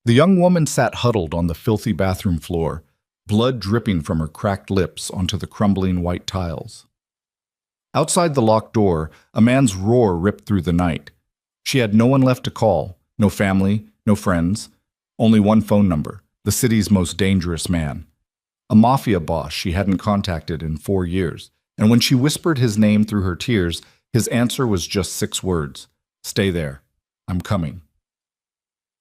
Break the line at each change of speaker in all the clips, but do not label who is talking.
The young woman sat huddled on the filthy bathroom floor, blood dripping from her cracked lips onto the crumbling white tiles. Outside the locked door, a man's roar ripped through the night. She had no one left to call, no family, no friends, only one phone number, the city's most dangerous man. A mafia boss she hadn't contacted in 4 years, and when she whispered his name through her tears, his answer was just 6 words. Stay there. I'm coming.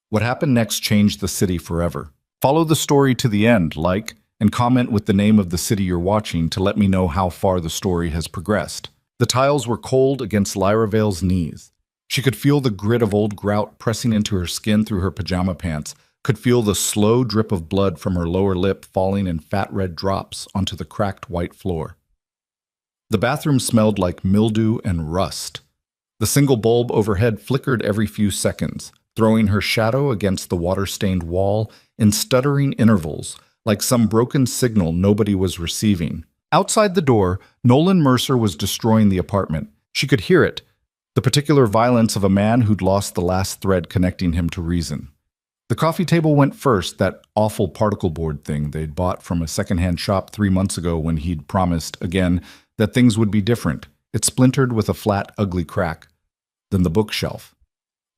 What happened next changed the city forever. Follow the story to the end, like, and comment with the name of the city you're watching to let me know how far the story has progressed. The tiles were cold against Lyra Vale's knees. She could feel the grit of old grout pressing into her skin through her pajama pants, could feel the slow drip of blood from her lower lip falling in fat red drops onto the cracked white floor. The bathroom smelled like mildew and rust. The single bulb overhead flickered every few seconds, throwing her shadow against the water-stained wall in stuttering intervals, like some broken signal nobody was receiving. Outside the door, Nolan Mercer was destroying the apartment. She could hear it, the particular violence of a man who'd lost the last thread connecting him to reason. The coffee table went first, that awful particle board thing they'd bought from a secondhand shop 3 months ago when he'd promised, again, that things would be different. It splintered with a flat, ugly crack. Then the bookshelf.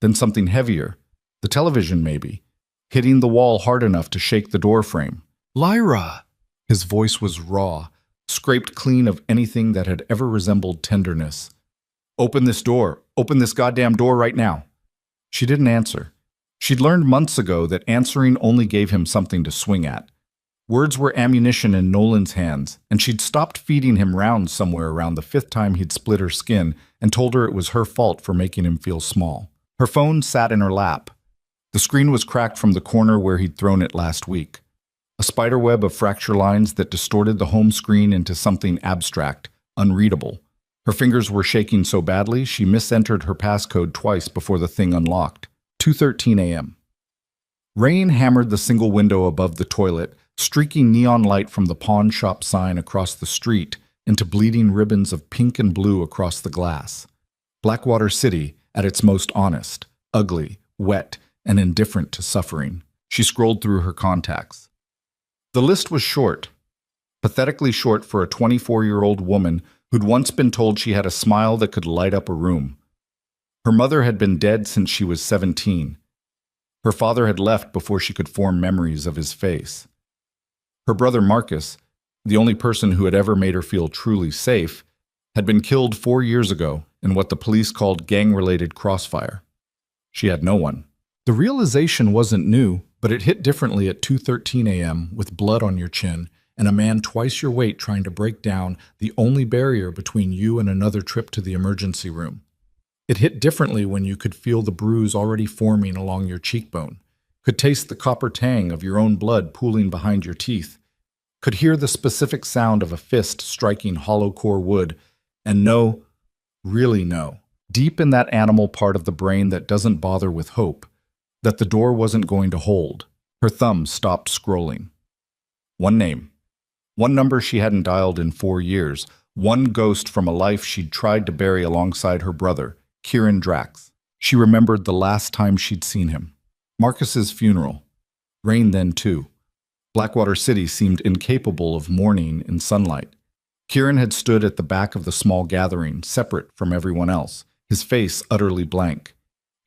Then something heavier, the television maybe, hitting the wall hard enough to shake the door frame. Lyra! His voice was raw, scraped clean of anything that had ever resembled tenderness. Open this door. Open this goddamn door right now. She didn't answer. She'd learned months ago that answering only gave him something to swing at. Words were ammunition in Nolan's hands, and she'd stopped feeding him rounds somewhere around the 5th time he'd split her skin and told her it was her fault for making him feel small. Her phone sat in her lap. The screen was cracked from the corner where he'd thrown it last week. A spiderweb of fracture lines that distorted the home screen into something abstract, unreadable. Her fingers were shaking so badly she misentered her passcode twice before the thing unlocked. 2:13 a.m. Rain hammered the single window above the toilet, streaking neon light from the pawn shop sign across the street into bleeding ribbons of pink and blue across the glass. Blackwater City, at its most honest, ugly, wet, and indifferent to suffering. She scrolled through her contacts. The list was short, pathetically short for a 24-year-old woman who'd once been told she had a smile that could light up a room. Her mother had been dead since she was 17. Her father had left before she could form memories of his face. Her brother Marcus, the only person who had ever made her feel truly safe, had been killed 4 years ago in what the police called gang-related crossfire. She had no one. The realization wasn't new, but it hit differently at 2:13 a.m. with blood on your chin and a man twice your weight trying to break down the only barrier between you and another trip to the emergency room. It hit differently when you could feel the bruise already forming along your cheekbone, could taste the copper tang of your own blood pooling behind your teeth, could hear the specific sound of a fist striking hollow core wood, and know, really know, deep in that animal part of the brain that doesn't bother with hope, that the door wasn't going to hold. Her thumb stopped scrolling. One name. One number she hadn't dialed in 4 years. One ghost from a life she'd tried to bury alongside her brother, Kieran Drax. She remembered the last time she'd seen him. Marcus's funeral. Rain then, too. Blackwater City seemed incapable of mourning in sunlight. Kieran had stood at the back of the small gathering, separate from everyone else, his face utterly blank.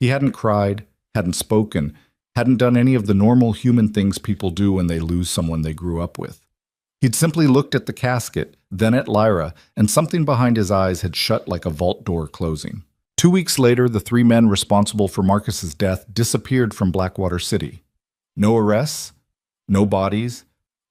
He hadn't cried, hadn't spoken, hadn't done any of the normal human things people do when they lose someone they grew up with. He'd simply looked at the casket, then at Lyra, and something behind his eyes had shut like a vault door closing. 2 weeks later, the 3 men responsible for Marcus's death disappeared from Blackwater City. No arrests, no bodies,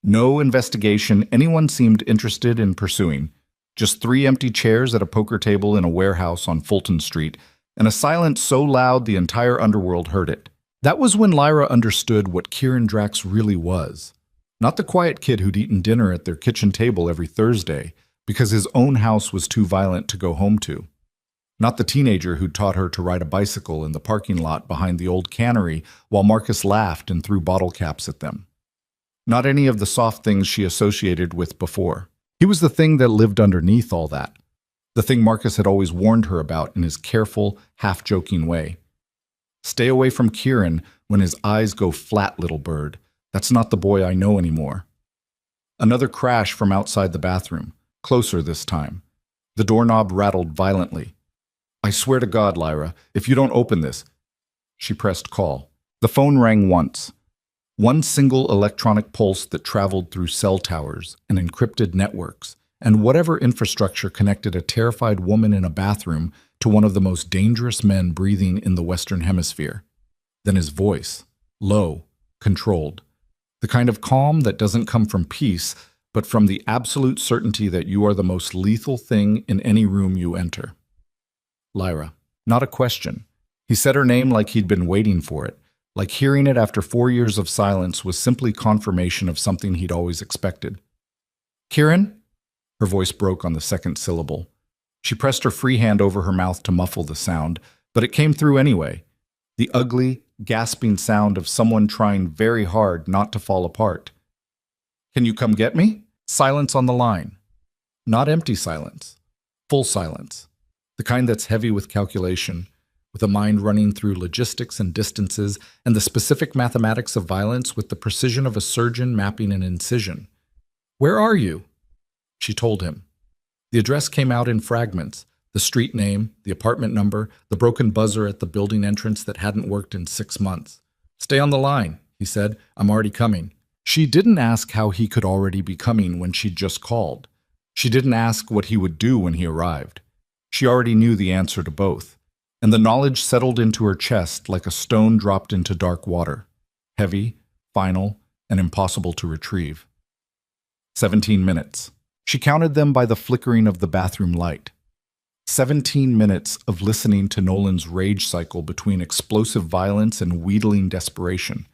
no investigation anyone seemed interested in pursuing. Just 3 empty chairs at a poker table in a warehouse on Fulton Street, and a silence so loud the entire underworld heard it. That was when Lyra understood what Kieran Drax really was. Not the quiet kid who'd eaten dinner at their kitchen table every Thursday because his own house was too violent to go home to. Not the teenager who'd taught her to ride a bicycle in the parking lot behind the old cannery while Marcus laughed and threw bottle caps at them. Not any of the soft things she associated with before. He was the thing that lived underneath all that. The thing Marcus had always warned her about in his careful, half-joking way. Stay away from Kieran, when his eyes go flat, little bird. That's not the boy I know anymore. Another crash from outside the bathroom, closer this time. The doorknob rattled violently. I swear to God, Lyra, if you don't open this. She pressed call. The phone rang once. One single electronic pulse that traveled through cell towers and encrypted networks, and whatever infrastructure connected a terrified woman in a bathroom to one of the most dangerous men breathing in the Western Hemisphere. Then his voice, low, controlled. The kind of calm that doesn't come from peace, but from the absolute certainty that you are the most lethal thing in any room you enter. Lyra. Not a question. He said her name like he'd been waiting for it, like hearing it after 4 years of silence was simply confirmation of something he'd always expected. Kieran? Her voice broke on the second syllable. She pressed her free hand over her mouth to muffle the sound, but it came through anyway. The ugly, gasping sound of someone trying very hard not to fall apart. Can you come get me? Silence on the line. Not empty silence. Full silence. The kind that's heavy with calculation, with a mind running through logistics and distances and the specific mathematics of violence with the precision of a surgeon mapping an incision. Where are you? She told him. The address came out in fragments. The street name, the apartment number, the broken buzzer at the building entrance that hadn't worked in 6 months. Stay on the line, he said. I'm already coming. She didn't ask how he could already be coming when she'd just called. She didn't ask what he would do when he arrived. She already knew the answer to both, and the knowledge settled into her chest like a stone dropped into dark water, heavy, final, and impossible to retrieve. 17 minutes. She counted them by the flickering of the bathroom light. 17 minutes of listening to Nolan's rage cycle between explosive violence and wheedling desperation.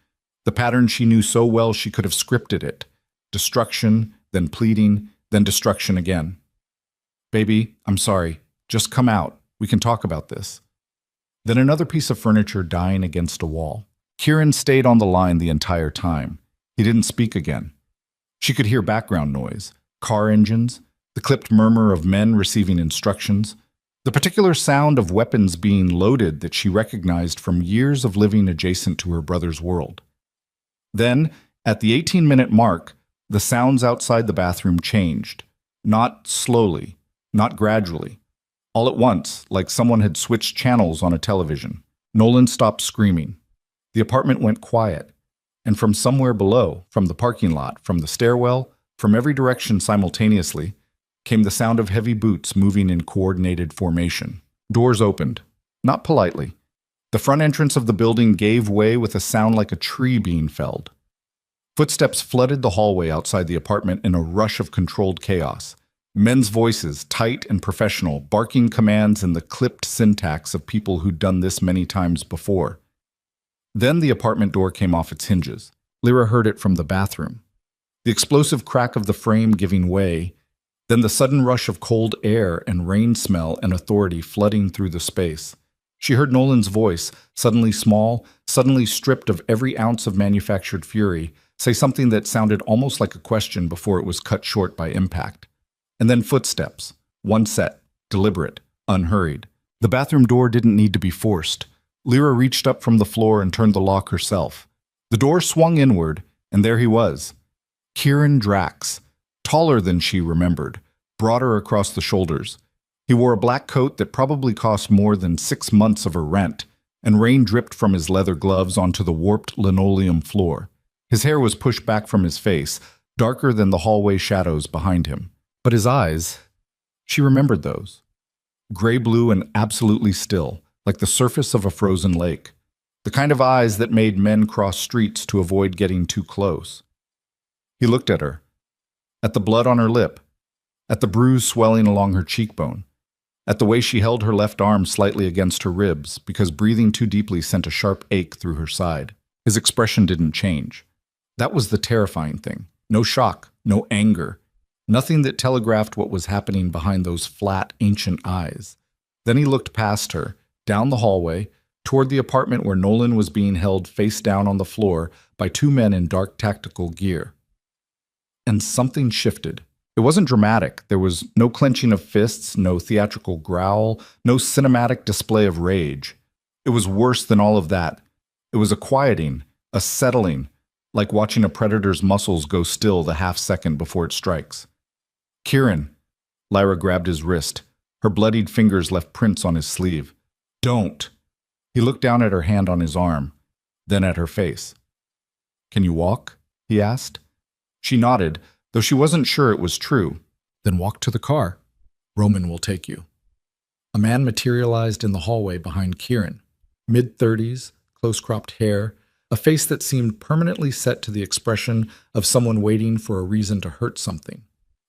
The pattern she knew so well she could have scripted it. Destruction, then pleading, then destruction again. Baby, I'm sorry. Just come out. We can talk about this. Then another piece of furniture dying against a wall. Kieran stayed on the line the entire time. He didn't speak again. She could hear background noise, car engines, the clipped murmur of men receiving instructions, the particular sound of weapons being loaded that she recognized from years of living adjacent to her brother's world. Then, at the 18-minute mark, the sounds outside the bathroom changed. Not slowly, not gradually. All at once, like someone had switched channels on a television. Nolan stopped screaming. The apartment went quiet, and from somewhere below, from the parking lot, from the stairwell, from every direction simultaneously, came the sound of heavy boots moving in coordinated formation. Doors opened, not politely. The front entrance of the building gave way with a sound like a tree being felled. Footsteps flooded the hallway outside the apartment in a rush of controlled chaos. Men's voices, tight and professional, barking commands in the clipped syntax of people who'd done this many times before. Then the apartment door came off its hinges. Lyra heard it from the bathroom. The explosive crack of the frame giving way, then the sudden rush of cold air and rain smell and authority flooding through the space. She heard Nolan's voice, suddenly small, suddenly stripped of every ounce of manufactured fury, say something that sounded almost like a question before it was cut short by impact. And then footsteps, one set, deliberate, unhurried. The bathroom door didn't need to be forced. Lyra reached up from the floor and turned the lock herself. The door swung inward, and there he was. Kieran Drax, taller than she remembered, broader across the shoulders. He wore a black coat that probably cost more than 6 months of her rent, and rain dripped from his leather gloves onto the warped linoleum floor. His hair was pushed back from his face, darker than the hallway shadows behind him. But his eyes, she remembered those. Gray-blue and absolutely still, like the surface of a frozen lake. The kind of eyes that made men cross streets to avoid getting too close. He looked at her, at the blood on her lip, at the bruise swelling along her cheekbone, at the way she held her left arm slightly against her ribs because breathing too deeply sent a sharp ache through her side. His expression didn't change. That was the terrifying thing. No shock, no anger, nothing that telegraphed what was happening behind those flat, ancient eyes. Then he looked past her, down the hallway, toward the apartment where Nolan was being held face down on the floor by 2 men in dark tactical gear. And something shifted. It wasn't dramatic. There was no clenching of fists, no theatrical growl, no cinematic display of rage. It was worse than all of that. It was a quieting, a settling, like watching a predator's muscles go still the half second before it strikes. Kieran. Lyra grabbed his wrist. Her bloodied fingers left prints on his sleeve. Don't. He looked down at her hand on his arm, then at her face. Can you walk? He asked. She nodded, though she wasn't sure it was true. Then walk to the car. Roman will take you. A man materialized in the hallway behind Kieran. Mid-30s, close-cropped hair, a face that seemed permanently set to the expression of someone waiting for a reason to hurt something.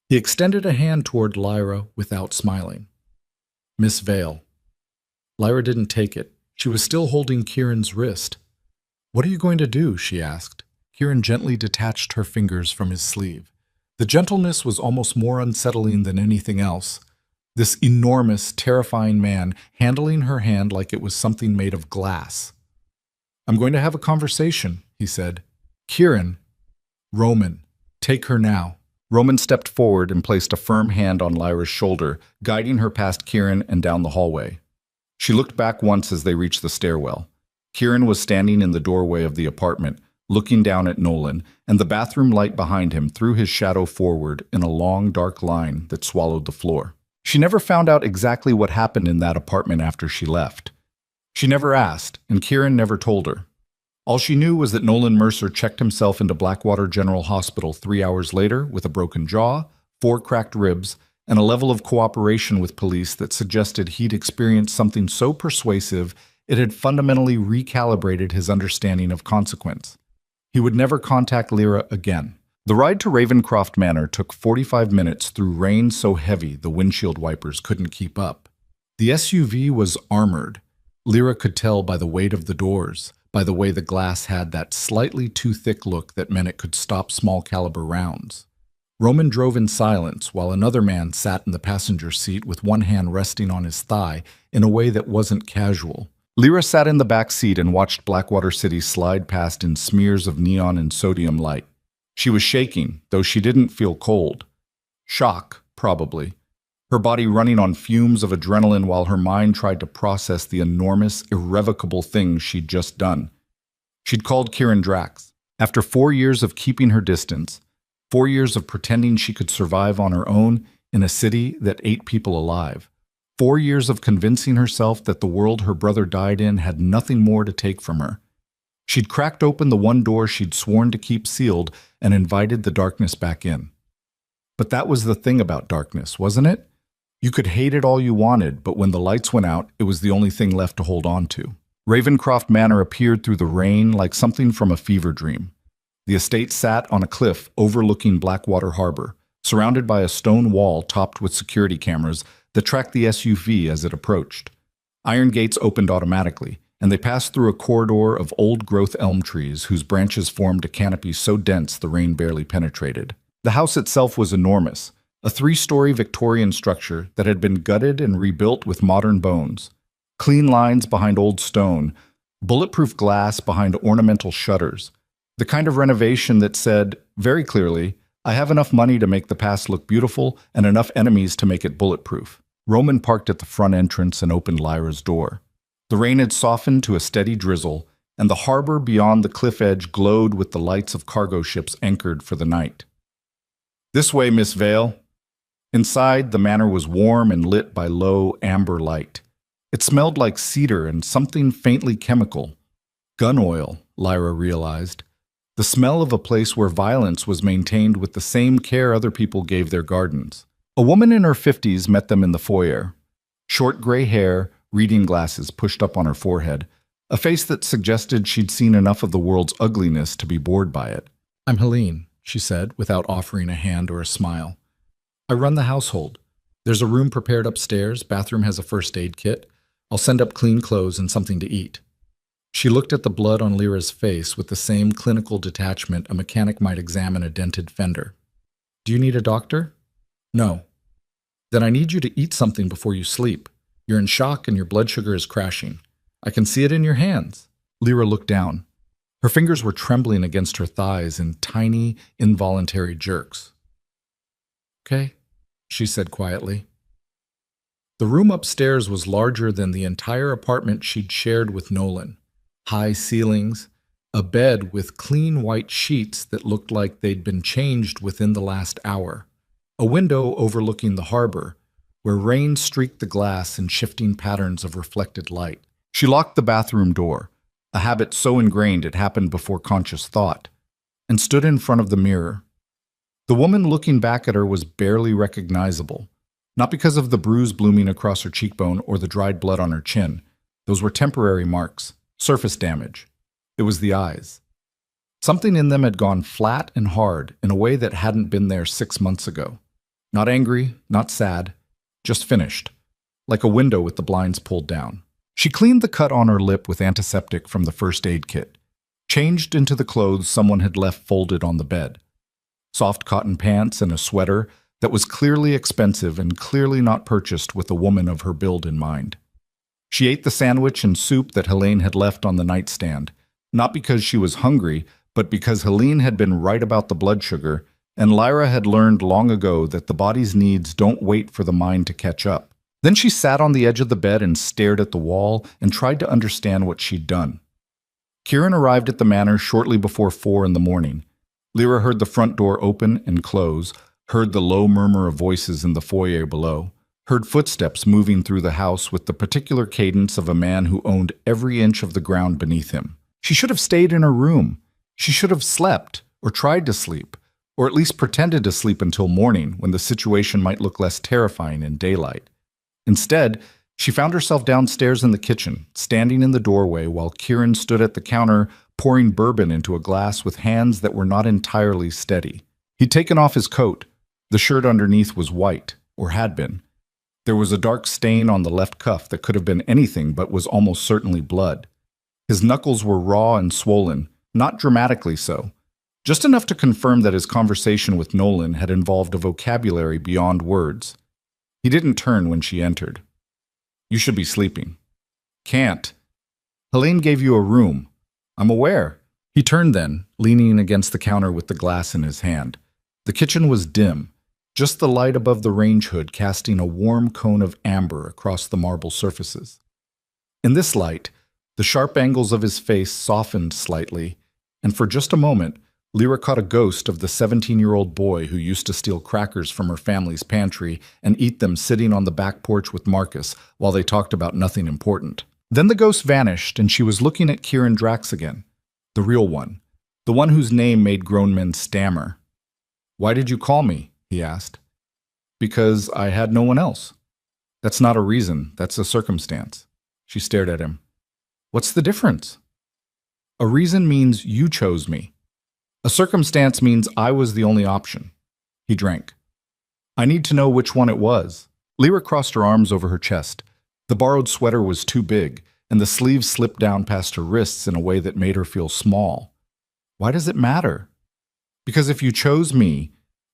He extended a hand toward Lyra without smiling. Miss Vale. Lyra didn't take it. She was still holding Kieran's wrist. What are you going to do? She asked. Kieran gently detached her fingers from his sleeve. The gentleness was almost more unsettling than anything else. This enormous, terrifying man handling her hand like it was something made of glass. I'm going to have a conversation, he said. Kieran. Roman. Take her now. Roman stepped forward and placed a firm hand on Lyra's shoulder, guiding her past Kieran and down the hallway. She looked back once as they reached the stairwell. Kieran was standing in the doorway of the apartment, looking down at Nolan, and the bathroom light behind him threw his shadow forward in a long, dark line that swallowed the floor. She never found out exactly what happened in that apartment after she left. She never asked, and Kieran never told her. All she knew was that Nolan Mercer checked himself into Blackwater General Hospital 3 hours later with a broken jaw, 4 cracked ribs, and a level of cooperation with police that suggested he'd experienced something so persuasive it had fundamentally recalibrated his understanding of consequence. He would never contact Lyra again. The ride to Ravencroft Manor took 45 minutes through rain so heavy the windshield wipers couldn't keep up. The SUV was armored. Lyra could tell by the weight of the doors, by the way the glass had that slightly too thick look that meant it could stop small-caliber rounds. Roman drove in silence while another man sat in the passenger seat with one hand resting on his thigh in a way that wasn't casual. Lyra sat in the back seat and watched Blackwater City slide past in smears of neon and sodium light. She was shaking, though she didn't feel cold. Shock, probably. Her body running on fumes of adrenaline while her mind tried to process the enormous, irrevocable things she'd just done. She'd called Kieran Drax. After 4 years of keeping her distance, 4 years of pretending she could survive on her own in a city that ate people alive, 4 years of convincing herself that the world her brother died in had nothing more to take from her. She'd cracked open the one door she'd sworn to keep sealed and invited the darkness back in. But that was the thing about darkness, wasn't it? You could hate it all you wanted, but when the lights went out, it was the only thing left to hold on to. Ravencroft Manor appeared through the rain like something from a fever dream. The estate sat on a cliff overlooking Blackwater Harbor, surrounded by a stone wall topped with security cameras that tracked the SUV as it approached. Iron gates opened automatically, and they passed through a corridor of old-growth elm trees whose branches formed a canopy so dense the rain barely penetrated. The house itself was enormous, a 3-story Victorian structure that had been gutted and rebuilt with modern bones. Clean lines behind old stone, bulletproof glass behind ornamental shutters. The kind of renovation that said, very clearly, I have enough money to make the past look beautiful and enough enemies to make it bulletproof. Roman parked at the front entrance and opened Lyra's door. The rain had softened to a steady drizzle, and the harbor beyond the cliff edge glowed with the lights of cargo ships anchored for the night. This way, Miss Vale. Inside, the manor was warm and lit by low, amber light. It smelled like cedar and something faintly chemical. Gun oil, Lyra realized. The smell of a place where violence was maintained with the same care other people gave their gardens. A woman in her 50s met them in the foyer. Short gray hair, reading glasses pushed up on her forehead, a face that suggested she'd seen enough of the world's ugliness to be bored by it. I'm Helene, she said, without offering a hand or a smile. I run the household. There's a room prepared upstairs, bathroom has a first aid kit. I'll send up clean clothes and something to eat. She looked at the blood on Lyra's face with the same clinical detachment a mechanic might examine a dented fender. Do you need a doctor? No. Then I need you to eat something before you sleep. You're in shock and your blood sugar is crashing. I can see it in your hands. Lyra looked down. Her fingers were trembling against her thighs in tiny, involuntary jerks. Okay, she said quietly. The room upstairs was larger than the entire apartment she'd shared with Nolan. High ceilings, a bed with clean white sheets that looked like they'd been changed within the last hour, a window overlooking the harbor, where rain streaked the glass in shifting patterns of reflected light. She locked the bathroom door, a habit so ingrained it happened before conscious thought, and stood in front of the mirror. The woman looking back at her was barely recognizable, not because of the bruise blooming across her cheekbone or the dried blood on her chin. Those were temporary marks, surface damage. It was the eyes. Something in them had gone flat and hard in a way that hadn't been there 6 months ago. Not angry, not sad, just finished, like a window with the blinds pulled down. She cleaned the cut on her lip with antiseptic from the first aid kit, changed into the clothes someone had left folded on the bed. Soft cotton pants and a sweater that was clearly expensive and clearly not purchased with a woman of her build in mind. She ate the sandwich and soup that Helene had left on the nightstand, not because she was hungry, but because Helene had been right about the blood sugar, and Lyra had learned long ago that the body's needs don't wait for the mind to catch up. Then she sat on the edge of the bed and stared at the wall and tried to understand what she'd done. Kieran arrived at the manor shortly before 4 in the morning. Lyra heard the front door open and close, heard the low murmur of voices in the foyer below, heard footsteps moving through the house with the particular cadence of a man who owned every inch of the ground beneath him. She should have stayed in her room. She should have slept, or tried to sleep, or at least pretended to sleep until morning when the situation might look less terrifying in daylight. Instead, she found herself downstairs in the kitchen, standing in the doorway while Kieran stood at the counter pouring bourbon into a glass with hands that were not entirely steady. He'd taken off his coat. The shirt underneath was white, or had been. There was a dark stain on the left cuff that could have been anything but was almost certainly blood. His knuckles were raw and swollen, not dramatically so, just enough to confirm that his conversation with Nolan had involved a vocabulary beyond words. He didn't turn when she entered. "You should be sleeping." "Can't. Helene gave you a room." "I'm aware." He turned then, leaning against the counter with the glass in his hand. The kitchen was dim, just the light above the range hood casting a warm cone of amber across the marble surfaces. In this light, the sharp angles of his face softened slightly, and for just a moment, Lyra caught a ghost of the 17-year-old boy who used to steal crackers from her family's pantry and eat them sitting on the back porch with Marcus while they talked about nothing important. Then the ghost vanished, and she was looking at Kieran Drax again, the real one, the one whose name made grown men stammer. "Why did you call me?" he asked. "Because I had no one else." "That's not a reason, that's a circumstance." She stared at him. "What's the difference?" "A reason means you chose me. A circumstance means I was the only option." He drank. "I need to know which one it was." Lyra crossed her arms over her chest. The borrowed sweater was too big, and the sleeves slipped down past her wrists in a way that made her feel small. "Why does it matter?" "Because if you chose me,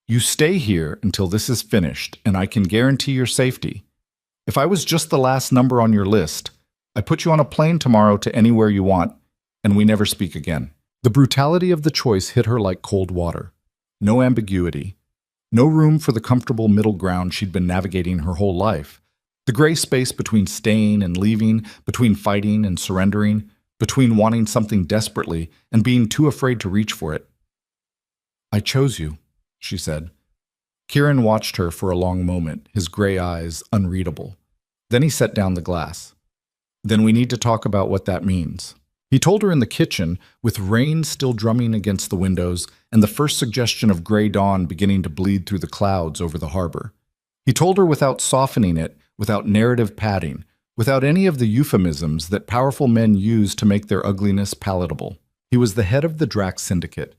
you stay here until this is finished, and I can guarantee your safety. If I was just the last number on your list, I put you on a plane tomorrow to anywhere you want, and we never speak again." The brutality of the choice hit her like cold water. No ambiguity. No room for the comfortable middle ground she'd been navigating her whole life. The gray space between staying and leaving, between fighting and surrendering, between wanting something desperately and being too afraid to reach for it. "I chose you," she said. Kieran watched her for a long moment, his gray eyes unreadable. Then he set down the glass. "Then we need to talk about what that means." He told her in the kitchen, with rain still drumming against the windows and the first suggestion of gray dawn beginning to bleed through the clouds over the harbor. He told her without softening it, without narrative padding, without any of the euphemisms that powerful men use to make their ugliness palatable. He was the head of the Drax Syndicate.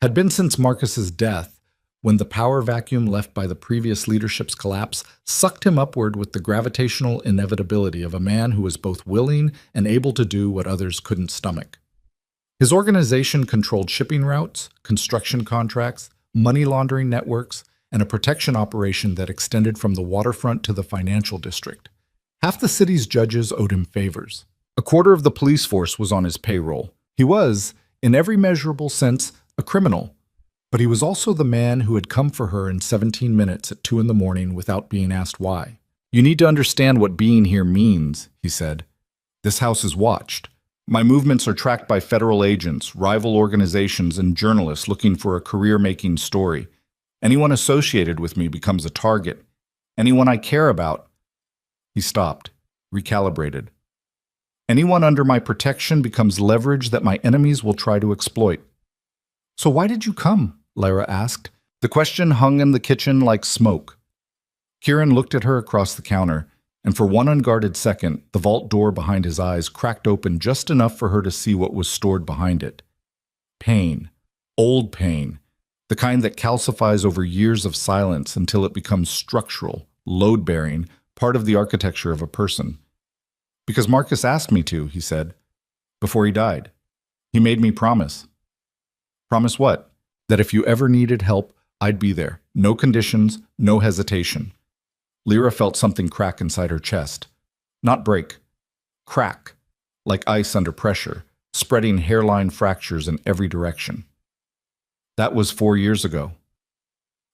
Had been since Marcus's death, when the power vacuum left by the previous leadership's collapse sucked him upward with the gravitational inevitability of a man who was both willing and able to do what others couldn't stomach. His organization controlled shipping routes, construction contracts, money laundering networks, and a protection operation that extended from the waterfront to the financial district. Half the city's judges owed him favors. A quarter of the police force was on his payroll. He was, in every measurable sense, a criminal. But he was also the man who had come for her in 17 minutes at 2 in the morning without being asked why. "You need to understand what being here means," he said. "This house is watched. My movements are tracked by federal agents, rival organizations, and journalists looking for a career-making story. Anyone associated with me becomes a target. Anyone I care about." He stopped, recalibrated. "Anyone under my protection becomes leverage that my enemies will try to exploit." "So why did you come?" Lyra asked. The question hung in the kitchen like smoke. Kieran looked at her across the counter, and for one unguarded second, the vault door behind his eyes cracked open just enough for her to see what was stored behind it. Pain. Old pain. The kind that calcifies over years of silence until it becomes structural, load-bearing, part of the architecture of a person. "Because Marcus asked me to," he said, "before he died. He made me promise." "Promise what?" "That if you ever needed help, I'd be there. No conditions, no hesitation." Lyra felt something crack inside her chest. Not break. Crack. Like ice under pressure, spreading hairline fractures in every direction. That was 4 years ago.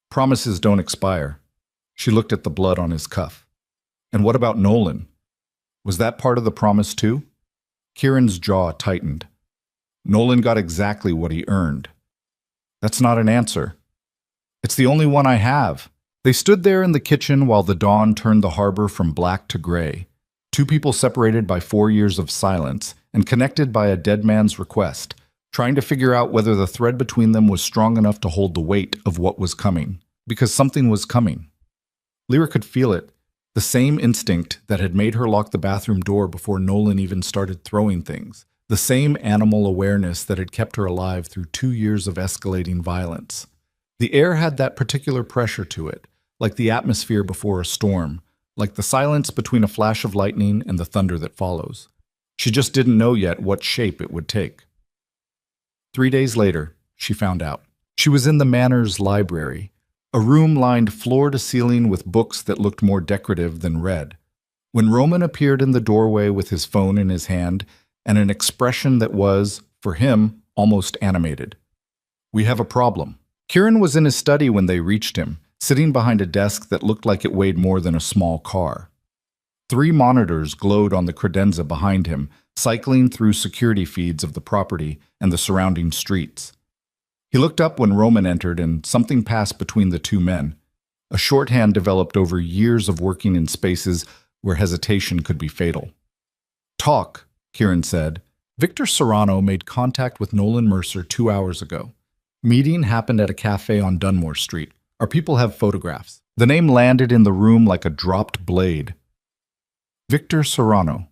Promises don't expire. She looked at the blood on his cuff. And what about Nolan? Was that part of the promise too? Kieran's jaw tightened. Nolan got exactly what he earned. That's not an answer. It's the only one I have. They stood there in the kitchen while the dawn turned the harbor from black to gray. Two people separated by 4 years of silence and connected by a dead man's request, trying to figure out whether the thread between them was strong enough to hold the weight of what was coming. Because something was coming. Lyra could feel it, the same instinct that had made her lock the bathroom door before Nolan even started throwing things, the same animal awareness that had kept her alive through 2 years of escalating violence. The air had that particular pressure to it, like the atmosphere before a storm, like the silence between a flash of lightning and the thunder that follows. She just didn't know yet what shape it would take. 3 days later, she found out. She was in the Manor's library, a room lined floor to ceiling with books that looked more decorative than read. When Roman appeared in the doorway with his phone in his hand and an expression that was, for him, almost animated. "We have a problem." Kieran was in his study when they reached him, sitting behind a desk that looked like it weighed more than a small car. 3 monitors glowed on the credenza behind him, cycling through security feeds of the property and the surrounding streets. He looked up when Roman entered and something passed between the two men. A shorthand developed over years of working in spaces where hesitation could be fatal. "Talk," Kieran said. "Victor Serrano made contact with Nolan Mercer 2 hours ago. Meeting happened at a cafe on Dunmore Street. Our people have photographs." The name landed in the room like a dropped blade. Victor Serrano.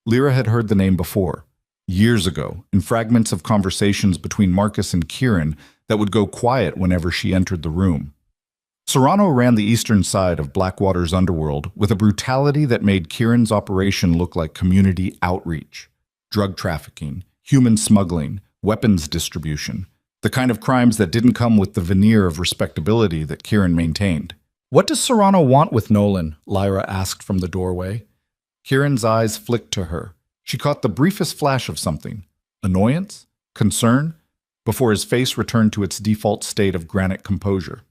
Lyra had heard the name before, years ago, in fragments of conversations between Marcus and Kieran that would go quiet whenever she entered the room. Serrano ran the eastern side of Blackwater's underworld with a brutality that made Kieran's operation look like community outreach. Drug trafficking, human smuggling, weapons distribution. The kind of crimes that didn't come with the veneer of respectability that Kieran maintained. "What does Serrano want with Nolan?" Lyra asked from the doorway. Kieran's eyes flicked to her. She caught the briefest flash of something. Annoyance? Concern? Before his face returned to its default state of granite composure.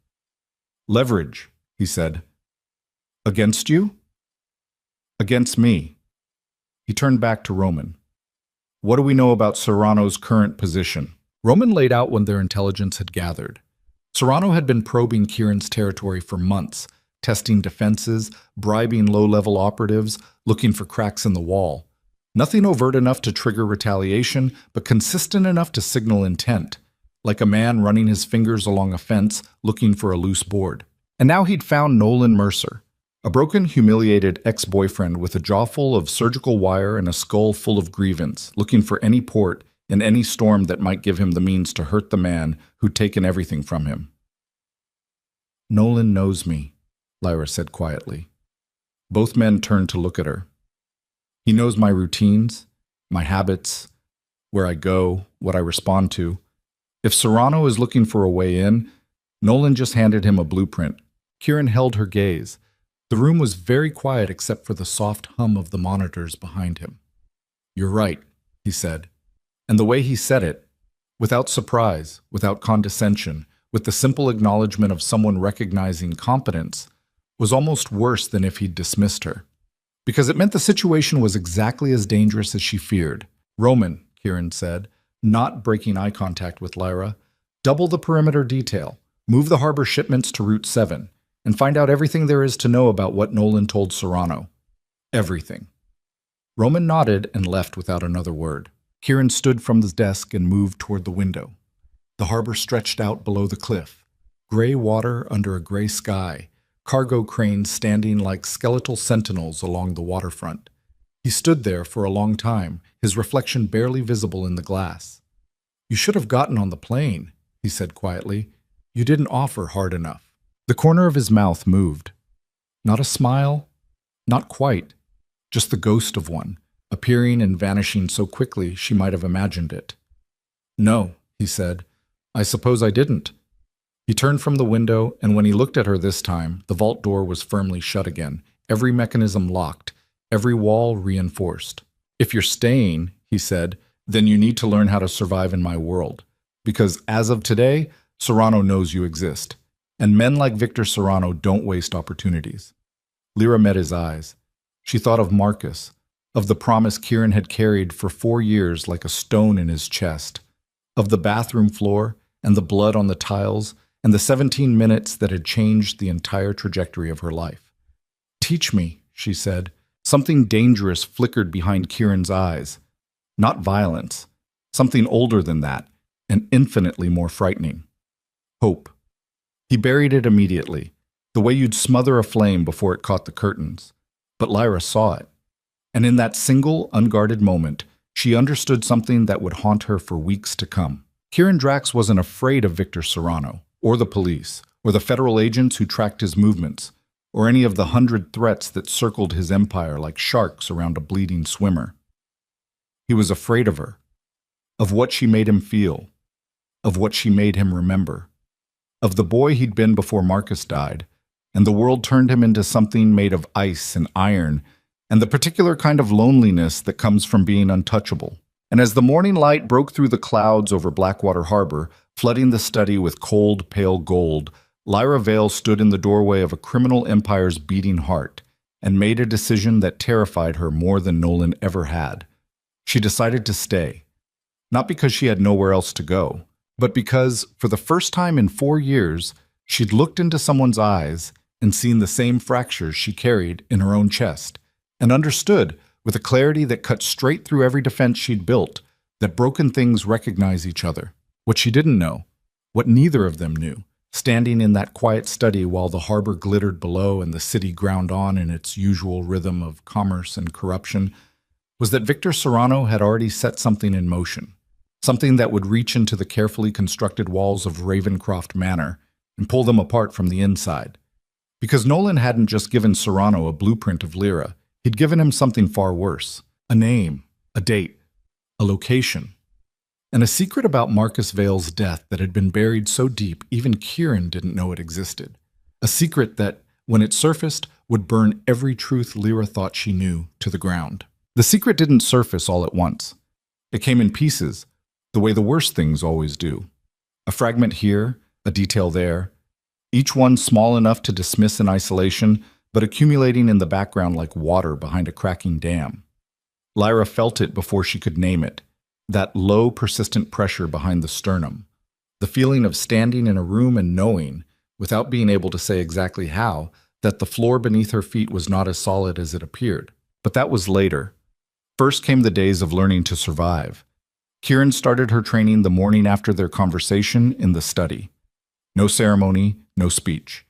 "Leverage," he said. "Against you?" "Against me." He turned back to Roman. "What do we know about Serrano's current position?" Roman laid out when their intelligence had gathered. Serrano had been probing Kieran's territory for months, testing defenses, bribing low-level operatives, looking for cracks in the wall. Nothing overt enough to trigger retaliation, but consistent enough to signal intent, like a man running his fingers along a fence looking for a loose board. And now he'd found Nolan Mercer, a broken, humiliated ex-boyfriend with a jaw full of surgical wire and a skull full of grievance, looking for any port in any storm that might give him the means to hurt the man who'd taken everything from him. "Nolan knows me," Lyra said quietly. Both men turned to look at her. "He knows my routines, my habits, where I go, what I respond to. If Serrano is looking for a way in, Nolan just handed him a blueprint." Kieran held her gaze. The room was very quiet except for the soft hum of the monitors behind him. "You're right," he said. And the way he said it, without surprise, without condescension, with the simple acknowledgement of someone recognizing competence, was almost worse than if he'd dismissed her. Because it meant the situation was exactly as dangerous as she feared. Roman, Kieran said, not breaking eye contact with Lyra. Double the perimeter detail. Move the harbor shipments to Route 7 and find out everything there is to know about what Nolan told Serrano. Everything. Roman nodded and left without another word. Kieran stood from his desk and moved toward the window. The harbor stretched out below the cliff. Gray water under a gray sky, cargo cranes standing like skeletal sentinels along the waterfront. He stood there for a long time, his reflection barely visible in the glass. "You should have gotten on the plane," he said quietly. "You didn't offer hard enough." The corner of his mouth moved. Not a smile, not quite, just the ghost of one, appearing and vanishing so quickly she might have imagined it. "No," he said. "I suppose I didn't." He turned from the window, and when he looked at her this time, the vault door was firmly shut again, every mechanism locked, every wall reinforced. "If you're staying," he said, "then you need to learn how to survive in my world. Because as of today, Serrano knows you exist. And men like Victor Serrano don't waste opportunities." Lyra met his eyes. She thought of Marcus, of the promise Kieran had carried for 4 years like a stone in his chest, of the bathroom floor and the blood on the tiles and the 17 minutes that had changed the entire trajectory of her life. "Teach me," she said. Something dangerous flickered behind Kieran's eyes. Not violence, something older than that, and infinitely more frightening. Hope. He buried it immediately, the way you'd smother a flame before it caught the curtains. But Lyra saw it. And in that single, unguarded moment, she understood something that would haunt her for weeks to come. Kieran Drax wasn't afraid of Victor Serrano, or the police, or the federal agents who tracked his movements, or any of the 100 threats that circled his empire like sharks around a bleeding swimmer. He was afraid of her, of what she made him feel, of what she made him remember, of the boy he'd been before Marcus died, and the world turned him into something made of ice and iron, and the particular kind of loneliness that comes from being untouchable. And as the morning light broke through the clouds over Blackwater Harbor, flooding the study with cold, pale gold, Lyra Vale stood in the doorway of a criminal empire's beating heart and made a decision that terrified her more than Nolan ever had. She decided to stay, not because she had nowhere else to go, but because, for the first time in 4 years, she'd looked into someone's eyes and seen the same fractures she carried in her own chest, and understood, with a clarity that cut straight through every defense she'd built, that broken things recognize each other. What she didn't know, what neither of them knew, standing in that quiet study while the harbor glittered below and the city ground on in its usual rhythm of commerce and corruption, was that Victor Serrano had already set something in motion, something that would reach into the carefully constructed walls of Ravencroft Manor and pull them apart from the inside. Because Nolan hadn't just given Serrano a blueprint of Lyra, he'd given him something far worse, a name, a date, a location, and a secret about Marcus Vale's death that had been buried so deep even Kieran didn't know it existed. A secret that, when it surfaced, would burn every truth Lyra thought she knew to the ground. The secret didn't surface all at once. It came in pieces, the way the worst things always do. A fragment here, a detail there, each one small enough to dismiss in isolation, but accumulating in the background like water behind a cracking dam. Lyra felt it before she could name it, that low, persistent pressure behind the sternum, the feeling of standing in a room and knowing, without being able to say exactly how, that the floor beneath her feet was not as solid as it appeared. But that was later. First came the days of learning to survive. Kieran started her training the morning after their conversation in the study. No ceremony, no speech.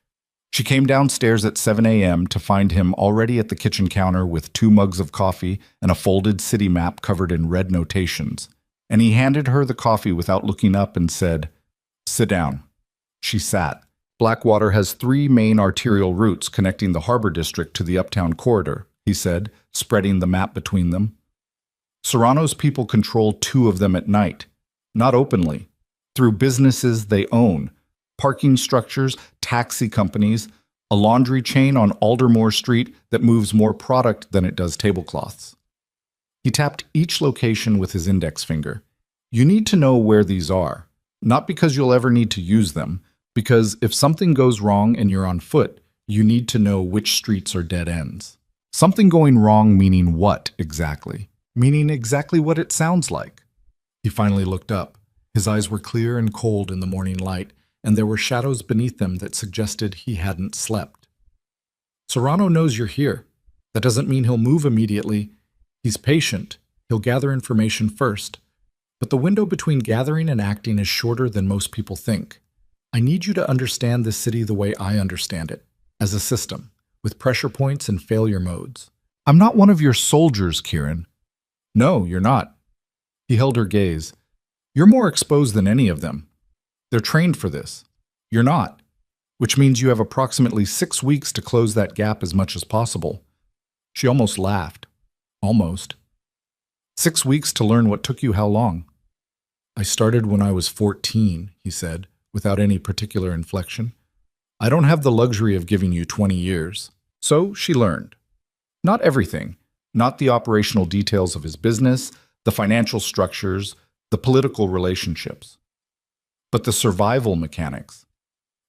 She came downstairs at 7 a.m. to find him already at the kitchen counter with 2 mugs of coffee and a folded city map covered in red notations. And he handed her the coffee without looking up and said, "Sit down." She sat. Blackwater has 3 main arterial routes connecting the harbor district to the uptown corridor, he said, spreading the map between them. Serrano's people control 2 of them at night, not openly, through businesses they own, parking structures, taxi companies, a laundry chain on Aldermore Street that moves more product than it does tablecloths. He tapped each location with his index finger. You need to know where these are, not because you'll ever need to use them, because if something goes wrong and you're on foot, you need to know which streets are dead ends. Something going wrong meaning what exactly? meaning exactly what it sounds like. He finally looked up. His eyes were clear and cold in the morning light, and there were shadows beneath them that suggested he hadn't slept. Serrano knows you're here. That doesn't mean he'll move immediately. He's patient. He'll gather information first. But the window between gathering and acting is shorter than most people think. I need you to understand this city the way I understand it, as a system, with pressure points and failure modes. I'm not one of your soldiers, Kieran. No, you're not. He held her gaze. You're more exposed than any of them. They're trained for this. You're not, which means you have approximately 6 weeks to close that gap as much as possible. She almost laughed. Almost. 6 weeks to learn what took you how long? I started when I was 14, he said, without any particular inflection. I don't have the luxury of giving you 20 years. So she learned. Not everything. Not the operational details of his business, the financial structures, the political relationships. But the survival mechanics.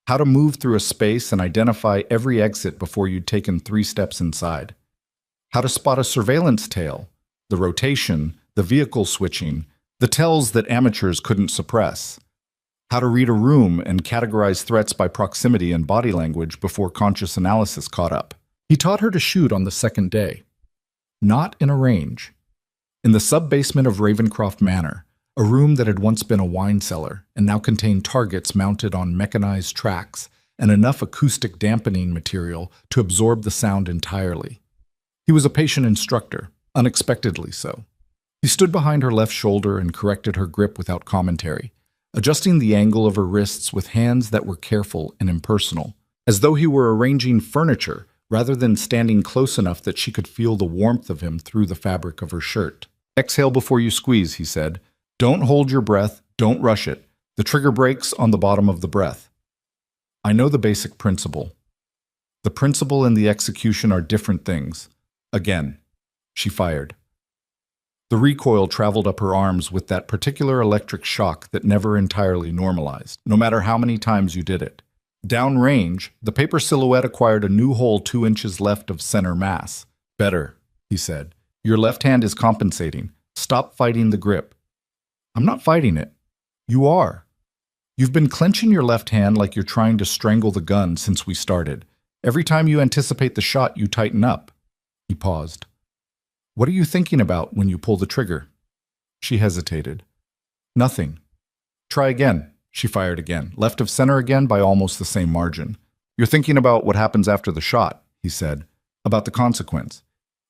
How to move through a space and identify every exit before you'd taken 3 steps inside. How to spot a surveillance tail, the rotation, the vehicle switching, the tells that amateurs couldn't suppress. How to read a room and categorize threats by proximity and body language before conscious analysis caught up. He taught her to shoot on the second day. Not in a range. In the sub-basement of Ravencroft Manor, a room that had once been a wine cellar and now contained targets mounted on mechanized tracks and enough acoustic dampening material to absorb the sound entirely. He was a patient instructor, unexpectedly so. He stood behind her left shoulder and corrected her grip without commentary, adjusting the angle of her wrists with hands that were careful and impersonal, as though he were arranging furniture rather than standing close enough that she could feel the warmth of him through the fabric of her shirt. Exhale before you squeeze, he said. Don't hold your breath, don't rush it. The trigger breaks on the bottom of the breath. I know the basic principle. The principle and the execution are different things. Again, she fired. The recoil traveled up her arms with that particular electric shock that never entirely normalized, no matter how many times you did it. Downrange, the paper silhouette acquired a new hole 2 inches left of center mass. Better, he said. Your left hand is compensating. Stop fighting the grip. I'm not fighting it. You are. You've been clenching your left hand like you're trying to strangle the gun since we started. Every time you anticipate the shot, you tighten up. He paused. What are you thinking about when you pull the trigger? She hesitated. Nothing. Try again. She fired again, left of center again by almost the same margin. You're thinking about what happens after the shot, he said, about the consequence.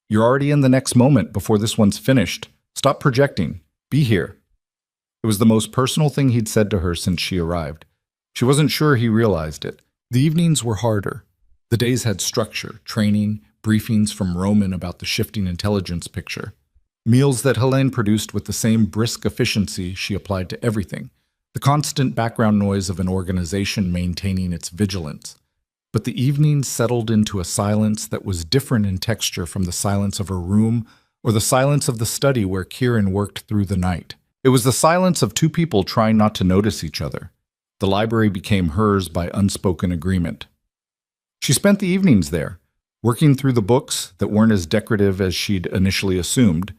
You're already in the next moment before this one's finished. Stop projecting. Be here. It was the most personal thing he'd said to her since she arrived. She wasn't sure he realized it. The evenings were harder. The days had structure, training, briefings from Roman about the shifting intelligence picture. Meals that Helene produced with the same brisk efficiency she applied to everything. The constant background noise of an organization maintaining its vigilance. But the evenings settled into a silence that was different in texture from the silence of her room or the silence of the study where Kieran worked through the night. It was the silence of 2 people trying not to notice each other. The library became hers by unspoken agreement. She spent the evenings there, working through the books that weren't as decorative as she'd initially assumed.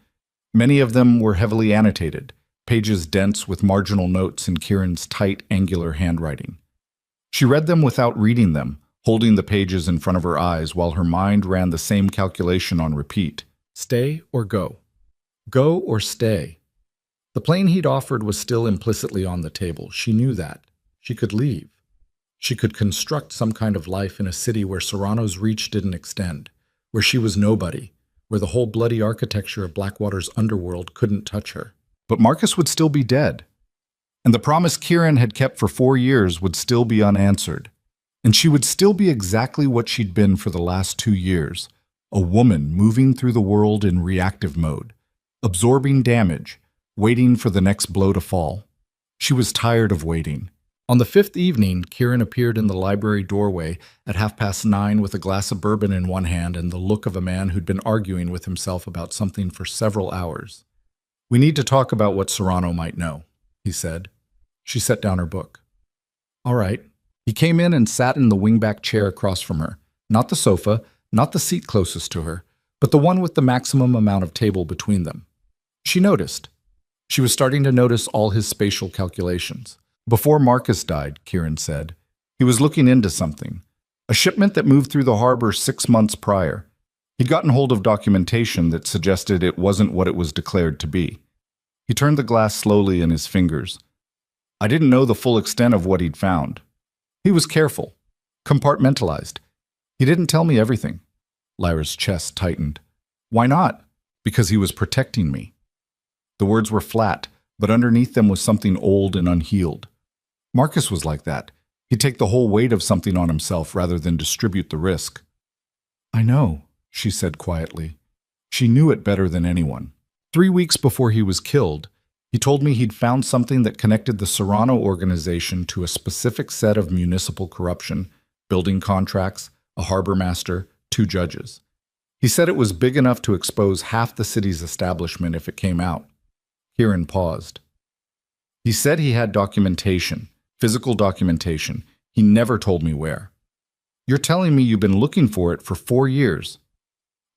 Many of them were heavily annotated, pages dense with marginal notes in Kieran's tight, angular handwriting. She read them without reading them, holding the pages in front of her eyes while her mind ran the same calculation on repeat. Stay or go? Go or stay? The plane he'd offered was still implicitly on the table. She knew that. She could leave. She could construct some kind of life in a city where Serrano's reach didn't extend, where she was nobody, where the whole bloody architecture of Blackwater's underworld couldn't touch her. But Marcus would still be dead, and the promise Kieran had kept for 4 years would still be unanswered, and she would still be exactly what she'd been for the last 2 years, a woman moving through the world in reactive mode, absorbing damage, waiting for the next blow to fall. She was tired of waiting. On the 5th evening, Kieran appeared in the library doorway at 9:30 with a glass of bourbon in one hand and the look of a man who'd been arguing with himself about something for several hours. We need to talk about what Serrano might know, he said. She set down her book. All right. He came in and sat in the wingback chair across from her. Not the sofa, not the seat closest to her, but the one with the maximum amount of table between them. She noticed. She was starting to notice all his spatial calculations. Before Marcus died, Kieran said, he was looking into something. A shipment that moved through the harbor 6 months prior. He'd gotten hold of documentation that suggested it wasn't what it was declared to be. He turned the glass slowly in his fingers. I didn't know the full extent of what he'd found. He was careful, compartmentalized. He didn't tell me everything. Lyra's chest tightened. Why not? Because he was protecting me. The words were flat, but underneath them was something old and unhealed. Marcus was like that. He'd take the whole weight of something on himself rather than distribute the risk. I know, she said quietly. She knew it better than anyone. 3 weeks before he was killed, he told me he'd found something that connected the Serrano organization to a specific set of municipal corruption, building contracts, a harbor master, 2 judges. He said it was big enough to expose half the city's establishment if it came out. Kieran paused. He said he had documentation, physical documentation. He never told me where. You're telling me you've been looking for it for 4 years.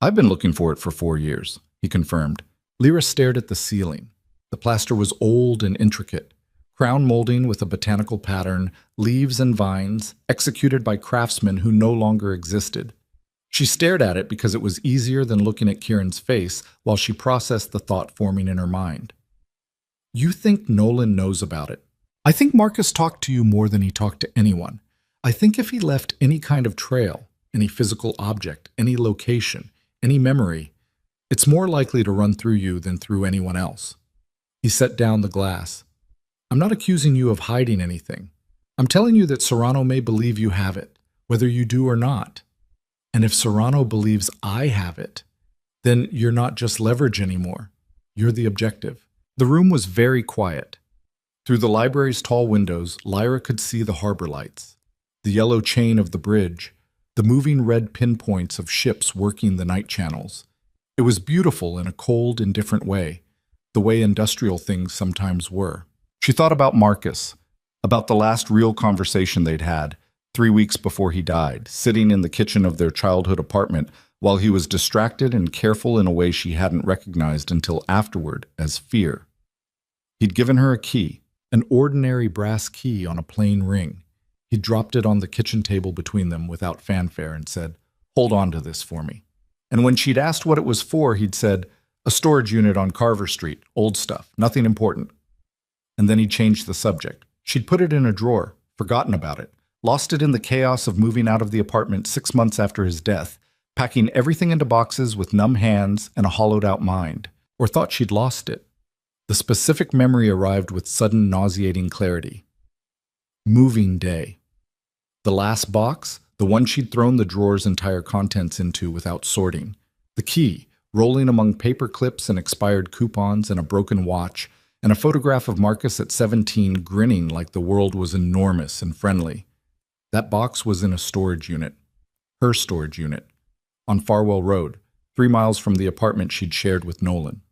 I've been looking for it for 4 years, he confirmed. Lyra stared at the ceiling. The plaster was old and intricate, crown molding with a botanical pattern, leaves and vines, executed by craftsmen who no longer existed. She stared at it because it was easier than looking at Kieran's face while she processed the thought forming in her mind. You think Nolan knows about it? I think Marcus talked to you more than he talked to anyone. I think if he left any kind of trail, any physical object, any location, any memory, it's more likely to run through you than through anyone else. He set down the glass. I'm not accusing you of hiding anything. I'm telling you that Serrano may believe you have it, whether you do or not. And if Serrano believes I have it, then you're not just leverage anymore. You're the objective. The room was very quiet. Through the library's tall windows, Lyra could see the harbor lights, the yellow chain of the bridge, the moving red pinpoints of ships working the night channels. It was beautiful in a cold, indifferent way, the way industrial things sometimes were. She thought about Marcus, about the last real conversation they'd had, 3 weeks before he died, sitting in the kitchen of their childhood apartment while he was distracted and careful in a way she hadn't recognized until afterward as fear. He'd given her a key, an ordinary brass key on a plain ring. He dropped it on the kitchen table between them without fanfare and said, "Hold on to this for me." And when she'd asked what it was for, he'd said, "A storage unit on Carver Street, old stuff, nothing important." And then he changed the subject. She'd put it in a drawer, forgotten about it, lost it in the chaos of moving out of the apartment 6 months after his death, packing everything into boxes with numb hands and a hollowed-out mind, or thought she'd lost it. The specific memory arrived with sudden nauseating clarity. Moving day. The last box, the one she'd thrown the drawer's entire contents into without sorting. The key, rolling among paper clips and expired coupons and a broken watch, and a photograph of Marcus at 17 grinning like the world was enormous and friendly. That box was in a storage unit. Her storage unit. On Farwell Road, 3 miles from the apartment she'd shared with Nolan.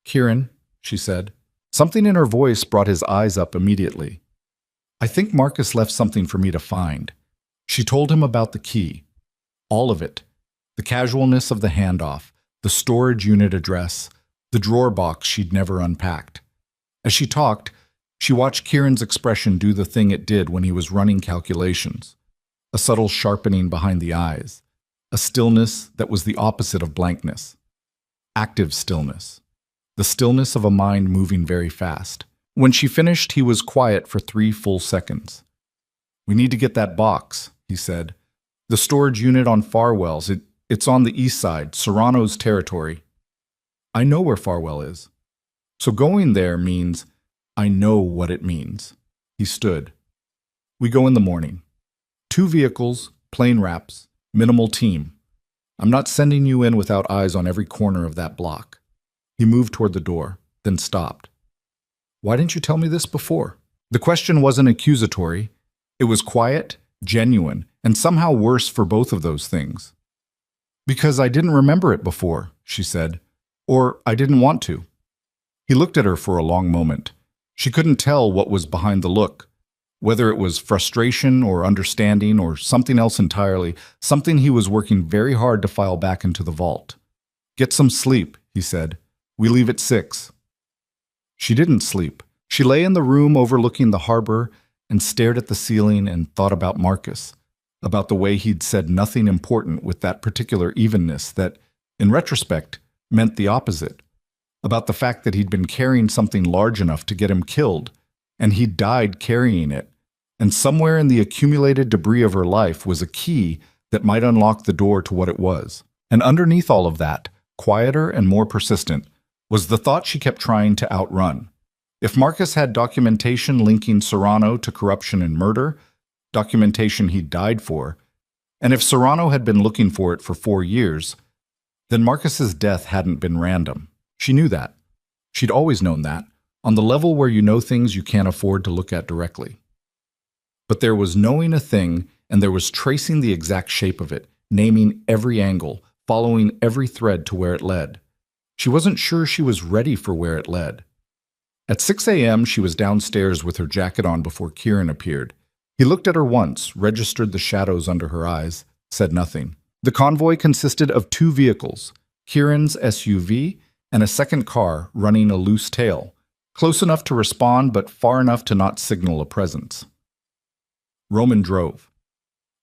"Kieran," she said. Something in her voice brought his eyes up immediately. "I think Marcus left something for me to find." She told him about the key. All of it. The casualness of the handoff, the storage unit address, the drawer box she'd never unpacked. As she talked, she watched Kieran's expression do the thing it did when he was running calculations. A subtle sharpening behind the eyes. A stillness that was the opposite of blankness. Active stillness. The stillness of a mind moving very fast. When she finished, he was quiet for 3 full seconds. "We need to get that box," he said. "The storage unit on Farwell's. It's on the east side, Serrano's territory." "I know where Farwell is." "So going there means I know what it means." He stood. "We go in the morning. 2 vehicles, plane wraps, minimal team. I'm not sending you in without eyes on every corner of that block." He moved toward the door, then stopped. "Why didn't you tell me this before?" The question wasn't accusatory. It was quiet, genuine, and somehow worse for both of those things. "Because I didn't remember it before," she said. "Or I didn't want to." He looked at her for a long moment. She couldn't tell what was behind the look, whether it was frustration or understanding or something else entirely, something he was working very hard to file back into the vault. "Get some sleep," he said. We leave at 6. She didn't sleep. She lay in the room overlooking the harbor and stared at the ceiling and thought about Marcus, about the way he'd said nothing important with that particular evenness that, in retrospect, meant the opposite, about the fact that he'd been carrying something large enough to get him killed, and he'd died carrying it, and somewhere in the accumulated debris of her life was a key that might unlock the door to what it was. And underneath all of that, quieter and more persistent, was the thought she kept trying to outrun. If Marcus had documentation linking Serrano to corruption and murder, documentation he'd died for, and if Serrano had been looking for it for 4 years, then Marcus's death hadn't been random. She knew that. She'd always known that, on the level where you know things you can't afford to look at directly. But there was knowing a thing, and there was tracing the exact shape of it, naming every angle, following every thread to where it led. She wasn't sure she was ready for where it led. At 6 a.m., she was downstairs with her jacket on before Kieran appeared. He looked at her once, registered the shadows under her eyes, said nothing. The convoy consisted of 2 vehicles, Kieran's SUV and a second car running a loose tail, close enough to respond but far enough to not signal a presence. Roman drove.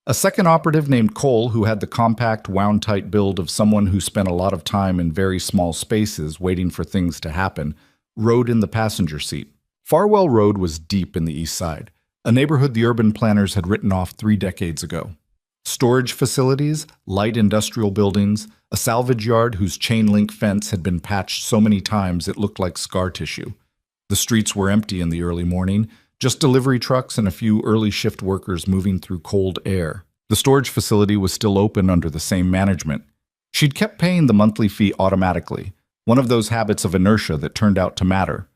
A second operative named Cole, who had the compact, wound-tight build of someone who spent a lot of time in very small spaces waiting for things to happen, rode in the passenger seat. Farwell Road was deep in the east side, a neighborhood the urban planners had written off 3 decades ago. Storage facilities, light industrial buildings, a salvage yard whose chain-link fence had been patched so many times it looked like scar tissue. The streets were empty in the early morning, just delivery trucks and a few early shift workers moving through cold air. The storage facility was still open under the same management. She'd kept paying the monthly fee automatically, one of those habits of inertia that turned out to matter.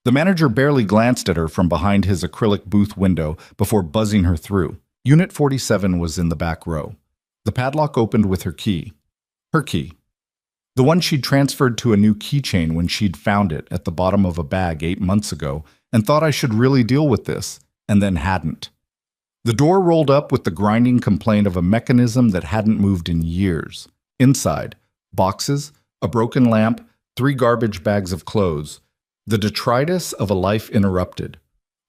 The manager barely glanced at her from behind his acrylic booth window before buzzing her through. Unit 47 was in the back row. The padlock opened with her key. Her key. The one she'd transferred to a new keychain when she'd found it at the bottom of a bag 8 months ago and thought I should really deal with this, and then hadn't. The door rolled up with the grinding complaint of a mechanism that hadn't moved in years. Inside, boxes, a broken lamp, 3 garbage bags of clothes. The detritus of a life interrupted.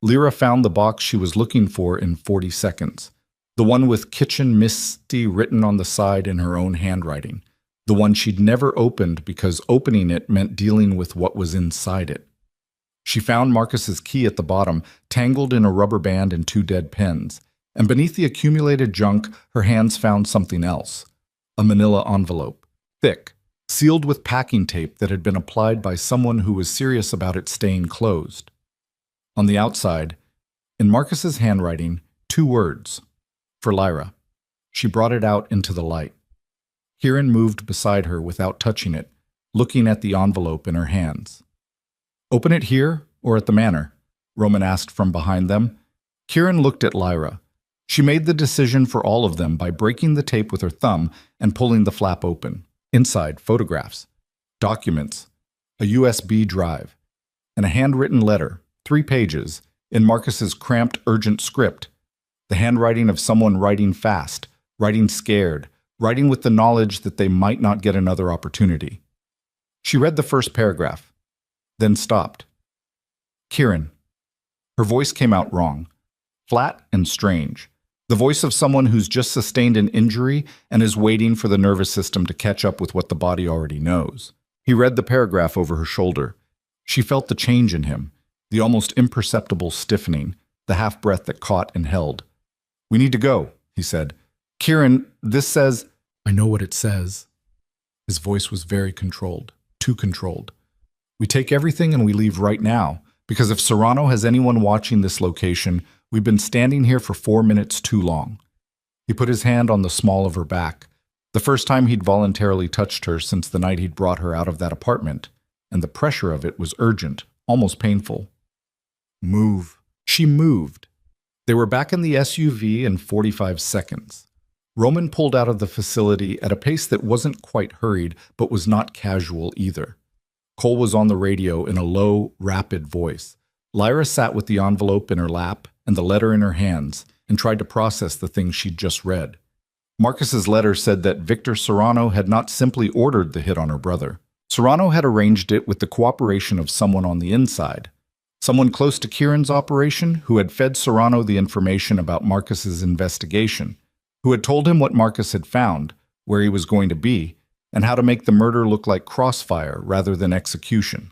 Lyra found the box she was looking for in 40 seconds. The one with Kitchen Misty written on the side in her own handwriting. The one she'd never opened because opening it meant dealing with what was inside it. She found Marcus's key at the bottom, tangled in a rubber band and 2 dead pens. And beneath the accumulated junk, her hands found something else. A manila envelope. Thick, sealed with packing tape that had been applied by someone who was serious about it staying closed. On the outside, in Marcus's handwriting, 2 words. For Lyra. She brought it out into the light. Kieran moved beside her without touching it, looking at the envelope in her hands. Open it here or at the manor? Roman asked from behind them. Kieran looked at Lyra. She made the decision for all of them by breaking the tape with her thumb and pulling the flap open. Inside, photographs, documents, a USB drive, and a handwritten letter, 3 pages, in Marcus's cramped, urgent script. The handwriting of someone writing fast, writing scared, writing with the knowledge that they might not get another opportunity. She read the first paragraph, then stopped. Kieran. Her voice came out wrong, flat and strange. The voice of someone who's just sustained an injury and is waiting for the nervous system to catch up with what the body already knows. He read the paragraph over her shoulder. She felt the change in him, the almost imperceptible stiffening, the half-breath that caught and held. We need to go, he said. Kieran, this says... I know what it says. His voice was very controlled, too controlled. We take everything and we leave right now, because if Serrano has anyone watching this location, we've been standing here for 4 minutes too long. He put his hand on the small of her back, the first time he'd voluntarily touched her since the night he'd brought her out of that apartment, and the pressure of it was urgent, almost painful. Move. She moved. They were back in the SUV in 45 seconds. Roman pulled out of the facility at a pace that wasn't quite hurried, but was not casual either. Cole was on the radio in a low, rapid voice. Lyra sat with the envelope in her lap and the letter in her hands and tried to process the things she'd just read. Marcus's letter said that Victor Serrano had not simply ordered the hit on her brother. Serrano had arranged it with the cooperation of someone on the inside, someone close to Kieran's operation who had fed Serrano the information about Marcus's investigation, who had told him what Marcus had found, where he was going to be, and how to make the murder look like crossfire rather than execution.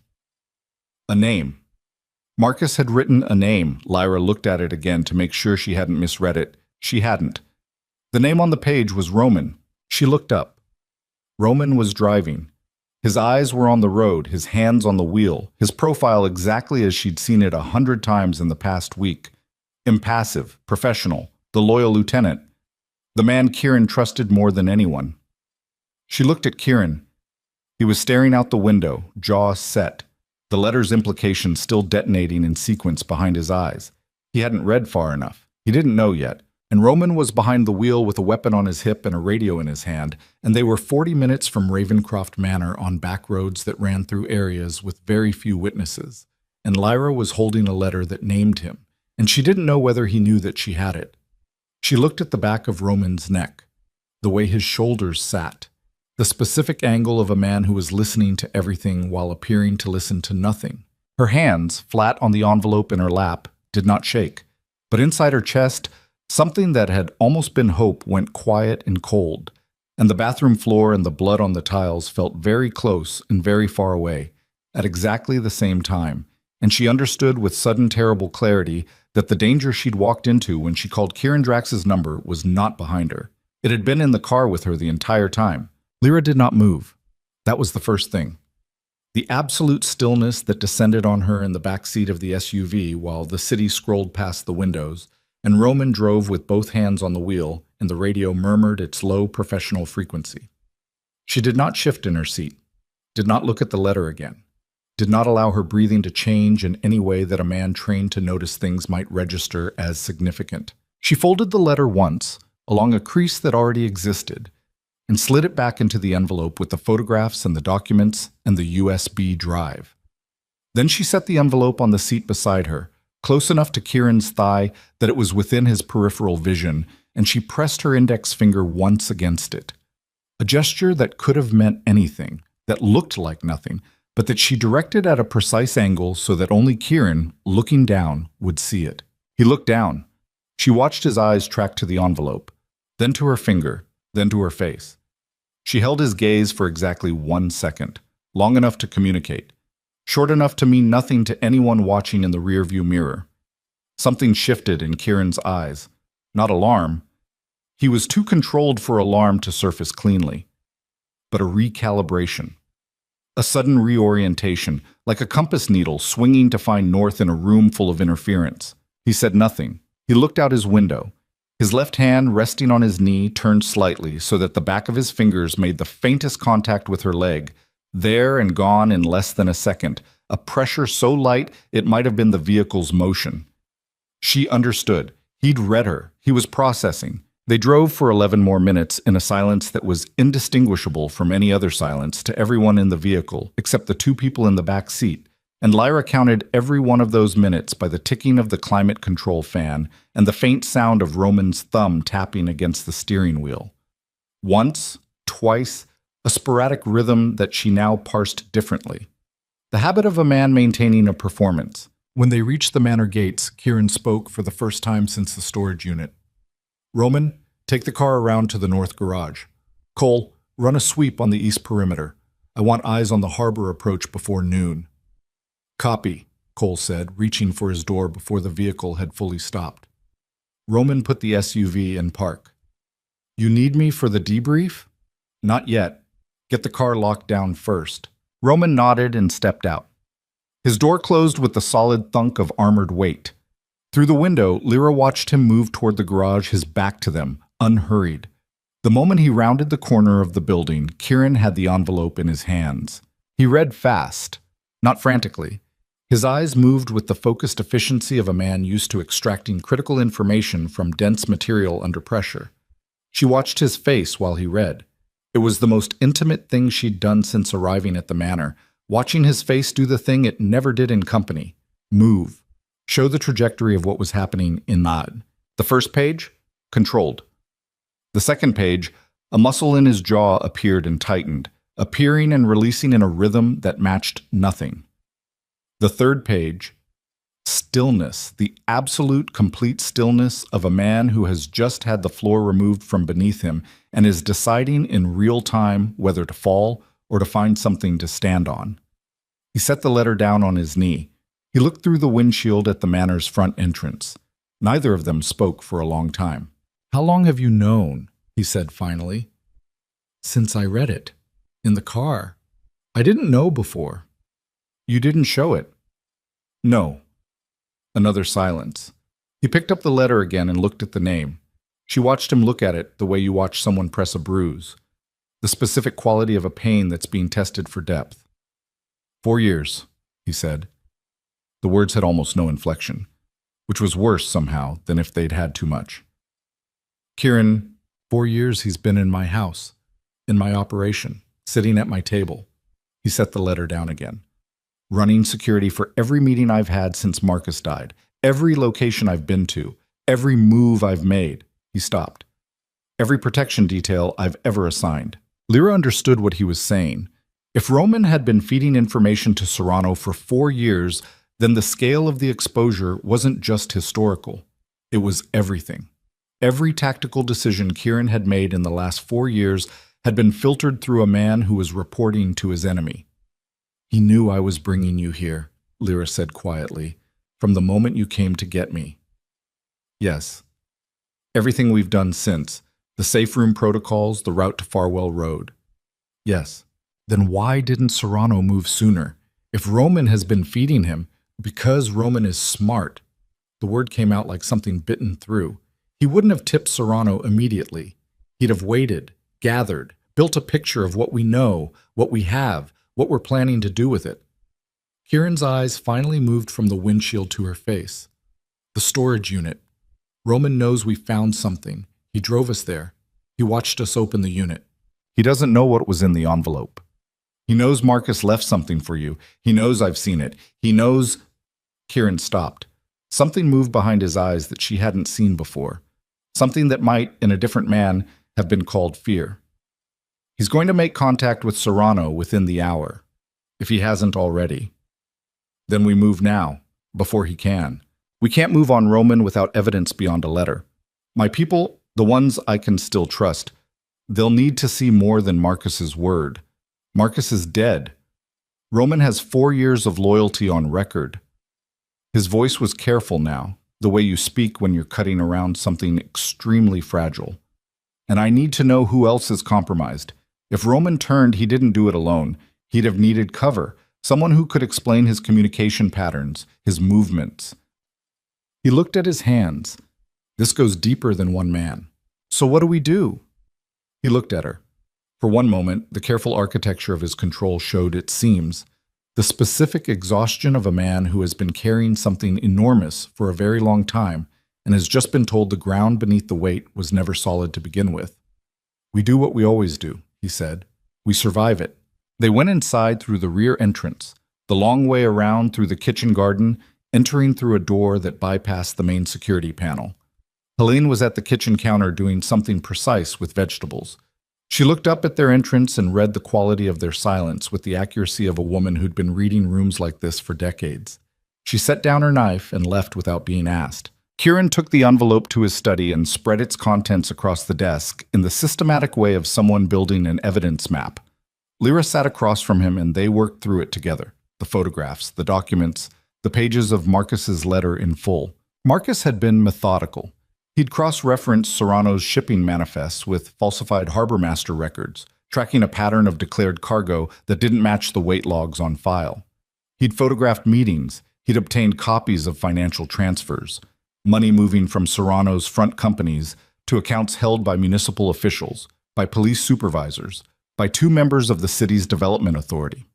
A name. Marcus had written a name. Lyra looked at it again to make sure she hadn't misread it. She hadn't. The name on the page was Roman. She looked up. Roman was driving. His eyes were on the road, his hands on the wheel, his profile exactly as she'd seen it 100 times in the past week. Impassive, professional, the loyal lieutenant, the man Kieran trusted more than anyone. She looked at Kieran. He was staring out the window, jaw set, the letter's implication still detonating in sequence behind his eyes. He hadn't read far enough. He didn't know yet. And Roman was behind the wheel with a weapon on his hip and a radio in his hand, and they were 40 minutes from Ravencroft Manor on back roads that ran through areas with very few witnesses. And Lyra was holding a letter that named him, and she didn't know whether he knew that she had it. She looked at the back of Roman's neck, the way his shoulders sat, the specific angle of a man who was listening to everything while appearing to listen to nothing. Her hands, flat on the envelope in her lap, did not shake, but inside her chest, something that had almost been hope went quiet and cold, and the bathroom floor and the blood on the tiles felt very close and very far away, at exactly the same time, and she understood with sudden terrible clarity that the danger she'd walked into when she called Kieran Drax's number was not behind her. It had been in the car with her the entire time. Lyra did not move. That was the first thing. The absolute stillness that descended on her in the back seat of the SUV while the city scrolled past the windows, and Roman drove with both hands on the wheel, and the radio murmured its low professional frequency. She did not shift in her seat, did not look at the letter again, did not allow her breathing to change in any way that a man trained to notice things might register as significant. She folded the letter once, along a crease that already existed, and slid it back into the envelope with the photographs and the documents and the USB drive. Then she set the envelope on the seat beside her, close enough to Kieran's thigh that it was within his peripheral vision, and she pressed her index finger once against it. A gesture that could have meant anything, that looked like nothing, but that she directed at a precise angle so that only Kieran, looking down, would see it. He looked down. She watched his eyes track to the envelope, then to her finger, then to her face. She held his gaze for exactly 1 second, long enough to communicate, short enough to mean nothing to anyone watching in the rearview mirror. Something shifted in Kieran's eyes. Not alarm. He was too controlled for alarm to surface cleanly. But a recalibration. A sudden reorientation, like a compass needle swinging to find north in a room full of interference. He said nothing. He looked out his window. His left hand, resting on his knee, turned slightly so that the back of his fingers made the faintest contact with her leg. There and gone in less than a second, a pressure so light it might have been the vehicle's motion. She understood. He'd read her. He was processing. They drove for 11 more minutes in a silence that was indistinguishable from any other silence to everyone in the vehicle except the 2 people in the back seat, and Lyra counted every one of those minutes by the ticking of the climate control fan and the faint sound of Roman's thumb tapping against the steering wheel. Once, twice, a sporadic rhythm that she now parsed differently. The habit of a man maintaining a performance. When they reached the manor gates, Kieran spoke for the first time since the storage unit. Roman, take the car around to the north garage. Cole, run a sweep on the east perimeter. I want eyes on the harbor approach before noon. Copy, Cole said, reaching for his door before the vehicle had fully stopped. Roman put the SUV in park. You need me for the debrief? Not yet. Get the car locked down first. Roman nodded and stepped out. His door closed with the solid thunk of armored weight. Through the window, Lyra watched him move toward the garage, his back to them, unhurried. The moment he rounded the corner of the building, Kieran had the envelope in his hands. He read fast, not frantically. His eyes moved with the focused efficiency of a man used to extracting critical information from dense material under pressure. She watched his face while he read. It was the most intimate thing she'd done since arriving at the manor, watching his face do the thing it never did in company, move, show the trajectory of what was happening in Nod. The first page, controlled. The second page, a muscle in his jaw appeared and tightened, appearing and releasing in a rhythm that matched nothing. The third page, stillness, the absolute complete stillness of a man who has just had the floor removed from beneath him and is deciding in real time whether to fall or to find something to stand on. He set the letter down on his knee. He looked through the windshield at the manor's front entrance. Neither of them spoke for a long time. "How long have you known?" he said finally. "Since I read it. In the car. I didn't know before." "You didn't show it." "No." Another silence. He picked up the letter again and looked at the name. She watched him look at it the way you watch someone press a bruise, the specific quality of a pain that's being tested for depth. 4 years, he said. The words had almost no inflection, which was worse somehow than if they'd had too much. "Kieran, 4 years he's been in my house, in my operation, sitting at my table." He set the letter down again. "Running security for every meeting I've had since Marcus died, every location I've been to, every move I've made." He stopped. "Every protection detail I've ever assigned." Lyra understood what he was saying. If Roman had been feeding information to Serrano for 4 years, then the scale of the exposure wasn't just historical. It was everything. Every tactical decision Kieran had made in the last 4 years had been filtered through a man who was reporting to his enemy. "He knew I was bringing you here," Lyra said quietly, "from the moment you came to get me." "Yes. Everything we've done since, the safe room protocols, the route to Farwell Road." "Yes. Then why didn't Serrano move sooner? If Roman has been feeding him, because Roman is smart." The word came out like something bitten through. "He wouldn't have tipped Serrano immediately. He'd have waited, gathered, built a picture of what we know, what we have, what we're planning to do with it." Kieran's eyes finally moved from the windshield to her face. "The storage unit. Roman knows we found something. He drove us there. He watched us open the unit." "He doesn't know what was in the envelope. He knows Marcus left something for you. He knows I've seen it. He knows—" Kieran stopped. Something moved behind his eyes that she hadn't seen before. Something that might, in a different man, have been called fear. "He's going to make contact with Serrano within the hour, if he hasn't already. Then we move now, before he can. We can't move on Roman without evidence beyond a letter. My people, the ones I can still trust, they'll need to see more than Marcus's word. Marcus is dead. Roman has 4 years of loyalty on record." His voice was careful now, the way you speak when you're cutting around something extremely fragile. "And I need to know who else is compromised. If Roman turned, he didn't do it alone. He'd have needed cover, someone who could explain his communication patterns, his movements." He looked at his hands. "This goes deeper than one man. So what do we do?" He looked at her. For one moment, the careful architecture of his control showed its seams, the specific exhaustion of a man who has been carrying something enormous for a very long time and has just been told the ground beneath the weight was never solid to begin with. "We do what we always do," he said. "We survive it." They went inside through the rear entrance, the long way around through the kitchen garden, entering through a door that bypassed the main security panel. Helene was at the kitchen counter doing something precise with vegetables. She looked up at their entrance and read the quality of their silence with the accuracy of a woman who'd been reading rooms like this for decades. She set down her knife and left without being asked. Kieran took the envelope to his study and spread its contents across the desk in the systematic way of someone building an evidence map. Lyra sat across from him and they worked through it together. The photographs, the documents, the pages of Marcus's letter in full. Marcus had been methodical. He'd cross-referenced Serrano's shipping manifests with falsified harbor master records, tracking a pattern of declared cargo that didn't match the weight logs on file. He'd photographed meetings. He'd obtained copies of financial transfers, money moving from Serrano's front companies to accounts held by municipal officials, by police supervisors, by 2 members of the city's development authority.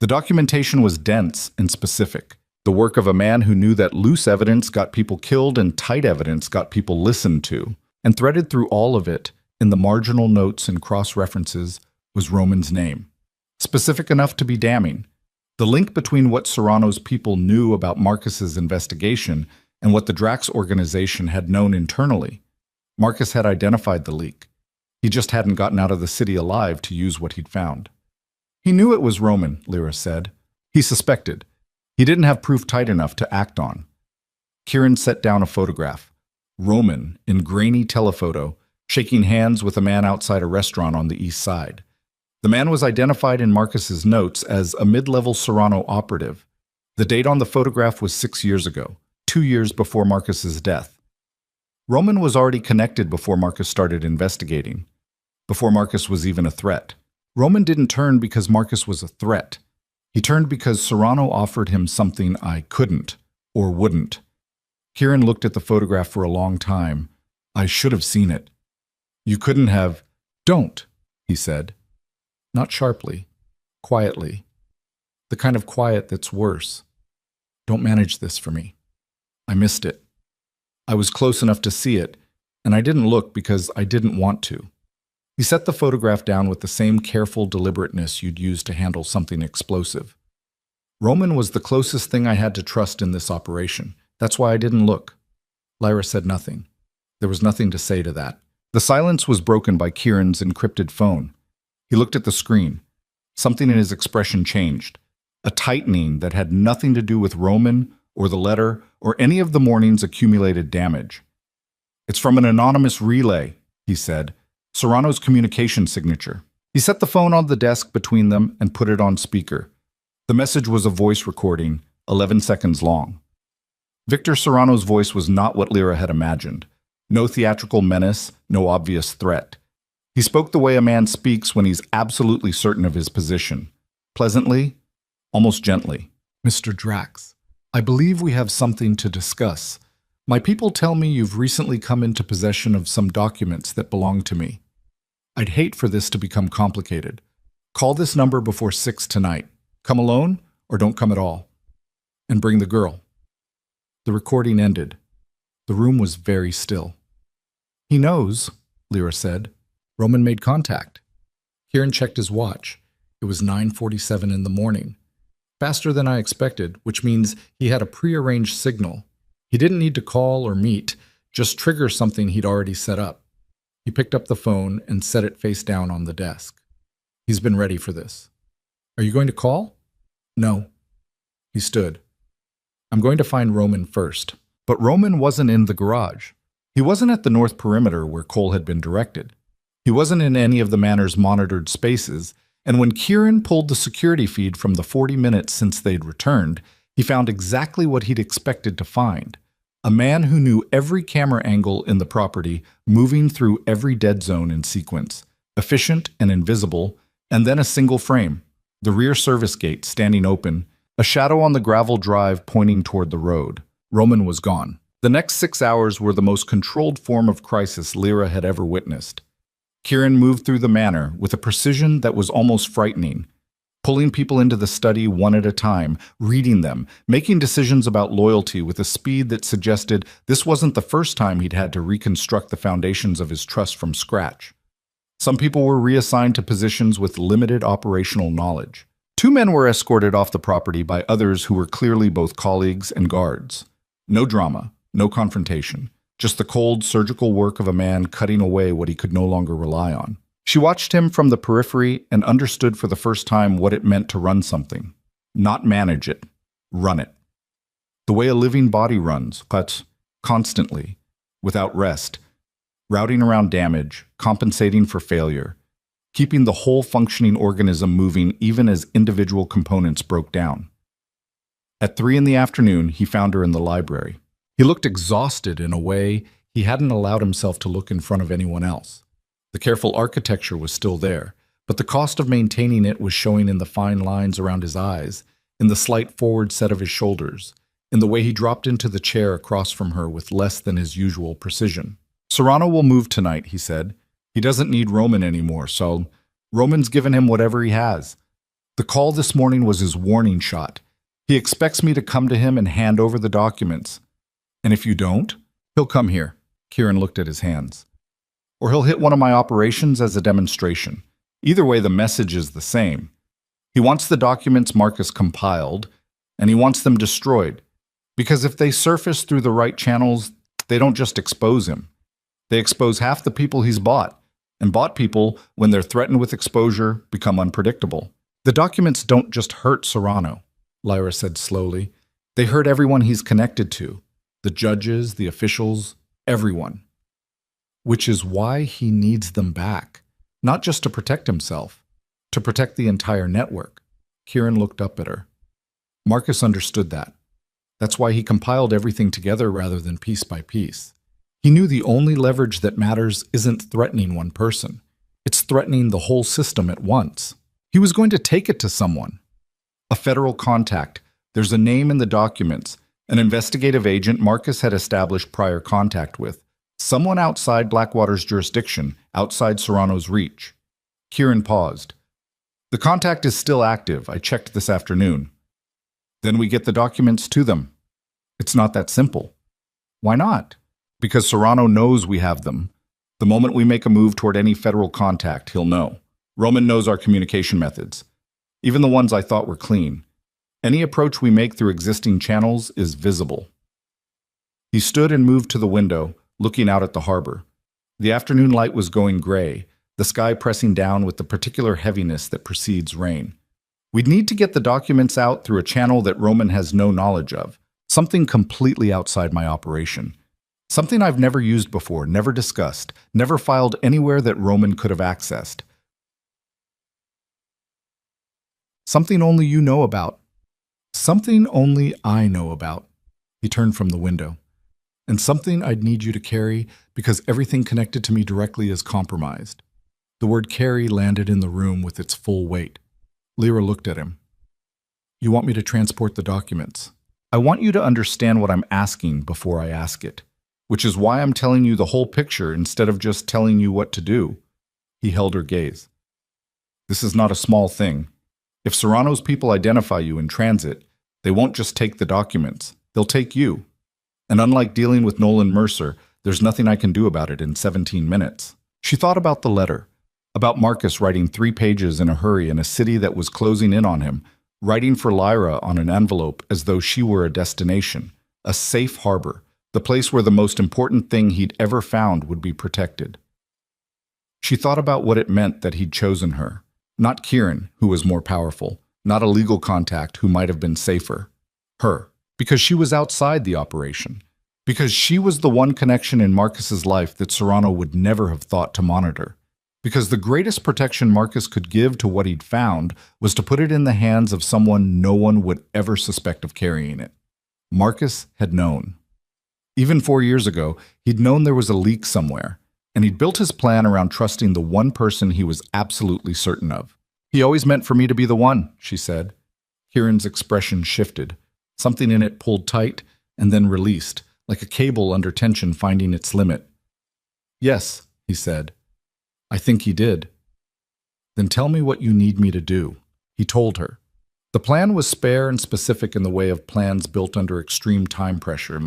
The documentation was dense and specific. The work of a man who knew that loose evidence got people killed and tight evidence got people listened to. And threaded through all of it, in the marginal notes and cross-references, was Roman's name. Specific enough to be damning. The link between what Serrano's people knew about Marcus's investigation and what the Drax organization had known internally. Marcus had identified the leak. He just hadn't gotten out of the city alive to use what he'd found. He knew it was Roman, Lyra said. He suspected. He didn't have proof tight enough to act on. Kieran set down a photograph. Roman, in grainy telephoto, shaking hands with a man outside a restaurant on the east side. The man was identified in Marcus's notes as a mid-level Serrano operative. The date on the photograph was 6 years ago, 2 years before Marcus's death. Roman was already connected before Marcus started investigating, before Marcus was even a threat. Roman didn't turn because Marcus was a threat. He turned because Serrano offered him something I couldn't, or wouldn't. Kieran looked at the photograph for a long time. I should have seen it. You couldn't have. Don't, he said. Not sharply, quietly. The kind of quiet that's worse. Don't manage this for me. I missed it. I was close enough to see it, and I didn't look because I didn't want to. He set the photograph down with the same careful deliberateness you'd use to handle something explosive. Roman was the closest thing I had to trust in this operation. That's why I didn't look. Lyra said nothing. There was nothing to say to that. The silence was broken by Kieran's encrypted phone. He looked at the screen. Something in his expression changed. A tightening that had nothing to do with Roman or the letter or any of the morning's accumulated damage. It's from an anonymous relay, he said. Serrano's communication signature. He set the phone on the desk between them and put it on speaker. The message was a voice recording, 11 seconds long. Victor Serrano's voice was not what Lyra had imagined. No theatrical menace, no obvious threat. He spoke the way a man speaks when he's absolutely certain of his position. Pleasantly, almost gently. Mr. Drax, I believe we have something to discuss. My people tell me you've recently come into possession of some documents that belong to me. I'd hate for this to become complicated. Call this number before 6 tonight. Come alone or don't come at all. And bring the girl. The recording ended. The room was very still. He knows, Lyra said. Roman made contact. Kieran checked his watch. It was 9:47 in the morning. Faster than I expected, which means he had a prearranged signal. He didn't need to call or meet, just trigger something he'd already set up. He picked up the phone and set it face down on the desk. He's been ready for this. Are you going to call? No. He stood. I'm going to find Roman first. But Roman wasn't in the garage. He wasn't at the north perimeter where Cole had been directed. He wasn't in any of the manor's monitored spaces, and when Kieran pulled the security feed from the 40 minutes since they'd returned, he found exactly what he'd expected to find. A man who knew every camera angle in the property, moving through every dead zone in sequence, efficient and invisible, and then a single frame, the rear service gate standing open, a shadow on the gravel drive pointing toward the road. Roman was gone. The next 6 hours were the most controlled form of crisis Lyra had ever witnessed. Kieran moved through the manor with a precision that was almost frightening, pulling people into the study one at a time, reading them, making decisions about loyalty with a speed that suggested this wasn't the first time he'd had to reconstruct the foundations of his trust from scratch. Some people were reassigned to positions with limited operational knowledge. 2 men were escorted off the property by others who were clearly both colleagues and guards. No drama, no confrontation, just the cold, surgical work of a man cutting away what he could no longer rely on. She watched him from the periphery and understood for the first time what it meant to run something. Not manage it, run it. The way a living body runs, but constantly, without rest, routing around damage, compensating for failure, keeping the whole functioning organism moving even as individual components broke down. At 3 in the afternoon, he found her in the library. He looked exhausted in a way he hadn't allowed himself to look in front of anyone else. The careful architecture was still there, but the cost of maintaining it was showing in the fine lines around his eyes, in the slight forward set of his shoulders, in the way he dropped into the chair across from her with less than his usual precision. Serrano will move tonight, he said. He doesn't need Roman anymore, so Roman's given him whatever he has. The call this morning was his warning shot. He expects me to come to him and hand over the documents. And if you don't, he'll come here. Kieran looked at his hands. Or he'll hit one of my operations as a demonstration. Either way, the message is the same. He wants the documents Marcus compiled, and he wants them destroyed. Because if they surface through the right channels, they don't just expose him. They expose half the people he's bought. And bought people, when they're threatened with exposure, become unpredictable. The documents don't just hurt Serrano, Lyra said slowly. They hurt everyone he's connected to. The judges, the officials, everyone. Which is why he needs them back. Not just to protect himself, to protect the entire network. Kieran looked up at her. Marcus understood that. That's why he compiled everything together rather than piece by piece. He knew the only leverage that matters isn't threatening one person. It's threatening the whole system at once. He was going to take it to someone. A federal contact. There's a name in the documents. An investigative agent Marcus had established prior contact with. Someone outside Blackwater's jurisdiction, outside Serrano's reach. Kieran paused. The contact is still active. I checked this afternoon. Then we get the documents to them. It's not that simple. Why not? Because Serrano knows we have them. The moment we make a move toward any federal contact, he'll know. Roman knows our communication methods, even the ones I thought were clean. Any approach we make through existing channels is visible. He stood and moved to the window, looking out at the harbor. The afternoon light was going gray, the sky pressing down with the particular heaviness that precedes rain. We'd need to get the documents out through a channel that Roman has no knowledge of, something completely outside my operation. Something I've never used before, never discussed, never filed anywhere that Roman could have accessed. Something only you know about. Something only I know about. He turned from the window. And something I'd need you to carry because everything connected to me directly is compromised. The word carry landed in the room with its full weight. Lyra looked at him. You want me to transport the documents. I want you to understand what I'm asking before I ask it, which is why I'm telling you the whole picture instead of just telling you what to do. He held her gaze. This is not a small thing. If Serrano's people identify you in transit, they won't just take the documents. They'll take you. And unlike dealing with Nolan Mercer, there's nothing I can do about it in 17 minutes. She thought about the letter, about Marcus writing 3 pages in a hurry in a city that was closing in on him, writing for Lyra on an envelope as though she were a destination, a safe harbor, the place where the most important thing he'd ever found would be protected. She thought about what it meant that he'd chosen her. Not Kieran, who was more powerful, not a legal contact who might have been safer. Her, because she was outside the operation, because she was the one connection in Marcus's life that Serrano would never have thought to monitor, because the greatest protection Marcus could give to what he'd found was to put it in the hands of someone no one would ever suspect of carrying it. Marcus had known. Even 4 years ago, he'd known there was a leak somewhere, and he'd built his plan around trusting the one person he was absolutely certain of. He always meant for me to be the one, she said. Kieran's expression shifted. Something in it pulled tight and then released, like a cable under tension finding its limit. Yes, he said. I think he did. Then tell me what you need me to do, he told her. The plan was spare and specific in the way of plans built under extreme time pressure.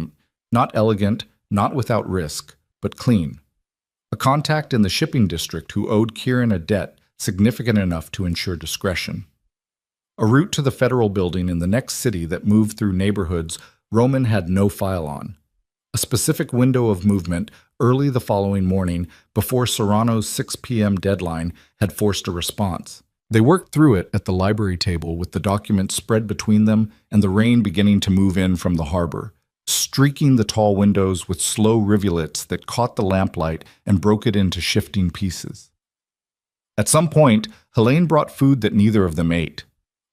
Not elegant, not without risk, but clean. A contact in the shipping district who owed Kieran a debt significant enough to ensure discretion. A route to the federal building in the next city that moved through neighborhoods Roman had no file on. A specific window of movement early the following morning before Serrano's 6 p.m. deadline had forced a response. They worked through it at the library table with the documents spread between them and the rain beginning to move in from the harbor, streaking the tall windows with slow rivulets that caught the lamplight and broke it into shifting pieces. At some point, Helene brought food that neither of them ate.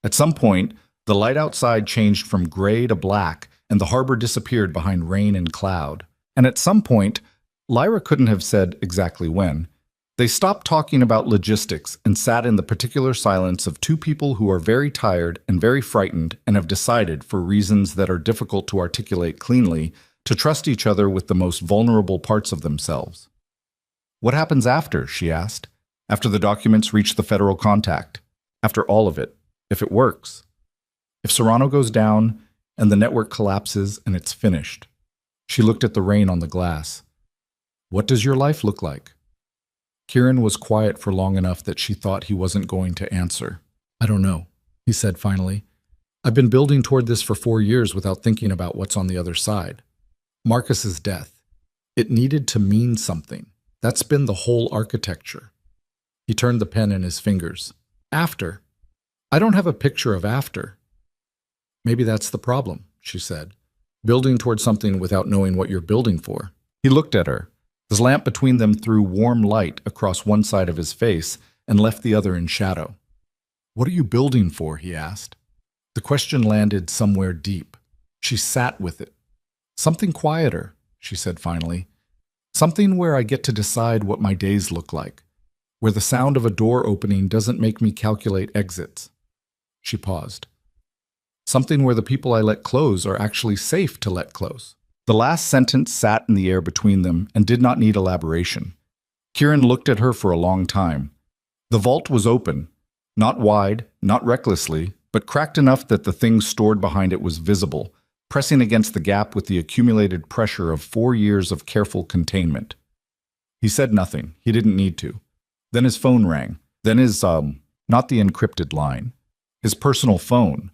At some point, the light outside changed from gray to black, and the harbor disappeared behind rain and cloud. And at some point, Lyra couldn't have said exactly when, they stopped talking about logistics and sat in the particular silence of 2 people who are very tired and very frightened and have decided, for reasons that are difficult to articulate cleanly, to trust each other with the most vulnerable parts of themselves. What happens after, she asked, after the documents reach the federal contact? After all of it, if it works? If Serrano goes down and the network collapses and it's finished? She looked at the rain on the glass. What does your life look like? Kieran was quiet for long enough that she thought he wasn't going to answer. I don't know, he said finally. I've been building toward this for 4 years without thinking about what's on the other side. Marcus's death. It needed to mean something. That's been the whole architecture. He turned the pen in his fingers. After. I don't have a picture of after. Maybe that's the problem, she said, building toward something without knowing what you're building for. He looked at her. His lamp between them threw warm light across one side of his face and left the other in shadow. What are you building for? He asked. The question landed somewhere deep. She sat with it. Something quieter, she said finally. Something where I get to decide what my days look like, where the sound of a door opening doesn't make me calculate exits. She paused. Something where the people I let close are actually safe to let close. The last sentence sat in the air between them and did not need elaboration. Kieran looked at her for a long time. The vault was open, not wide, not recklessly, but cracked enough that the thing stored behind it was visible, pressing against the gap with the accumulated pressure of 4 years of careful containment. He said nothing. He didn't need to. Then his phone rang. Then his, not the encrypted line. His personal phone.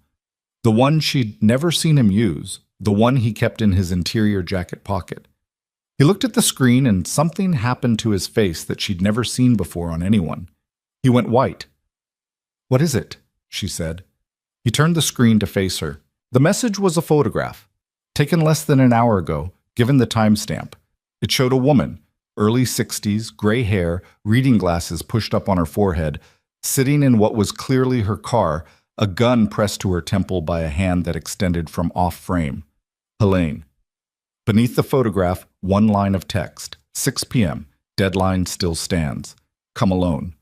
The one she'd never seen him use. The one he kept in his interior jacket pocket. He looked at the screen and something happened to his face that she'd never seen before on anyone. He went white. What is it? She said. He turned the screen to face her. The message was a photograph, taken less than an hour ago, given the timestamp. It showed a woman, early 60s, gray hair, reading glasses pushed up on her forehead, sitting in what was clearly her car, a gun pressed to her temple by a hand that extended from off-frame. Helene. Beneath the photograph, one line of text. 6 p.m. Deadline still stands. Come alone.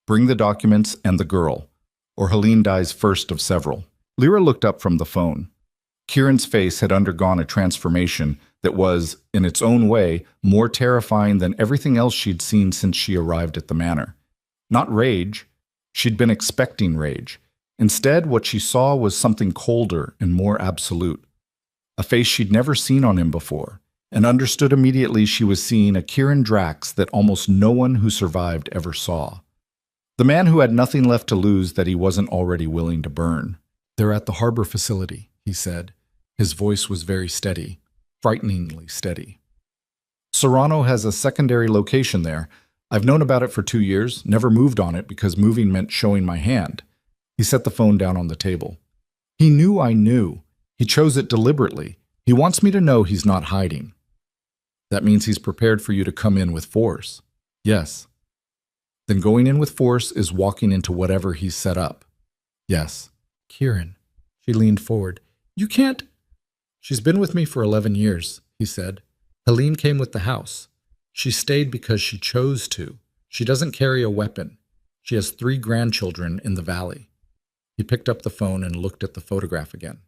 Bring the documents and the girl, or Helene dies first of several. Lyra looked up from the phone. Kieran's face had undergone a transformation that was, in its own way, more terrifying than everything else she'd seen since she arrived at the manor. Not rage. She'd been expecting rage. Instead, what she saw was something colder and more absolute. A face she'd never seen on him before, and understood immediately she was seeing a Kieran Drax that almost no one who survived ever saw. The man who had nothing left to lose that he wasn't already willing to burn. They're at the harbor facility, he said. His voice was very steady, frighteningly steady. Serrano has a secondary location there. I've known about it for 2 years, never moved on it because moving meant showing my hand. He set the phone down on the table. He knew I knew. He chose it deliberately. He wants me to know he's not hiding. That means he's prepared for you to come in with force. Yes. Then going in with force is walking into whatever he's set up. Yes. Kieran. She leaned forward. You can't. She's been with me for 11 years, he said. Helene came with the house. She stayed because she chose to. She doesn't carry a weapon. She has 3 grandchildren in the valley. He picked up the phone and looked at the photograph again.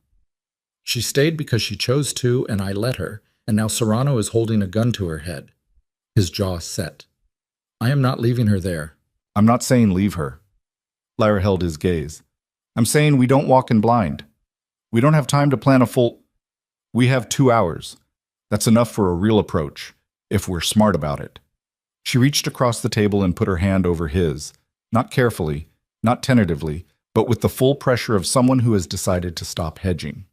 She stayed because she chose to, and I let her, and now Serrano is holding a gun to her head. His jaw set. I am not leaving her there. I'm not saying leave her. Lyra held his gaze. I'm saying we don't walk in blind. We don't have time to plan a full... We have 2 hours. That's enough for a real approach, if we're smart about it. She reached across the table and put her hand over his, not carefully, not tentatively, but with the full pressure of someone who has decided to stop hedging.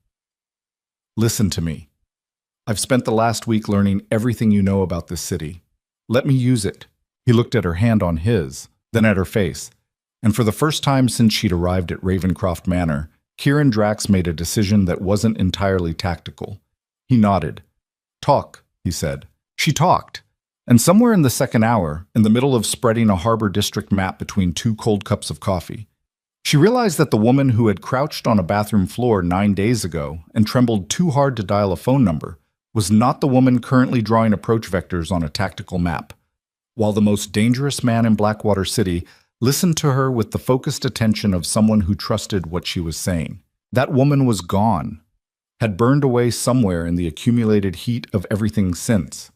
Listen to me. I've spent the last week learning everything you know about this city. Let me use it. He looked at her hand on his, then at her face. And for the first time since she'd arrived at Ravencroft Manor, Kieran Drax made a decision that wasn't entirely tactical. He nodded. Talk, he said. She talked. And somewhere in the second hour, in the middle of spreading a harbor district map between 2 cold cups of coffee, she realized that the woman who had crouched on a bathroom floor 9 days ago and trembled too hard to dial a phone number was not the woman currently drawing approach vectors on a tactical map. While the most dangerous man in Blackwater City listened to her with the focused attention of someone who trusted what she was saying. That woman was gone, had burned away somewhere in the accumulated heat of everything since.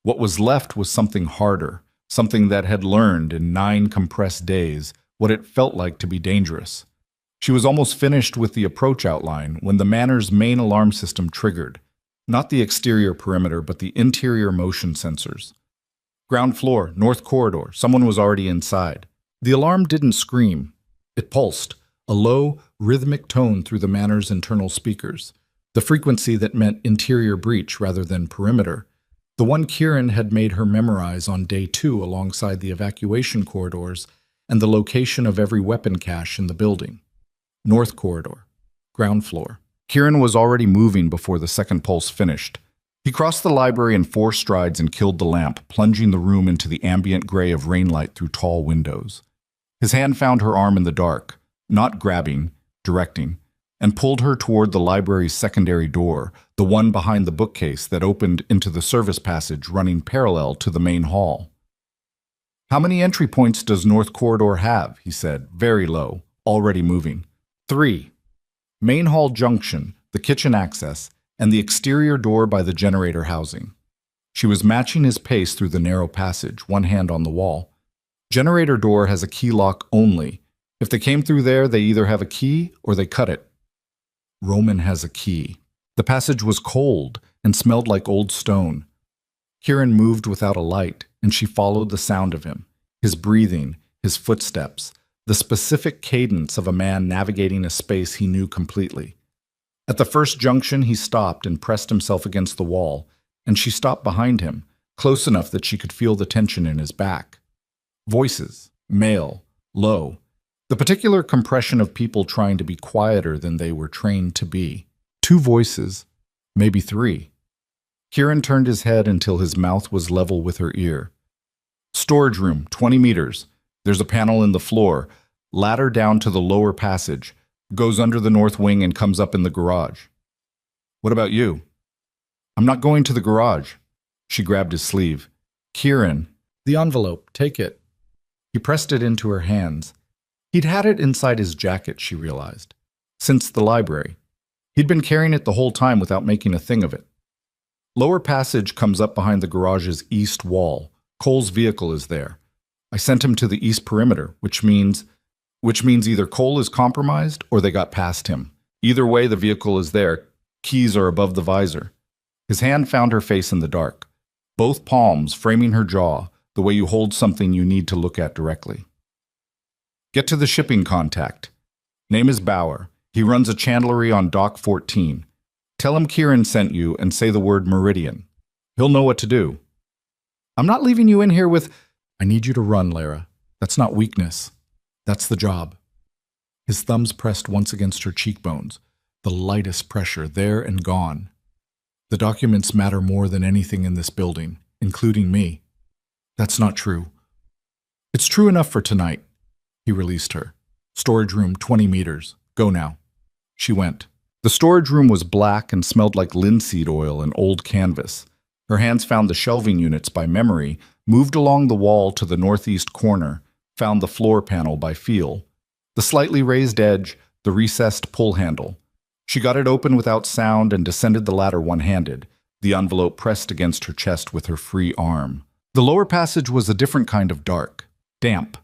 What was left was something harder, something that had learned in 9 compressed days what it felt like to be dangerous. She was almost finished with the approach outline when the manor's main alarm system triggered, not the exterior perimeter but the interior motion sensors. Ground floor, north corridor, someone was already inside. The alarm didn't scream. It pulsed, a low, rhythmic tone through the manor's internal speakers, the frequency that meant interior breach rather than perimeter, the one Kieran had made her memorize on day 2 alongside the evacuation corridors and the location of every weapon cache in the building. North corridor. Ground floor. Kieran was already moving before the second pulse finished. He crossed the library in 4 strides and killed the lamp, plunging the room into the ambient gray of rainlight through tall windows. His hand found her arm in the dark, not grabbing, directing, and pulled her toward the library's secondary door, the one behind the bookcase that opened into the service passage running parallel to the main hall. "How many entry points does North Corridor have?" he said, very low, already moving. 3. Main hall junction, the kitchen access, and the exterior door by the generator housing. She was matching his pace through the narrow passage, one hand on the wall. Generator door has a key lock only. If they came through there, they either have a key or they cut it. Roman has a key. The passage was cold and smelled like old stone. Kieran moved without a light, and she followed the sound of him, his breathing, his footsteps, the specific cadence of a man navigating a space he knew completely. At the first junction, he stopped and pressed himself against the wall, and she stopped behind him, close enough that she could feel the tension in his back. Voices, male, low, the particular compression of people trying to be quieter than they were trained to be. 2 voices, maybe 3. Kieran turned his head until his mouth was level with her ear. "Storage room, 20 meters. There's a panel in the floor, ladder down to the lower passage, goes under the north wing and comes up in the garage." "What about you?" "I'm not going to the garage." She grabbed his sleeve. "Kieran, the envelope, take it." He pressed it into her hands. He'd had it inside his jacket, she realized, since the library. He'd been carrying it the whole time without making a thing of it. Lower passage comes up behind the garage's east wall. Cole's vehicle is there. I sent him to the east perimeter, which means either Cole is compromised or they got past him. Either way, the vehicle is there. Keys are above the visor. His hand found her face in the dark, both palms framing her jaw, the way you hold something you need to look at directly. "Get to the shipping contact. Name is Bauer. He runs a chandlery on Dock 14. Tell him Kieran sent you and say the word Meridian. He'll know what to do." "I'm not leaving you in here with—" "I need you to run, Lara. That's not weakness. That's the job." His thumbs pressed once against her cheekbones, the lightest pressure, there and gone. "The documents matter more than anything in this building, including me." "That's not true." "It's true enough for tonight." He released her. "Storage room, 20 meters. Go now." She went. The storage room was black and smelled like linseed oil and old canvas. Her hands found the shelving units by memory, moved along the wall to the northeast corner, found the floor panel by feel. The slightly raised edge, the recessed pull handle. She got it open without sound and descended the ladder one-handed, the envelope pressed against her chest with her free arm. The lower passage was a different kind of dark, damp.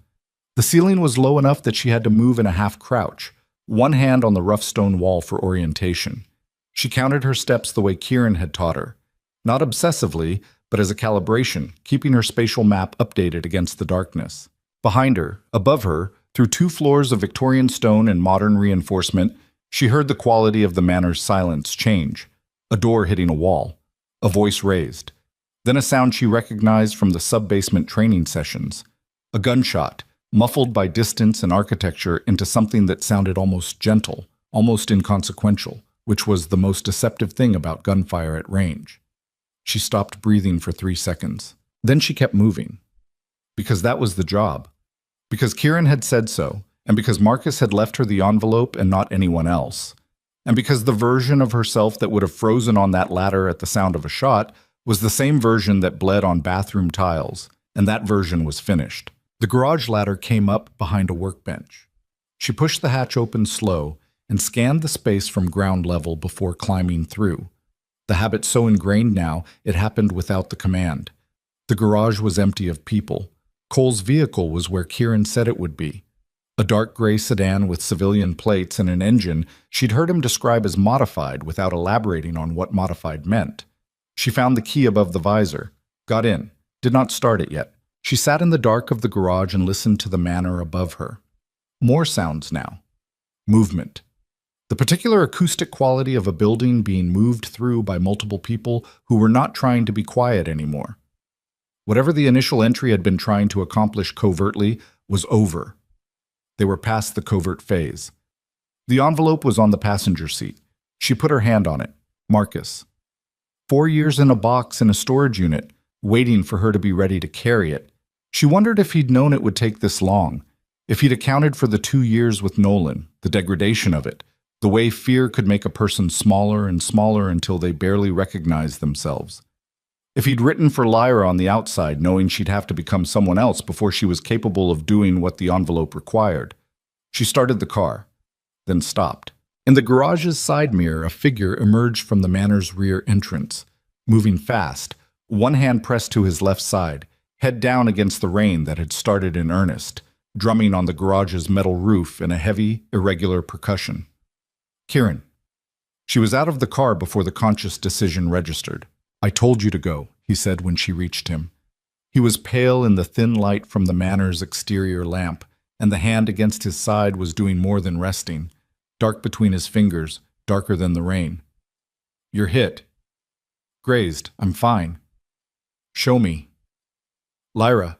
The ceiling was low enough that she had to move in a half-crouch, one hand on the rough stone wall for orientation. She counted her steps the way Kieran had taught her, not obsessively, but as a calibration, keeping her spatial map updated against the darkness. Behind her, above her, through 2 floors of Victorian stone and modern reinforcement, she heard the quality of the manor's silence change. A door hitting a wall, a voice raised. Then a sound she recognized from the sub-basement training sessions. A gunshot, muffled by distance and architecture into something that sounded almost gentle, almost inconsequential, which was the most deceptive thing about gunfire at range. She stopped breathing for 3 seconds. Then she kept moving. Because that was the job. Because Kieran had said so, and because Marcus had left her the envelope and not anyone else. And because the version of herself that would have frozen on that ladder at the sound of a shot was the same version that bled on bathroom tiles, and that version was finished. The garage ladder came up behind a workbench. She pushed the hatch open slow and scanned the space from ground level before climbing through. The habit so ingrained now, it happened without the command. The garage was empty of people. Cole's vehicle was where Kieran said it would be. A dark gray sedan with civilian plates and an engine she'd heard him describe as modified without elaborating on what modified meant. She found the key above the visor, got in, did not start it yet. She sat in the dark of the garage and listened to the manor above her. More sounds now. Movement. The particular acoustic quality of a building being moved through by multiple people who were not trying to be quiet anymore. Whatever the initial entry had been trying to accomplish covertly was over. They were past the covert phase. The envelope was on the passenger seat. She put her hand on it. Marcus. 4 years in a box in a storage unit, waiting for her to be ready to carry it. She wondered if he'd known it would take this long, if he'd accounted for the 2 years with Nolan, the degradation of it, the way fear could make a person smaller and smaller until they barely recognized themselves. If he'd written for Lyra on the outside, knowing she'd have to become someone else before she was capable of doing what the envelope required. She started the car, then stopped. In the garage's side mirror, a figure emerged from the manor's rear entrance, moving fast, one hand pressed to his left side, head down against the rain that had started in earnest, drumming on the garage's metal roof in a heavy, irregular percussion. Kieran. She was out of the car before the conscious decision registered. "I told you to go," he said when she reached him. He was pale in the thin light from the manor's exterior lamp, and the hand against his side was doing more than resting, dark between his fingers, darker than the rain. "You're hit." "Grazed. I'm fine." "Show me." "Lyra."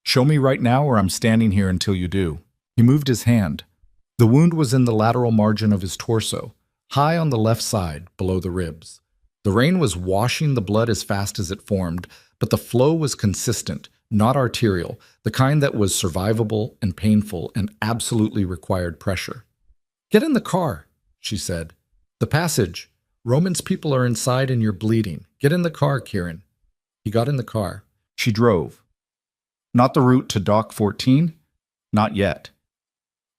"Show me right now or I'm standing here until you do." He moved his hand. The wound was in the lateral margin of his torso, high on the left side, below the ribs. The rain was washing the blood as fast as it formed, but the flow was consistent, not arterial, the kind that was survivable and painful and absolutely required pressure. "Get in the car," she said. "The passage. Roman's people are inside and you're bleeding. Get in the car, Kieran." He got in the car. She drove. Not the route to Dock 14? Not yet.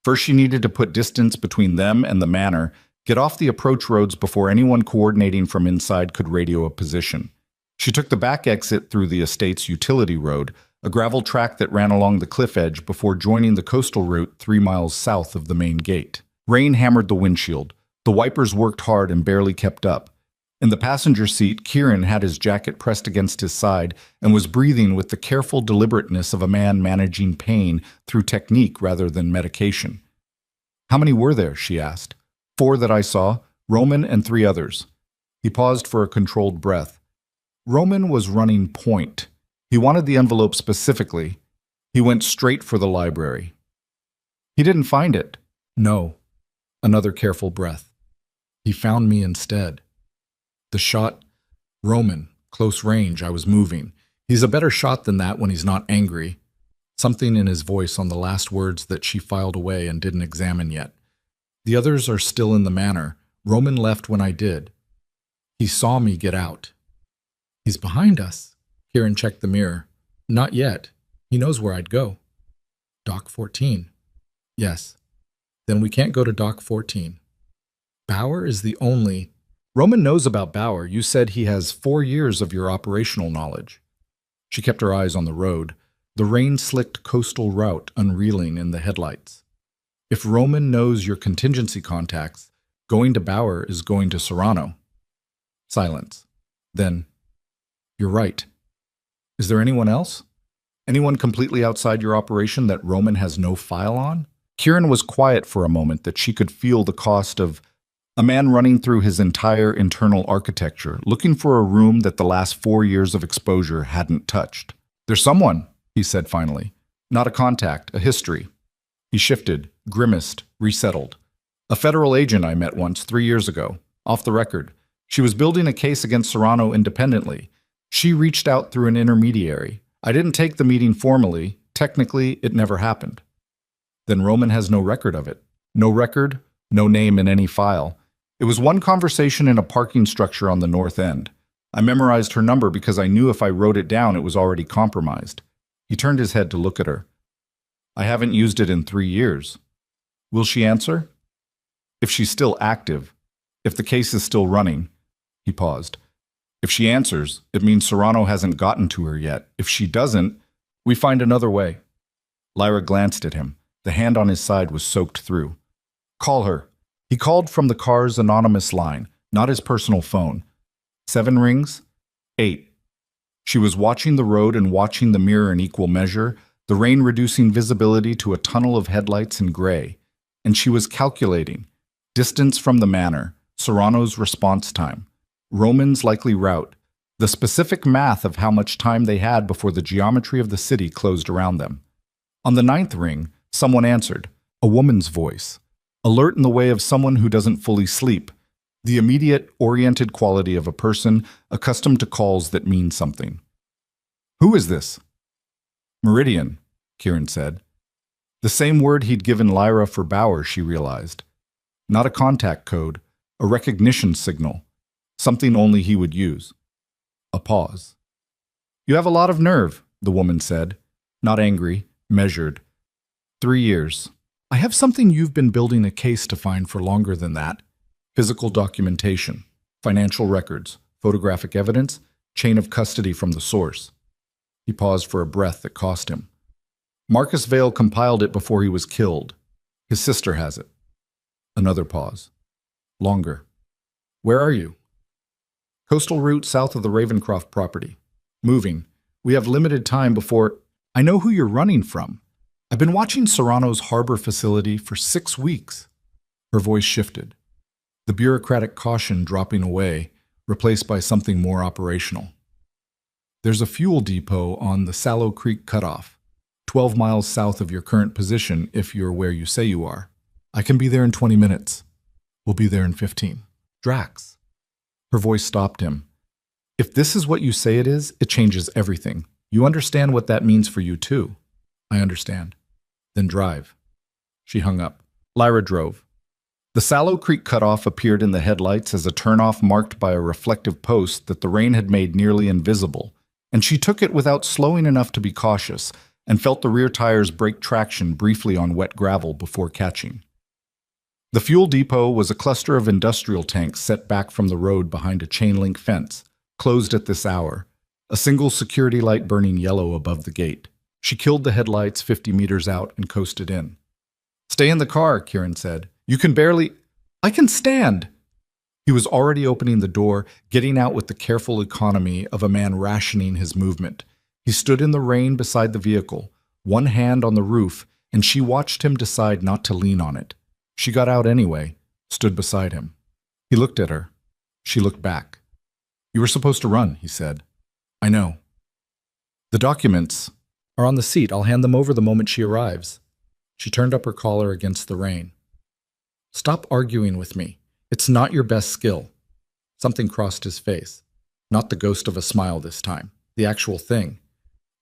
First, she needed to put distance between them and the manor, get off the approach roads before anyone coordinating from inside could radio a position. She took the back exit through the estate's utility road, a gravel track that ran along the cliff edge before joining the coastal route 3 miles south of the main gate. Rain hammered the windshield. The wipers worked hard and barely kept up. In the passenger seat, Kieran had his jacket pressed against his side and was breathing with the careful deliberateness of a man managing pain through technique rather than medication. "How many were there?" she asked. "4 that I saw, Roman and 3 others." He paused for a controlled breath. Roman was running point. He wanted the envelope specifically. He went straight for the library. "He didn't find it." "No." Another careful breath. "He found me instead." The shot, Roman, close range, I was moving. He's a better shot than that when he's not angry. Something in his voice on the last words that she filed away and didn't examine yet. "The others are still in the manor. Roman left when I did. He saw me get out." "He's behind us." Kieran checked the mirror. "Not yet. He knows where I'd go." "Dock 14. "Yes." "Then we can't go to Dock 14. Bauer is the only—" "Roman knows about Bauer. You said he has 4 years of your operational knowledge." She kept her eyes on the road, the rain-slicked coastal route unreeling in the headlights. "If Roman knows your contingency contacts, going to Bauer is going to Serrano." Silence. Then, "You're right. Is there anyone else? Anyone completely outside your operation that Roman has no file on?" Kieran was quiet for a moment that she could feel the cost of a man running through his entire internal architecture, looking for a room that the last 4 years of exposure hadn't touched. "There's someone," he said finally. "Not a contact, a history." He shifted, grimaced, resettled. "A federal agent I met once 3 years ago, off the record. She was building a case against Serrano independently. She reached out through an intermediary. I didn't take the meeting formally. Technically, it never happened." "Then Roman has no record of it." "No record, no name in any file. It was one conversation in a parking structure on the north end. I memorized her number because I knew if I wrote it down it was already compromised." He turned his head to look at her. "I haven't used it in 3 years. Will she answer?" "If she's still active. If the case is still running." He paused. "If she answers, it means Serrano hasn't gotten to her yet. If she doesn't, we find another way." Lyra glanced at him. The hand on his side was soaked through. "Call her." He called from the car's anonymous line, not his personal phone. 7 rings? 8. She was watching the road and watching the mirror in equal measure, the rain reducing visibility to a tunnel of headlights in gray. And she was calculating. Distance from the manor, Serrano's response time, Roman's likely route, the specific math of how much time they had before the geometry of the city closed around them. On the 9th ring, someone answered, a woman's voice. Alert in the way of someone who doesn't fully sleep. The immediate, oriented quality of a person accustomed to calls that mean something. Who is this? Meridian, Kieran said. The same word he'd given Lyra for Bauer, she realized. Not a contact code, a recognition signal, something only he would use. A pause. You have a lot of nerve, the woman said, not angry, measured. 3 years. I have something you've been building a case to find for longer than that. Physical documentation, financial records, photographic evidence, chain of custody from the source. He paused for a breath that cost him. Marcus Vale compiled it before he was killed. His sister has it. Another pause. Longer. Where are you? Coastal route south of the Ravencroft property. Moving. We have limited time before... I know who you're running from. I've been watching Serrano's harbor facility for 6 weeks. Her voice shifted. The bureaucratic caution dropping away, replaced by something more operational. There's a fuel depot on the Sallow Creek Cutoff, 12 miles south of your current position if you're where you say you are. I can be there in 20 minutes. We'll be there in 15. Drax. Her voice stopped him. If this is what you say it is, it changes everything. You understand what that means for you, too. I understand. Then drive. She hung up. Lyra drove. The Sallow Creek Cutoff appeared in the headlights as a turnoff marked by a reflective post that the rain had made nearly invisible, and she took it without slowing enough to be cautious and felt the rear tires break traction briefly on wet gravel before catching. The fuel depot was a cluster of industrial tanks set back from the road behind a chain-link fence, closed at this hour, a single security light burning yellow above the gate. She killed the headlights 50 meters out and coasted in. Stay in the car, Kieran said. You can barely... I can stand! He was already opening the door, getting out with the careful economy of a man rationing his movement. He stood in the rain beside the vehicle, one hand on the roof, and she watched him decide not to lean on it. She got out anyway, stood beside him. He looked at her. She looked back. You were supposed to run, he said. I know. The documents are on the seat. I'll hand them over the moment she arrives. She turned up her collar against the rain. Stop arguing with me. It's not your best skill. Something crossed his face. Not the ghost of a smile this time. The actual thing.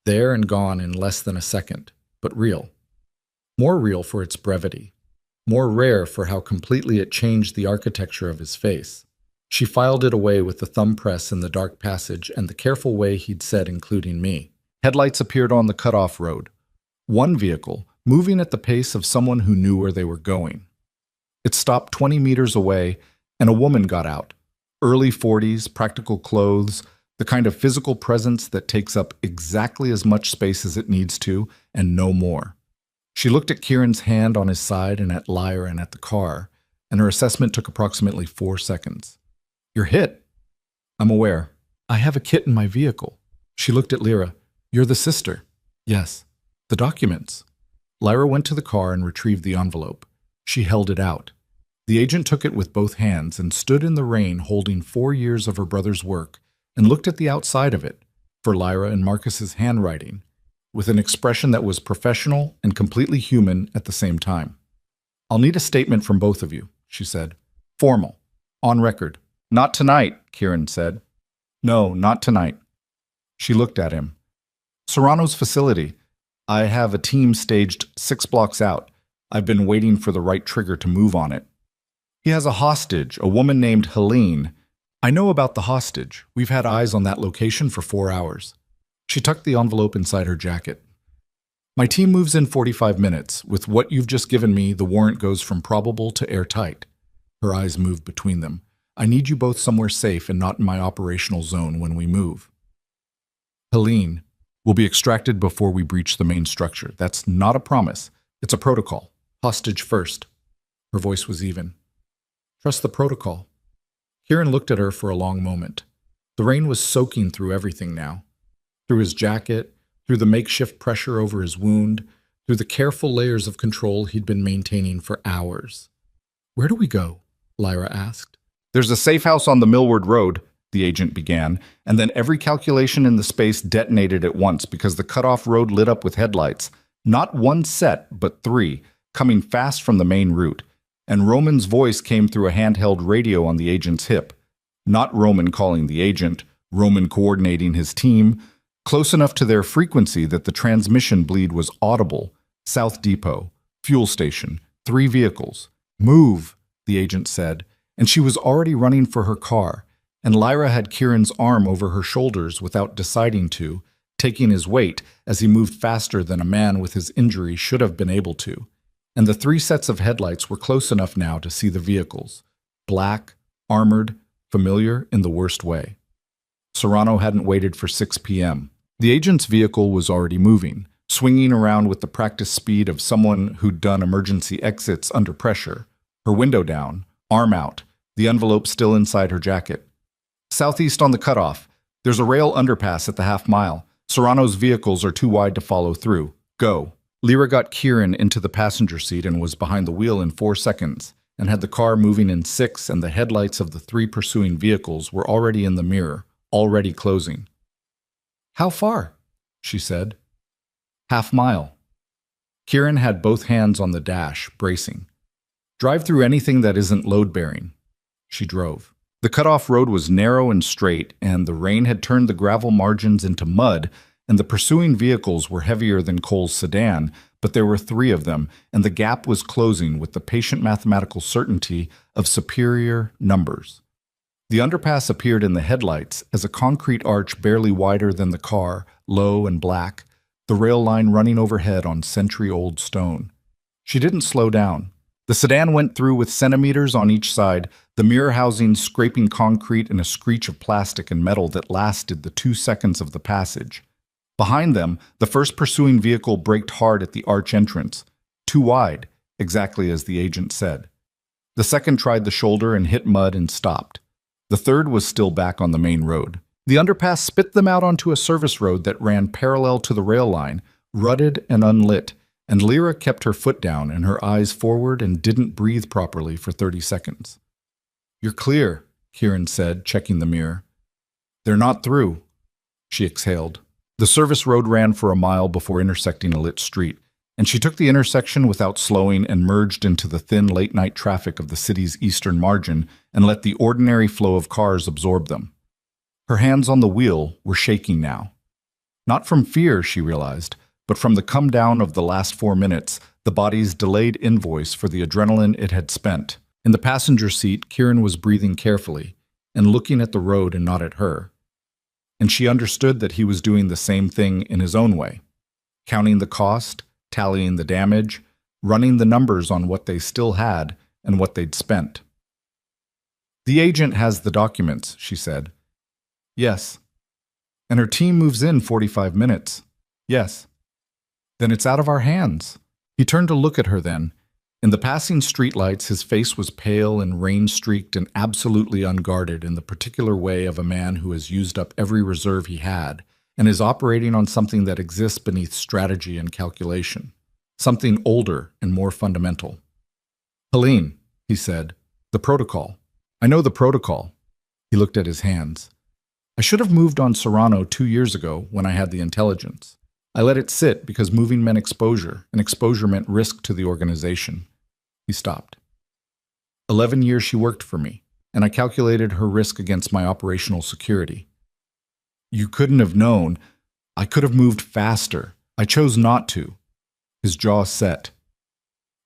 There and gone in less than a second, but real. More real for its brevity. More rare for how completely it changed the architecture of his face. She filed it away with the thumb press in the dark passage and the careful way he'd said including me. Headlights appeared on the cutoff road. One vehicle, moving at the pace of someone who knew where they were going. It stopped 20 meters away, and a woman got out. Early 40s, practical clothes, the kind of physical presence that takes up exactly as much space as it needs to, and no more. She looked at Kieran's hand on his side and at Lyra and at the car, and her assessment took approximately 4 seconds. You're hit. I'm aware. I have a kit in my vehicle. She looked at Lyra. You're the sister. Yes. The documents. Lyra went to the car and retrieved the envelope. She held it out. The agent took it with both hands and stood in the rain holding 4 years of her brother's work and looked at the outside of it, for Lyra and Marcus's handwriting, with an expression that was professional and completely human at the same time. I'll need a statement from both of you, she said. Formal. On record. Not tonight, Kieran said. No, not tonight. She looked at him. Serrano's facility. I have a team staged 6 blocks out. I've been waiting for the right trigger to move on it. He has a hostage, a woman named Helene. I know about the hostage. We've had eyes on that location for 4 hours. She tucked the envelope inside her jacket. My team moves in 45 minutes. With what you've just given me, the warrant goes from probable to airtight. Her eyes moved between them. I need you both somewhere safe and not in my operational zone when we move. Helene will be extracted before we breach the main structure. That's not a promise. It's a protocol. Hostage first. Her voice was even. Trust the protocol. Kieran looked at her for a long moment. The rain was soaking through everything now. Through his jacket, through the makeshift pressure over his wound, through the careful layers of control he'd been maintaining for hours. Where do we go? Lyra asked. There's a safe house on the Millward Road, the agent began, and then every calculation in the space detonated at once because the cutoff road lit up with headlights. Not one set, but 3, coming fast from the main route. and Roman's voice came through a handheld radio on the agent's hip. Not Roman calling the agent, Roman coordinating his team, close enough to their frequency that the transmission bleed was audible. South Depot, fuel station, 3 vehicles. Move, the agent said, and she was already running for her car, and Lyra had Kieran's arm over her shoulders without deciding to, taking his weight as he moved faster than a man with his injury should have been able to. And the 3 sets of headlights were close enough now to see the vehicles. Black, armored, familiar in the worst way. Serrano hadn't waited for 6 p.m. The agent's vehicle was already moving, swinging around with the practiced speed of someone who'd done emergency exits under pressure, her window down, arm out, the envelope still inside her jacket. Southeast on the cutoff. There's a rail underpass at the half-mile. Serrano's vehicles are too wide to follow through. Go. Lyra got Kieran into the passenger seat and was behind the wheel in 4 seconds, and had the car moving in 6, and the headlights of the 3 pursuing vehicles were already in the mirror, already closing. How far? She said. Half-mile. Kieran had both hands on the dash, bracing. Drive through anything that isn't load-bearing. She drove. The cutoff road was narrow and straight, and the rain had turned the gravel margins into mud, and the pursuing vehicles were heavier than Cole's sedan, but there were 3 of them, and the gap was closing with the patient mathematical certainty of superior numbers. The underpass appeared in the headlights as a concrete arch barely wider than the car, low and black, the rail line running overhead on century-old stone. She didn't slow down. The sedan went through with centimeters on each side, the mirror housings scraping concrete and a screech of plastic and metal that lasted the 2 seconds of the passage. Behind them, the first pursuing vehicle braked hard at the arch entrance. Too wide, exactly as the agent said. The second tried the shoulder and hit mud and stopped. The third was still back on the main road. The underpass spit them out onto a service road that ran parallel to the rail line, rutted and unlit, and Lyra kept her foot down and her eyes forward and didn't breathe properly for 30 seconds. You're clear, Kieran said, checking the mirror. They're not through, she exhaled. The service road ran for a mile before intersecting a lit street, and she took the intersection without slowing and merged into the thin late-night traffic of the city's eastern margin and let the ordinary flow of cars absorb them. Her hands on the wheel were shaking now. Not from fear, she realized, but from the come-down of the last 4 minutes, the body's delayed invoice for the adrenaline it had spent. In the passenger seat, Kieran was breathing carefully and looking at the road and not at her. And she understood that he was doing the same thing in his own way, counting the cost, tallying the damage, running the numbers on what they still had and what they'd spent. The agent has the documents, she said. Yes. And her team moves in 45 minutes. Yes. Then it's out of our hands. He turned to look at her then. In the passing streetlights, his face was pale and rain-streaked and absolutely unguarded in the particular way of a man who has used up every reserve he had and is operating on something that exists beneath strategy and calculation, something older and more fundamental. Helene, he said, the protocol. I know the protocol. He looked at his hands. I should have moved on Serrano 2 years ago when I had the intelligence. I let it sit because moving meant exposure, and exposure meant risk to the organization. He stopped. 11 years she worked for me, and I calculated her risk against my operational security. You couldn't have known. I could have moved faster. I chose not to. His jaw set.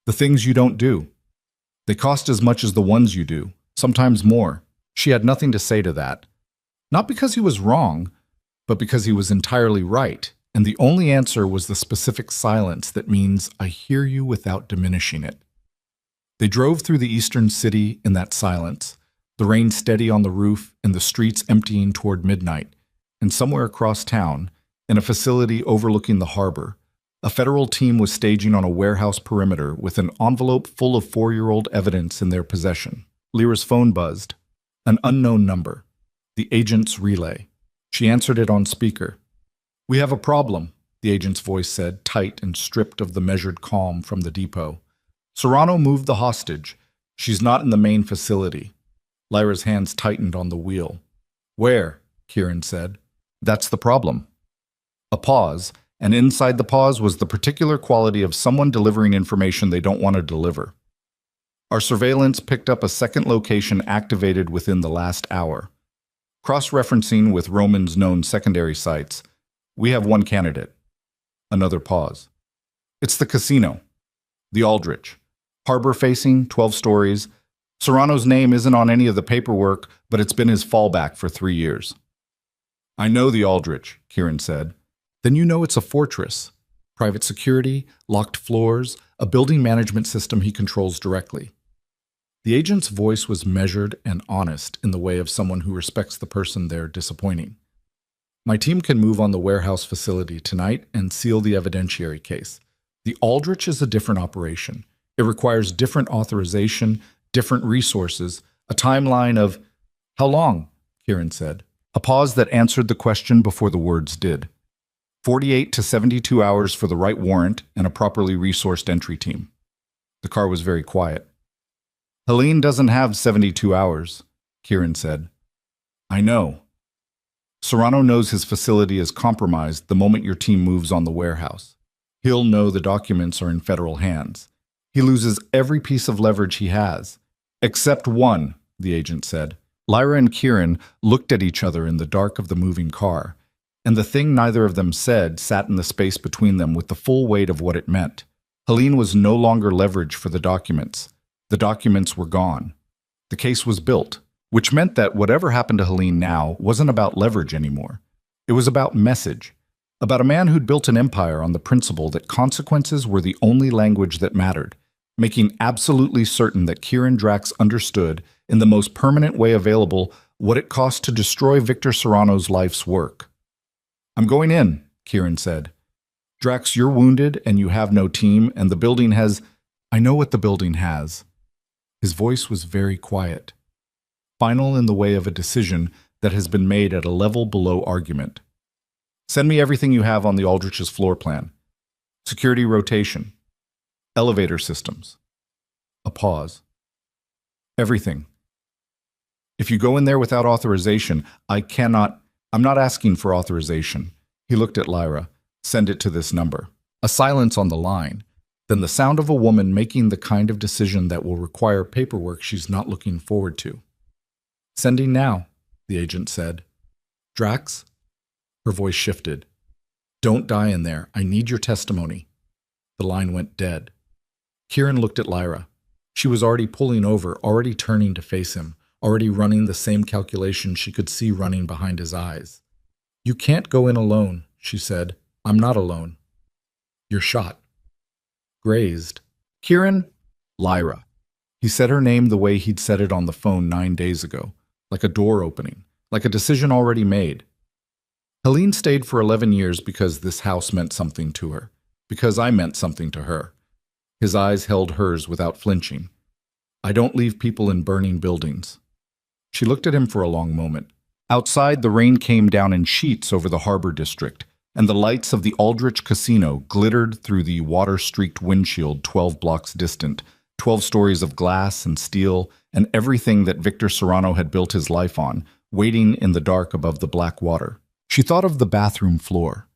The things you don't do. They cost as much as the ones you do, sometimes more. She had nothing to say to that. Not because he was wrong, but because he was entirely right, and the only answer was the specific silence that means I hear you without diminishing it. They drove through the eastern city in that silence, the rain steady on the roof and the streets emptying toward midnight, and somewhere across town, in a facility overlooking the harbor, a federal team was staging on a warehouse perimeter with an envelope full of 4-year-old evidence in their possession. Lyra's phone buzzed. An unknown number. The agent's relay. She answered it on speaker. We have a problem, the agent's voice said, tight and stripped of the measured calm from the depot. Serrano moved the hostage. She's not in the main facility. Lyra's hands tightened on the wheel. Where? Kieran said. That's the problem. A pause, and inside the pause was the particular quality of someone delivering information they don't want to deliver. Our surveillance picked up a second location activated within the last hour. Cross-referencing with Roman's known secondary sites, we have one candidate. Another pause. It's the casino. The Aldrich. Harbor-facing, 12 stories. Serrano's name isn't on any of the paperwork, but it's been his fallback for 3 years. I know the Aldrich, Kieran said. Then you know it's a fortress. Private security, locked floors, a building management system he controls directly. The agent's voice was measured and honest in the way of someone who respects the person they're disappointing. My team can move on the warehouse facility tonight and seal the evidentiary case. The Aldrich is a different operation. It requires different authorization, different resources, a timeline of... How long? Kieran said. A pause that answered the question before the words did. 48 to 72 hours for the right warrant and a properly resourced entry team. The car was very quiet. Helene doesn't have 72 hours, Kieran said. I know. Serrano knows his facility is compromised the moment your team moves on the warehouse. He'll know the documents are in federal hands. He loses every piece of leverage he has. Except one, the agent said. Lyra and Kieran looked at each other in the dark of the moving car, and the thing neither of them said sat in the space between them with the full weight of what it meant. Helene was no longer leverage for the documents. The documents were gone. The case was built, which meant that whatever happened to Helene now wasn't about leverage anymore. It was about message, about a man who'd built an empire on the principle that consequences were the only language that mattered, making absolutely certain that Kieran Drax understood, in the most permanent way available, what it cost to destroy Victor Serrano's life's work. I'm going in, Kieran said. Drax, you're wounded and you have no team, and the building has... I know what the building has. His voice was very quiet, final in the way of a decision that has been made at a level below argument. Send me everything you have on the Aldrich's floor plan. Security rotation. Elevator systems. A pause. Everything. If you go in there without authorization, I'm not asking for authorization. He looked at Lyra. Send it to this number. A silence on the line. Then the sound of a woman making the kind of decision that will require paperwork she's not looking forward to. Sending now, the agent said. Drax? Her voice shifted. Don't die in there. I need your testimony. The line went dead. Kieran looked at Lyra. She was already pulling over, already turning to face him, already running the same calculation she could see running behind his eyes. You can't go in alone, she said. I'm not alone. You're shot. Grazed. Kieran? Lyra. He said her name the way he'd said it on the phone 9 days ago, like a door opening, like a decision already made. Helene stayed for 11 years because this house meant something to her, because I meant something to her. His eyes held hers without flinching. I don't leave people in burning buildings. She looked at him for a long moment. Outside, the rain came down in sheets over the harbor district, and the lights of the Aldrich Casino glittered through the water-streaked windshield 12 blocks distant, 12 stories of glass and steel, and everything that Victor Serrano had built his life on, waiting in the dark above the black water. She thought of the bathroom floor,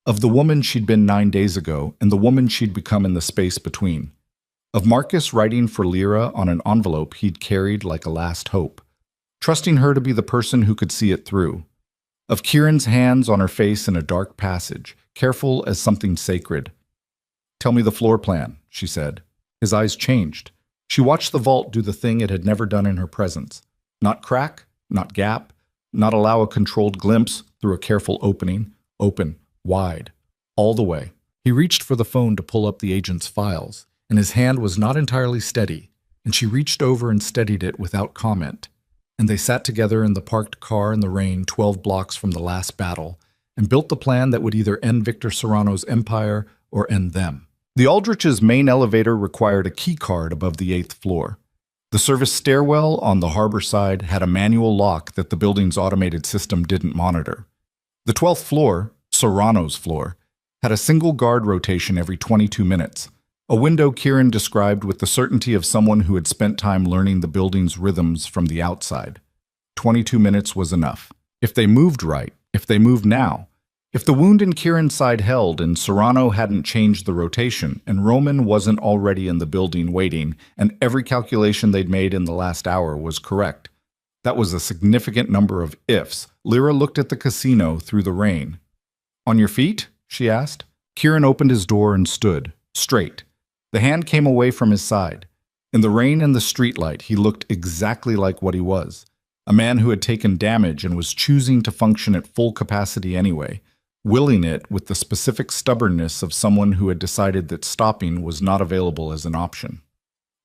of the woman she'd been 9 days ago and the woman she'd become in the space between, of Marcus writing for Lyra on an envelope he'd carried like a last hope, trusting her to be the person who could see it through, of Kieran's hands on her face in a dark passage, careful as something sacred. Tell me the floor plan, she said. His eyes changed. She watched the vault do the thing it had never done in her presence. Not crack, not gap, not allow a controlled glimpse through a careful opening. Open, wide, all the way. He reached for the phone to pull up the agent's files, and his hand was not entirely steady, and she reached over and steadied it without comment. And they sat together in the parked car in the rain 12 blocks from the last battle and built the plan that would either end Victor Serrano's empire or end them. The Aldrich's main elevator required a key card above the 8th floor. The service stairwell on the harbor side had a manual lock that the building's automated system didn't monitor. The 12th floor, Serrano's floor, had a single guard rotation every 22 minutes, a window Kieran described with the certainty of someone who had spent time learning the building's rhythms from the outside. 22 minutes was enough. If they moved right, if they moved now, If the wound in Kieran's side held and Serrano hadn't changed the rotation and Roman wasn't already in the building waiting and every calculation they'd made in the last hour was correct, that was a significant number of ifs. Lyra looked at the casino through the rain. "On your feet?" she asked. Kieran opened his door and stood, straight. The hand came away from his side. In the rain and the streetlight, he looked exactly like what he was. A man who had taken damage and was choosing to function at full capacity anyway, willing it with the specific stubbornness of someone who had decided that stopping was not available as an option.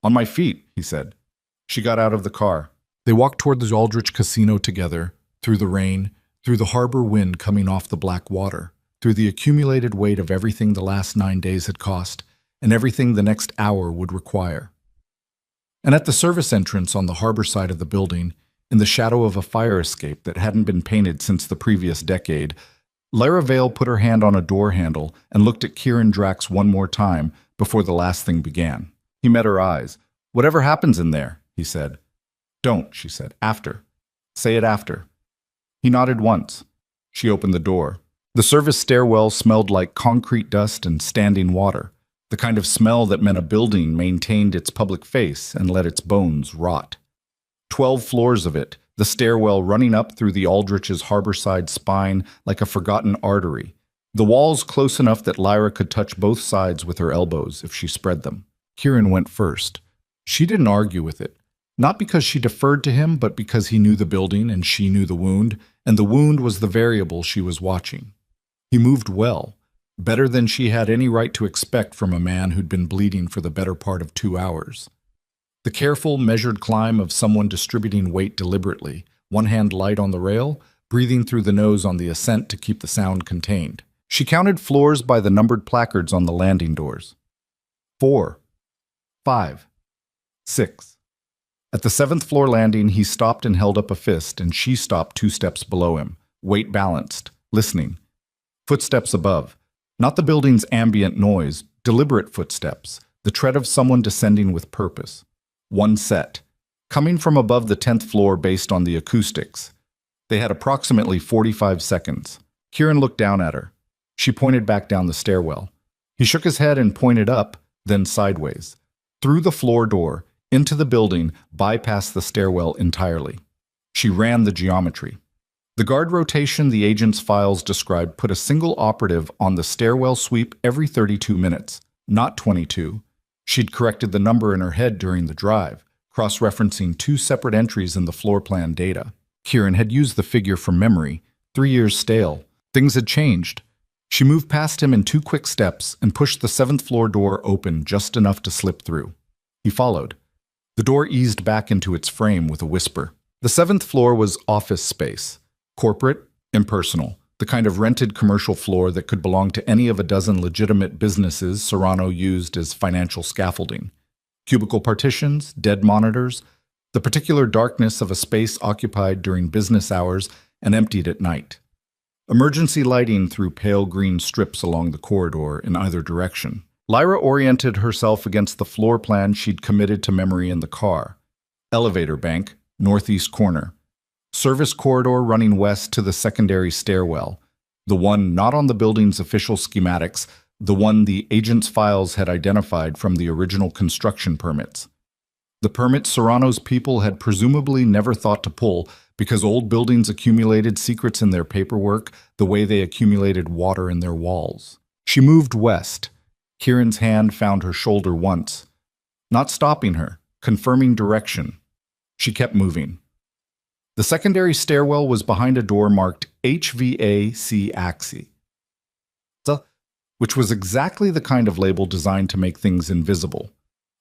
"On my feet," he said. She got out of the car. They walked toward the Aldrich Casino together, through the rain, through the harbor wind coming off the black water, through the accumulated weight of everything the last 9 days had cost, and everything the next hour would require. And at the service entrance on the harbor side of the building, in the shadow of a fire escape that hadn't been painted since the previous decade, Lyra Vale put her hand on a door handle and looked at Kieran Drax one more time before the last thing began. He met her eyes. "Whatever happens in there," he said. "Don't," she said. "After. Say it after." He nodded once. She opened the door. The service stairwell smelled like concrete dust and standing water, the kind of smell that meant a building maintained its public face and let its bones rot. 12 floors of it, the stairwell running up through the Aldrich's harborside spine like a forgotten artery, the walls close enough that Lyra could touch both sides with her elbows if she spread them. Kieran went first. She didn't argue with it, not because she deferred to him, but because he knew the building and she knew the wound, and the wound was the variable she was watching. He moved well, better than she had any right to expect from a man who'd been bleeding for the better part of 2 hours. The careful, measured climb of someone distributing weight deliberately, one hand light on the rail, breathing through the nose on the ascent to keep the sound contained. She counted floors by the numbered placards on the landing doors. 4, 5, 6. At the 7th floor landing, he stopped and held up a fist, and she stopped 2 steps below him, weight balanced, listening. Footsteps above. Not the building's ambient noise, deliberate footsteps, the tread of someone descending with purpose. One set, coming from above the 10th floor based on the acoustics. They had approximately 45 seconds. Kieran looked down at her. She pointed back down the stairwell. He shook his head and pointed up, then sideways. Through the floor door, into the building, bypassed the stairwell entirely. She ran the geometry. The guard rotation the agent's files described put a single operative on the stairwell sweep every 32 minutes, not 22. She'd corrected the number in her head during the drive, cross-referencing 2 separate entries in the floor plan data. Kieran had used the figure from memory, 3 years stale. Things had changed. She moved past him in 2 quick steps and pushed the 7th floor door open just enough to slip through. He followed. The door eased back into its frame with a whisper. The 7th floor was office space. Corporate, impersonal, the kind of rented commercial floor that could belong to any of a dozen legitimate businesses Serrano used as financial scaffolding. Cubicle partitions, dead monitors, the particular darkness of a space occupied during business hours and emptied at night. Emergency lighting through pale green strips along the corridor in either direction. Lyra oriented herself against the floor plan she'd committed to memory in the car. Elevator bank, northeast corner. Service corridor running west to the secondary stairwell, the one not on the building's official schematics, the one the agent's files had identified from the original construction permits. The permit Serrano's people had presumably never thought to pull because old buildings accumulated secrets in their paperwork the way they accumulated water in their walls. She moved west. Kieran's hand found her shoulder once, not stopping her, confirming direction. She kept moving. The secondary stairwell was behind a door marked HVAC Axi, which was exactly the kind of label designed to make things invisible.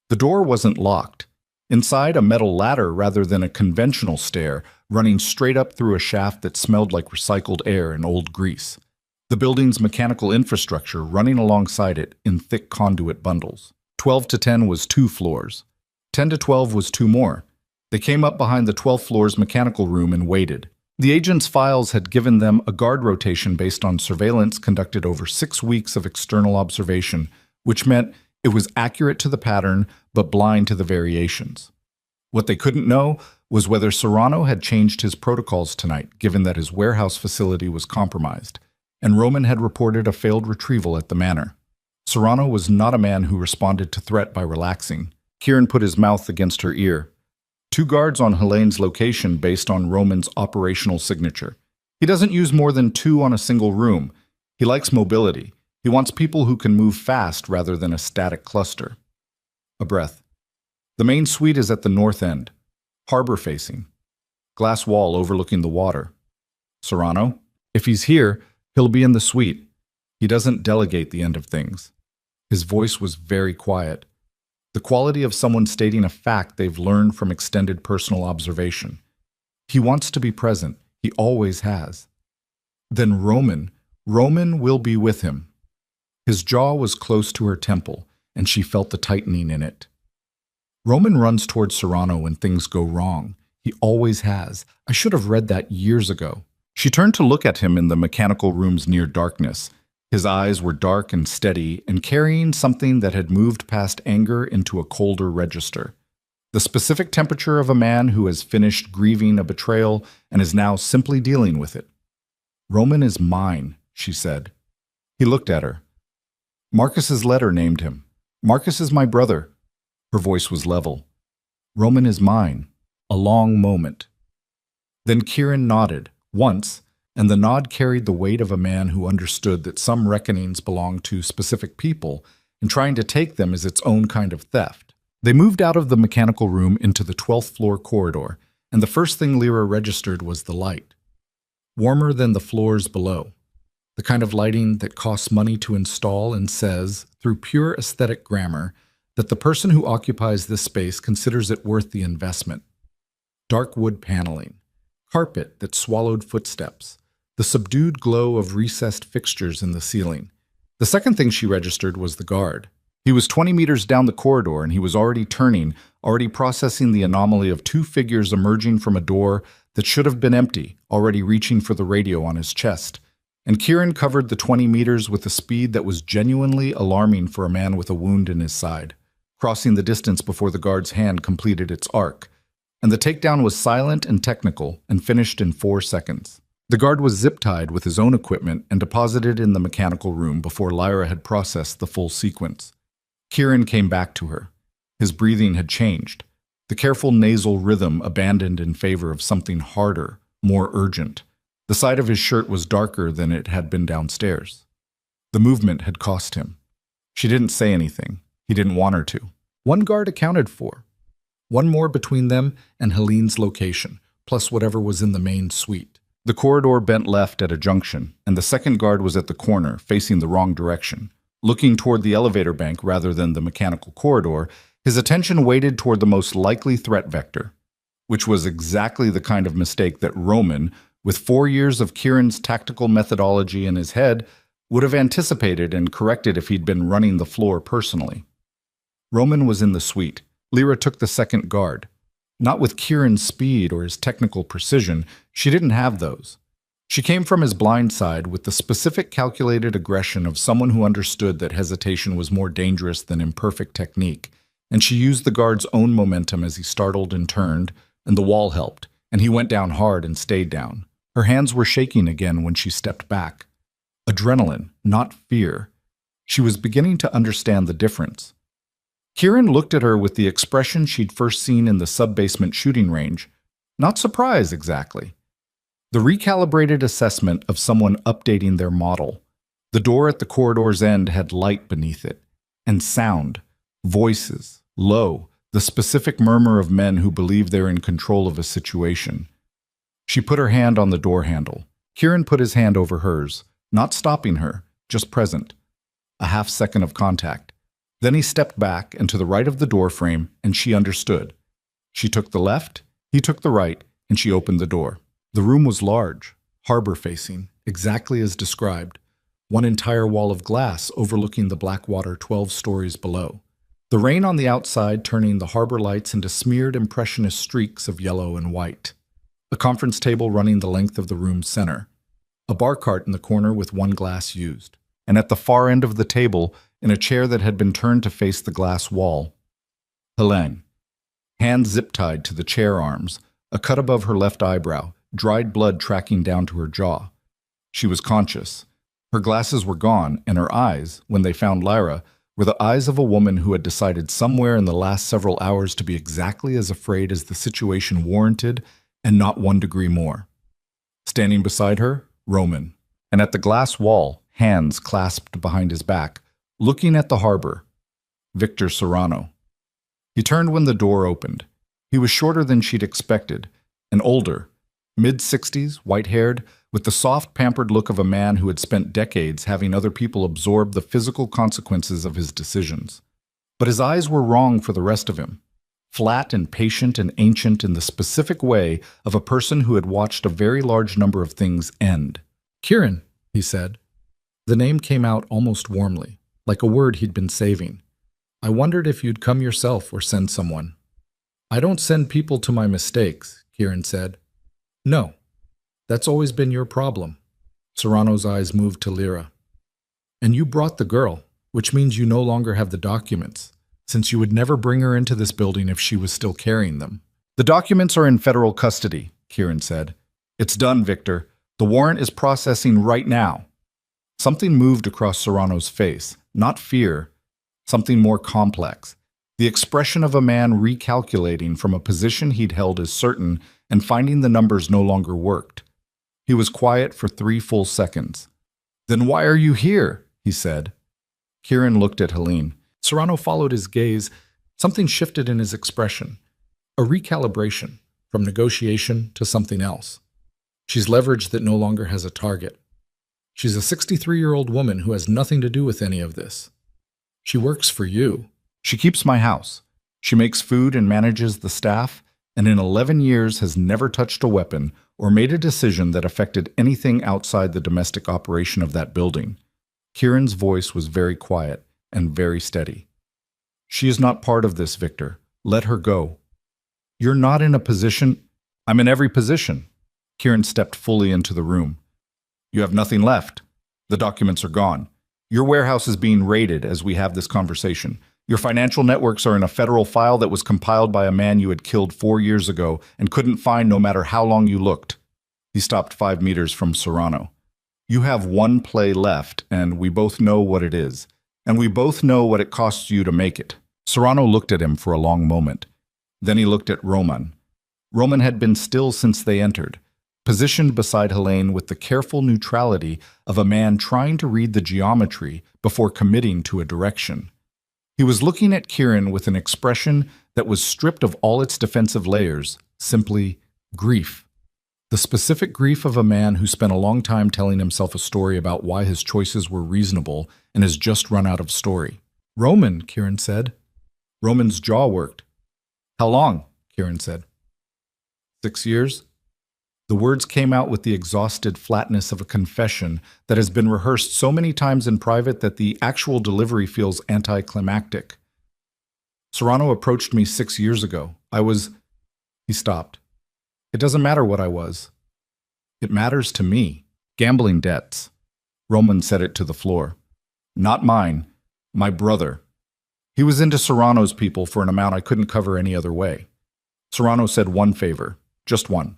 The door wasn't locked. Inside, a metal ladder rather than a conventional stair, running straight up through a shaft that smelled like recycled air and old grease. The building's mechanical infrastructure running alongside it in thick conduit bundles. 12 to 10 was 2 floors. 10 to 12 was 2 more. They came up behind the 12th floor's mechanical room and waited. The agent's files had given them a guard rotation based on surveillance conducted over 6 weeks of external observation, which meant it was accurate to the pattern but blind to the variations. What they couldn't know was whether Serrano had changed his protocols tonight, given that his warehouse facility was compromised, and Roman had reported a failed retrieval at the manor. Serrano was not a man who responded to threat by relaxing. Kieran put his mouth against her ear. 2 guards on Helene's location based on Roman's operational signature. He doesn't use more than 2 on a single room. He likes mobility. He wants people who can move fast rather than a static cluster. A breath. The main suite is at the north end, harbor-facing. Glass wall overlooking the water. Serrano? If he's here, he'll be in the suite. He doesn't delegate the end of things. His voice was very quiet. The quality of someone stating a fact they've learned from extended personal observation. He wants to be present. He always has. Then Roman will be with him. His jaw was close to her temple, and she felt the tightening in it. Roman runs towards Serrano when things go wrong. He always has. I should have read that years ago. She turned to look at him in the mechanical room's near darkness. His eyes were dark and steady and carrying something that had moved past anger into a colder register. The specific temperature of a man who has finished grieving a betrayal and is now simply dealing with it. Roman is mine, she said. He looked at her. Marcus's letter named him. Marcus is my brother. Her voice was level. Roman is mine. A long moment. Then Kieran nodded, once, and the nod carried the weight of a man who understood that some reckonings belong to specific people, and trying to take them is its own kind of theft. They moved out of the mechanical room into the 12th floor corridor, and the first thing Lyra registered was the light. Warmer than the floors below. The kind of lighting that costs money to install and says, through pure aesthetic grammar, that the person who occupies this space considers it worth the investment. Dark wood paneling. Carpet that swallowed footsteps. The subdued glow of recessed fixtures in the ceiling. The second thing she registered was the guard. He was 20 meters down the corridor and he was already turning, already processing the anomaly of 2 figures emerging from a door that should have been empty, already reaching for the radio on his chest. And Kieran covered the 20 meters with a speed that was genuinely alarming for a man with a wound in his side, crossing the distance before the guard's hand completed its arc. And the takedown was silent and technical and finished in 4 seconds. The guard was zip-tied with his own equipment and deposited in the mechanical room before Lyra had processed the full sequence. Kieran came back to her. His breathing had changed. The careful nasal rhythm abandoned in favor of something harder, more urgent. The side of his shirt was darker than it had been downstairs. The movement had cost him. She didn't say anything. He didn't want her to. 1 guard accounted for. 1 more between them and Helene's location, plus whatever was in the main suite. The corridor bent left at a junction, and the second guard was at the corner, facing the wrong direction. Looking toward the elevator bank rather than the mechanical corridor, his attention weighted toward the most likely threat vector, which was exactly the kind of mistake that Roman, with 4 years of Kieran's tactical methodology in his head, would have anticipated and corrected if he'd been running the floor personally. Roman was in the suite. Lyra took the second guard. Not with Kieran's speed or his technical precision, she didn't have those. She came from his blind side with the specific calculated aggression of someone who understood that hesitation was more dangerous than imperfect technique, and she used the guard's own momentum as he startled and turned, and the wall helped, and he went down hard and stayed down. Her hands were shaking again when she stepped back. Adrenaline, not fear. She was beginning to understand the difference. Kieran looked at her with the expression she'd first seen in the sub-basement shooting range. Not surprise, exactly. The recalibrated assessment of someone updating their model. The door at the corridor's end had light beneath it. And sound. Voices. Low. The specific murmur of men who believe they're in control of a situation. She put her hand on the door handle. Kieran put his hand over hers, not stopping her, just present. A half-second of contact. Then he stepped back and to the right of the door frame, and she understood. She took the left, he took the right, and she opened the door. The room was large, harbor-facing, exactly as described. 1 entire wall of glass overlooking the black water 12 stories below. The rain on the outside turning the harbor lights into smeared impressionist streaks of yellow and white. A conference table running the length of the room's center. A bar cart in the corner with 1 glass used. And at the far end of the table, in a chair that had been turned to face the glass wall, Helene. Hands zip-tied to the chair arms, a cut above her left eyebrow, dried blood tracking down to her jaw. She was conscious. Her glasses were gone, and her eyes, when they found Lyra, were the eyes of a woman who had decided somewhere in the last several hours to be exactly as afraid as the situation warranted and not 1 degree more. Standing beside her, Roman, and at the glass wall, hands clasped behind his back, looking at the harbor, Victor Serrano. He turned when the door opened. He was shorter than she'd expected, and older, mid-60s, white-haired, with the soft, pampered look of a man who had spent decades having other people absorb the physical consequences of his decisions. But his eyes were wrong for the rest of him, flat and patient and ancient in the specific way of a person who had watched a very large number of things end. "Kieran," he said. The name came out almost warmly, like a word he'd been saving. "I wondered if you'd come yourself or send someone." "I don't send people to my mistakes," Kieran said. "No. That's always been your problem." Serrano's eyes moved to Lyra. "And you brought the girl, which means you no longer have the documents, since you would never bring her into this building if she was still carrying them." "The documents are in federal custody," Kieran said. "It's done, Victor. The warrant is processing right now." Something moved across Serrano's face, not fear, something more complex. The expression of a man recalculating from a position he'd held as certain and finding the numbers no longer worked. He was quiet for 3 full seconds. "Then why are you here?" he said. Kieran looked at Helene. Serrano followed his gaze. Something shifted in his expression. A recalibration, from negotiation to something else. "She's leverage that no longer has a target. She's a 63-year-old woman who has nothing to do with any of this. She works for you. She keeps my house. She makes food and manages the staff, and in 11 years has never touched a weapon or made a decision that affected anything outside the domestic operation of that building." Kieran's voice was very quiet and very steady. "She is not part of this, Victor. Let her go." "You're not in a position—" "I'm in every position." Kieran stepped fully into the room. "You have nothing left. The documents are gone. Your warehouse is being raided as we have this conversation. Your financial networks are in a federal file that was compiled by a man you had killed 4 years ago and couldn't find no matter how long you looked." He stopped 5 meters from Serrano. "You have one play left, and we both know what it is. And we both know what it costs you to make it." Serrano looked at him for a long moment. Then he looked at Roman. Roman had been still since they entered, positioned beside Helene with the careful neutrality of a man trying to read the geometry before committing to a direction. He was looking at Kieran with an expression that was stripped of all its defensive layers, simply grief. The specific grief of a man who spent a long time telling himself a story about why his choices were reasonable and has just run out of story. "Roman," Kieran said. Roman's jaw worked. "How long?" Kieran said. 6 years. The words came out with the exhausted flatness of a confession that has been rehearsed so many times in private that the actual delivery feels anticlimactic. "Serrano approached me 6 years ago. I was—" He stopped. "It doesn't matter what I was. It matters to me. Gambling debts." Roman said it to the floor. "Not mine. My brother. He was into Serrano's people for an amount I couldn't cover any other way. Serrano said one favor. Just one."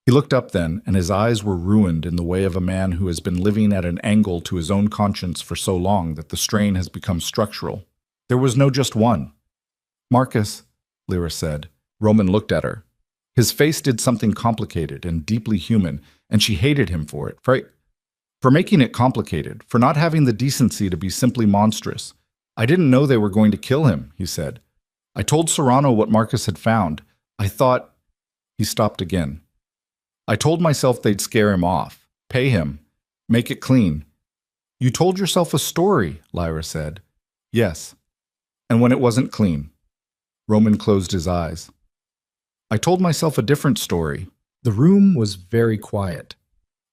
He looked up then, and his eyes were ruined in the way of a man who has been living at an angle to his own conscience for so long that the strain has become structural. "There was no just one." "Marcus," Lyra said. Roman looked at her. His face did something complicated and deeply human, and she hated him for it. For making it complicated, for not having the decency to be simply monstrous. "I didn't know they were going to kill him," he said. "I told Serrano what Marcus had found. I thought—" He stopped again. "I told myself they'd scare him off, pay him, make it clean." "You told yourself a story," Lyra said. "Yes. And when it wasn't clean." Roman closed his eyes. "I told myself a different story." The room was very quiet.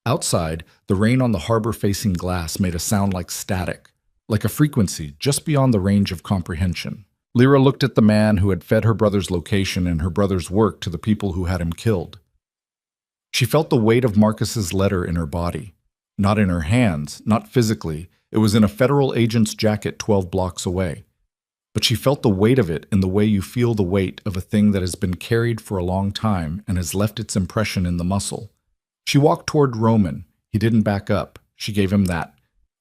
Outside, the rain on the harbor-facing glass made a sound like static, like a frequency just beyond the range of comprehension. Lyra looked at the man who had fed her brother's location and her brother's work to the people who had him killed. She felt the weight of Marcus's letter in her body. Not in her hands, not physically. It was in a federal agent's jacket 12 blocks away. But she felt the weight of it in the way you feel the weight of a thing that has been carried for a long time and has left its impression in the muscle. She walked toward Roman. He didn't back up. She gave him that.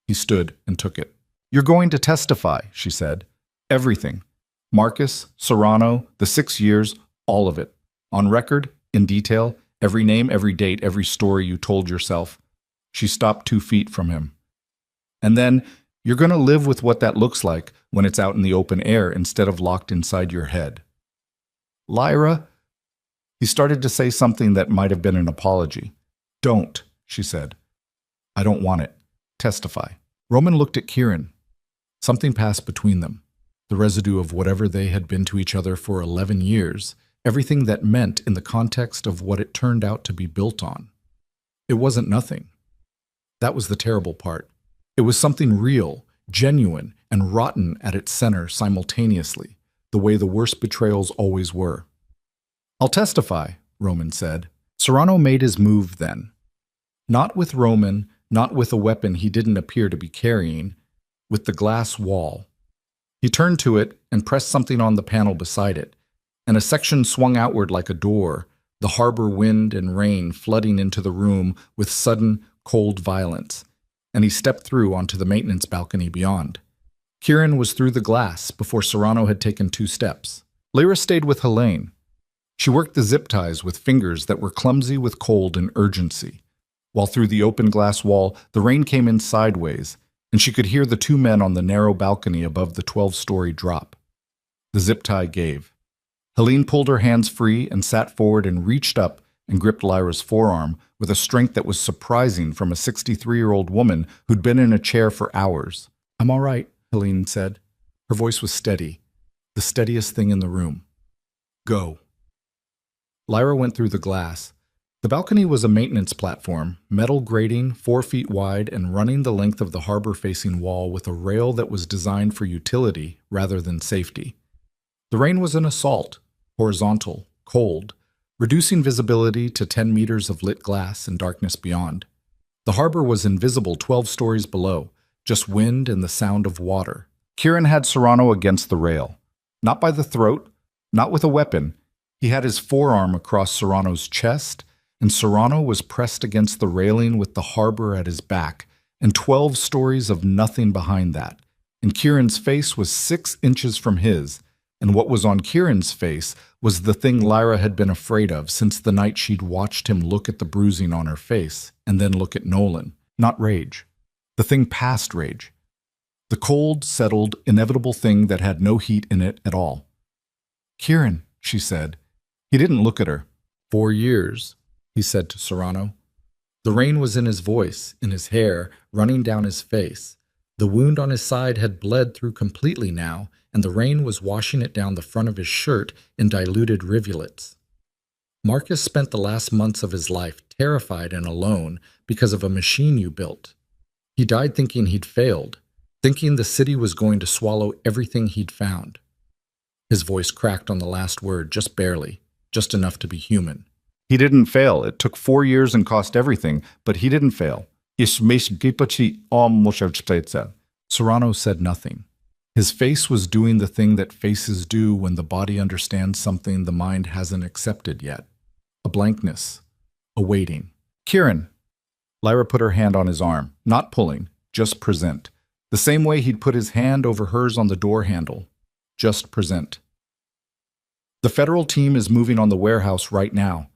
He stood and took it. "You're going to testify," she said. "Everything. Marcus, Serrano, the 6 years, all of it. On record, in detail, every name, every date, every story you told yourself." She stopped 2 feet from him. "And then, you're going to live with what that looks like when it's out in the open air instead of locked inside your head." "Lyra," he started to say something that might have been an apology. "Don't," she said. "I don't want it. Testify." Roman looked at Kieran. Something passed between them. The residue of whatever they had been to each other for 11 years, everything that meant in the context of what it turned out to be built on. It wasn't nothing. That was the terrible part. It was something real, genuine, and rotten at its center simultaneously, the way the worst betrayals always were. "I'll testify," Roman said. Serrano made his move then. Not with Roman, not with a weapon he didn't appear to be carrying, with the glass wall. He turned to it and pressed something on the panel beside it, and a section swung outward like a door, the harbor wind and rain flooding into the room with sudden, cold violence, and he stepped through onto the maintenance balcony beyond. Kieran was through the glass before Serrano had taken 2 steps. Lyra stayed with Helene. She worked the zip ties with fingers that were clumsy with cold and urgency, while through the open glass wall the rain came in sideways, and she could hear the 2 men on the narrow balcony above the 12-story drop. The zip tie gave. Helene pulled her hands free and sat forward and reached up and gripped Lyra's forearm with a strength that was surprising from a 63-year-old woman who'd been in a chair for hours. "I'm all right," Helene said. Her voice was steady, the steadiest thing in the room. "Go." Lyra went through the glass. The balcony was a maintenance platform, metal grating, 4 feet wide and running the length of the harbor-facing wall with a rail that was designed for utility rather than safety. The rain was an assault, horizontal, cold, reducing visibility to 10 meters of lit glass and darkness beyond. The harbor was invisible 12 stories below, just wind and the sound of water. Kieran had Serrano against the rail. Not by the throat, not with a weapon. He had his forearm across Serrano's chest, and Serrano was pressed against the railing with the harbor at his back, and 12 stories of nothing behind that. And Kieran's face was 6 inches from his, and what was on Kieran's face was the thing Lyra had been afraid of since the night she'd watched him look at the bruising on her face, and then look at Nolan. Not rage. The thing past rage. The cold, settled, inevitable thing that had no heat in it at all. "Kieran," she said. He didn't look at her. 4 years, he said to Serrano. The rain was in his voice, in his hair, running down his face. The wound on his side had bled through completely now, and the rain was washing it down the front of his shirt in diluted rivulets. Marcus spent the last months of his life terrified and alone because of a machine you built. He died thinking he'd failed, thinking the city was going to swallow everything he'd found. His voice cracked on the last word, just barely, just enough to be human. He didn't fail. It took 4 years and cost everything, but he didn't fail. Serrano said nothing. His face was doing the thing that faces do when the body understands something the mind hasn't accepted yet. A blankness. A waiting. "Kieran." Lyra put her hand on his arm, not pulling, just present. The same way he'd put his hand over hers on the door handle. Just present. "The federal team is moving on the warehouse right now.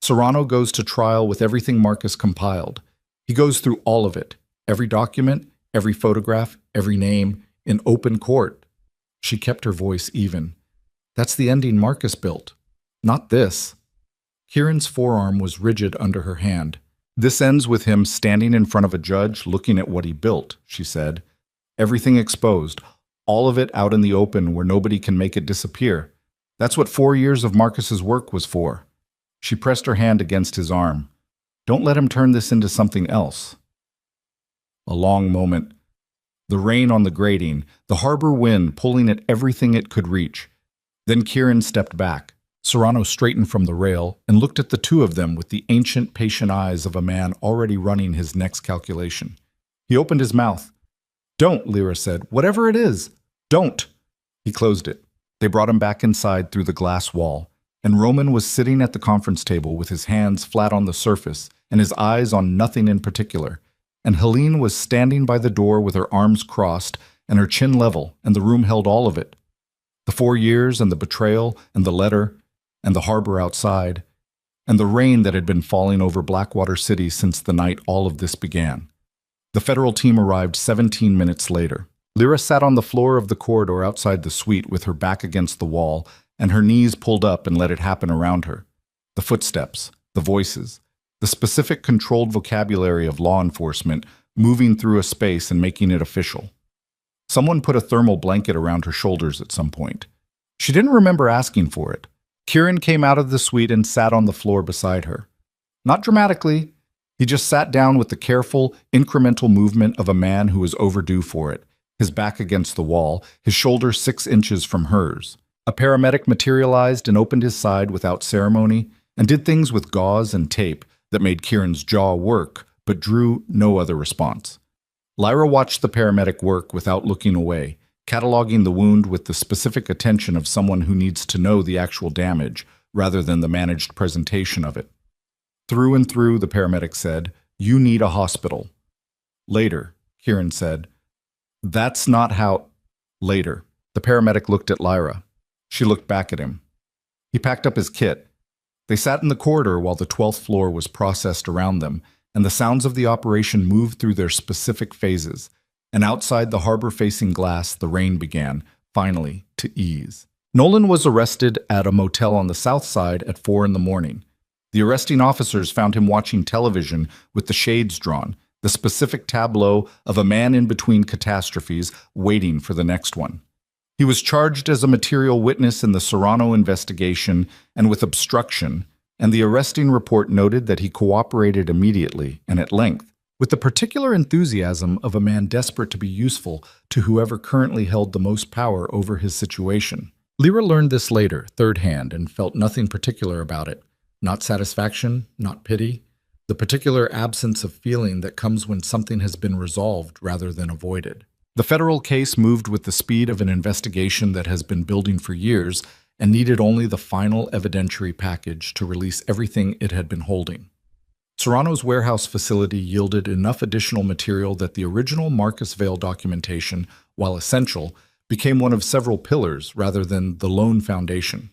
Serrano goes to trial with everything Marcus compiled. He goes through all of it, every document, every photograph, every name, in open court." She kept her voice even. "That's the ending Marcus built. Not this." Kieran's forearm was rigid under her hand. "This ends with him standing in front of a judge looking at what he built," she said. "Everything exposed, all of it out in the open where nobody can make it disappear. That's what 4 years of Marcus's work was for." She pressed her hand against his arm. "Don't let him turn this into something else." A long moment. The rain on the grating, the harbor wind pulling at everything it could reach. Then Kieran stepped back. Serrano straightened from the rail and looked at the 2 of them with the ancient, patient eyes of a man already running his next calculation. He opened his mouth. "Don't," Lyra said. "Whatever it is, don't." He closed it. They brought him back inside through the glass wall, and Roman was sitting at the conference table with his hands flat on the surface and his eyes on nothing in particular. and Helene was standing by the door with her arms crossed and her chin level, and the room held all of it. The 4 years and the betrayal and the letter and the harbor outside and the rain that had been falling over Blackwater City since the night all of this began. The federal team arrived 17 minutes later. Lyra sat on the floor of the corridor outside the suite with her back against the wall and her knees pulled up and let it happen around her. The footsteps, the voices, the specific controlled vocabulary of law enforcement moving through a space and making it official. Someone put a thermal blanket around her shoulders at some point. She didn't remember asking for it. Kieran came out of the suite and sat on the floor beside her. Not dramatically. He just sat down with the careful, incremental movement of a man who was overdue for it, his back against the wall, his shoulder 6 inches from hers. A paramedic materialized and opened his side without ceremony and did things with gauze and tape that made Kieran's jaw work, but drew no other response. Lyra watched the paramedic work without looking away, cataloging the wound with the specific attention of someone who needs to know the actual damage rather than the managed presentation of it. Through and through, the paramedic said, "You need a hospital." Later, Kieran said, "That's not how—" Later, the paramedic looked at Lyra. She looked back at him. He packed up his kit. They sat in the corridor while the 12th floor was processed around them, and the sounds of the operation moved through their specific phases. And outside the harbor-facing glass, the rain began, finally, to ease. Nolan was arrested at a motel on the south side at 4 in the morning. The arresting officers found him watching television with the shades drawn, the specific tableau of a man in between catastrophes waiting for the next one. He was charged as a material witness in the Serrano investigation and with obstruction, and the arresting report noted that he cooperated immediately and at length, with the particular enthusiasm of a man desperate to be useful to whoever currently held the most power over his situation. Lyra learned this later, third hand, and felt nothing particular about it. Not satisfaction, not pity, the particular absence of feeling that comes when something has been resolved rather than avoided. The federal case moved with the speed of an investigation that has been building for years and needed only the final evidentiary package to release everything it had been holding. Serrano's warehouse facility yielded enough additional material that the original Marcus Vale documentation, while essential, became one of several pillars rather than the lone foundation.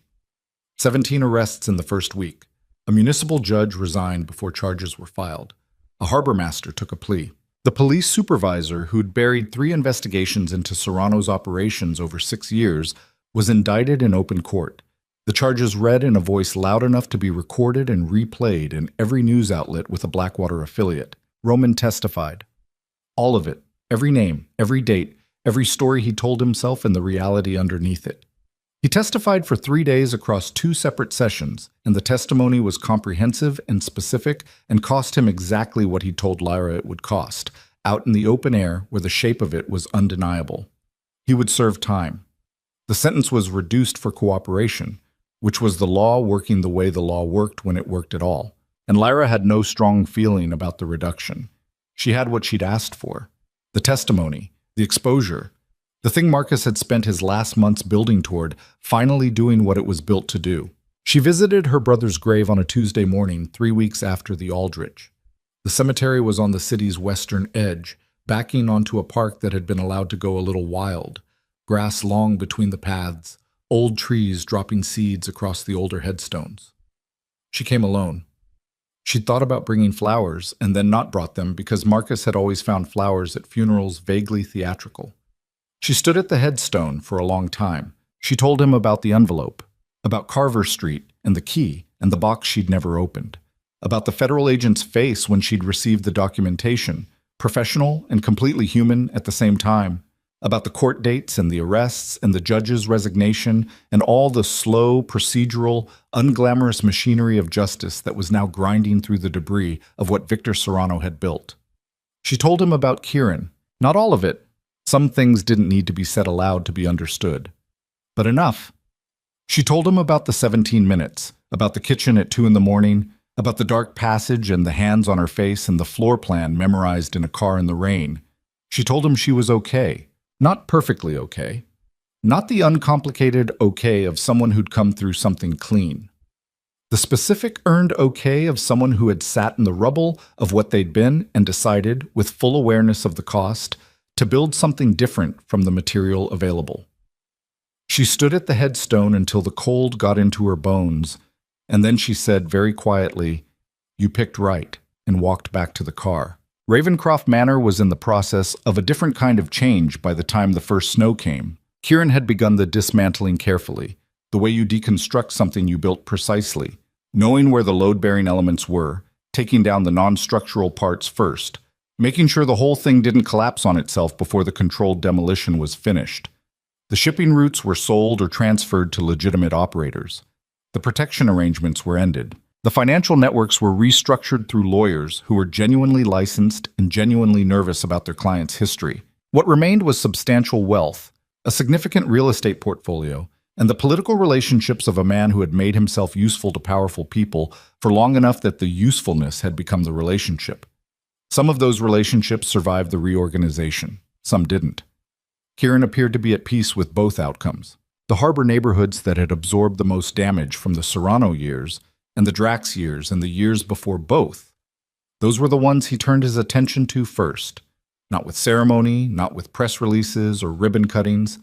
17 arrests in the first week. A municipal judge resigned before charges were filed. A harbor master took a plea. The police supervisor, who'd buried 3 investigations into Serrano's operations over 6 years, was indicted in open court. The charges read in a voice loud enough to be recorded and replayed in every news outlet with a Blackwater affiliate. Roman testified. All of it, every name, every date, every story he told himself and the reality underneath it. He testified for 3 days across 2 separate sessions, and the testimony was comprehensive and specific and cost him exactly what he told Lyra it would cost, out in the open air where the shape of it was undeniable. He would serve time. The sentence was reduced for cooperation, which was the law working the way the law worked when it worked at all, and Lyra had no strong feeling about the reduction. She had what she'd asked for: the testimony, the exposure, the thing Marcus had spent his last months building toward, finally doing what it was built to do. She visited her brother's grave on a Tuesday morning, 3 weeks after the Aldrich. The cemetery was on the city's western edge, backing onto a park that had been allowed to go a little wild, grass long between the paths, old trees dropping seeds across the older headstones. She came alone. She'd thought about bringing flowers and then not brought them because Marcus had always found flowers at funerals vaguely theatrical. She stood at the headstone for a long time. She told him about the envelope, about Carver Street and the key and the box she'd never opened, about the federal agent's face when she'd received the documentation, professional and completely human at the same time, about the court dates and the arrests and the judge's resignation and all the slow, procedural, unglamorous machinery of justice that was now grinding through the debris of what Victor Serrano had built. She told him about Kieran, not all of it. Some things didn't need to be said aloud to be understood. But enough. She told him about the 17 minutes, about the kitchen at 2 in the morning, about the dark passage and the hands on her face and the floor plan memorized in a car in the rain. She told him she was okay. Not perfectly okay. Not the uncomplicated okay of someone who'd come through something clean. The specific earned okay of someone who had sat in the rubble of what they'd been and decided, with full awareness of the cost, to build something different from the material available. She stood at the headstone until the cold got into her bones, and then she said very quietly, "You picked right," and walked back to the car. Ravencroft Manor was in the process of a different kind of change by the time the first snow came. Kieran had begun the dismantling carefully, the way you deconstruct something you built precisely, knowing where the load-bearing elements were, taking down the non-structural parts first, making sure the whole thing didn't collapse on itself before the controlled demolition was finished. The shipping routes were sold or transferred to legitimate operators. The protection arrangements were ended. The financial networks were restructured through lawyers who were genuinely licensed and genuinely nervous about their clients' history. What remained was substantial wealth, a significant real estate portfolio, and the political relationships of a man who had made himself useful to powerful people for long enough that the usefulness had become the relationship. Some of those relationships survived the reorganization. Some didn't. Kieran appeared to be at peace with both outcomes. The harbor neighborhoods that had absorbed the most damage from the Serrano years and the Drax years and the years before both, those were the ones he turned his attention to first. Not with ceremony, not with press releases or ribbon cuttings.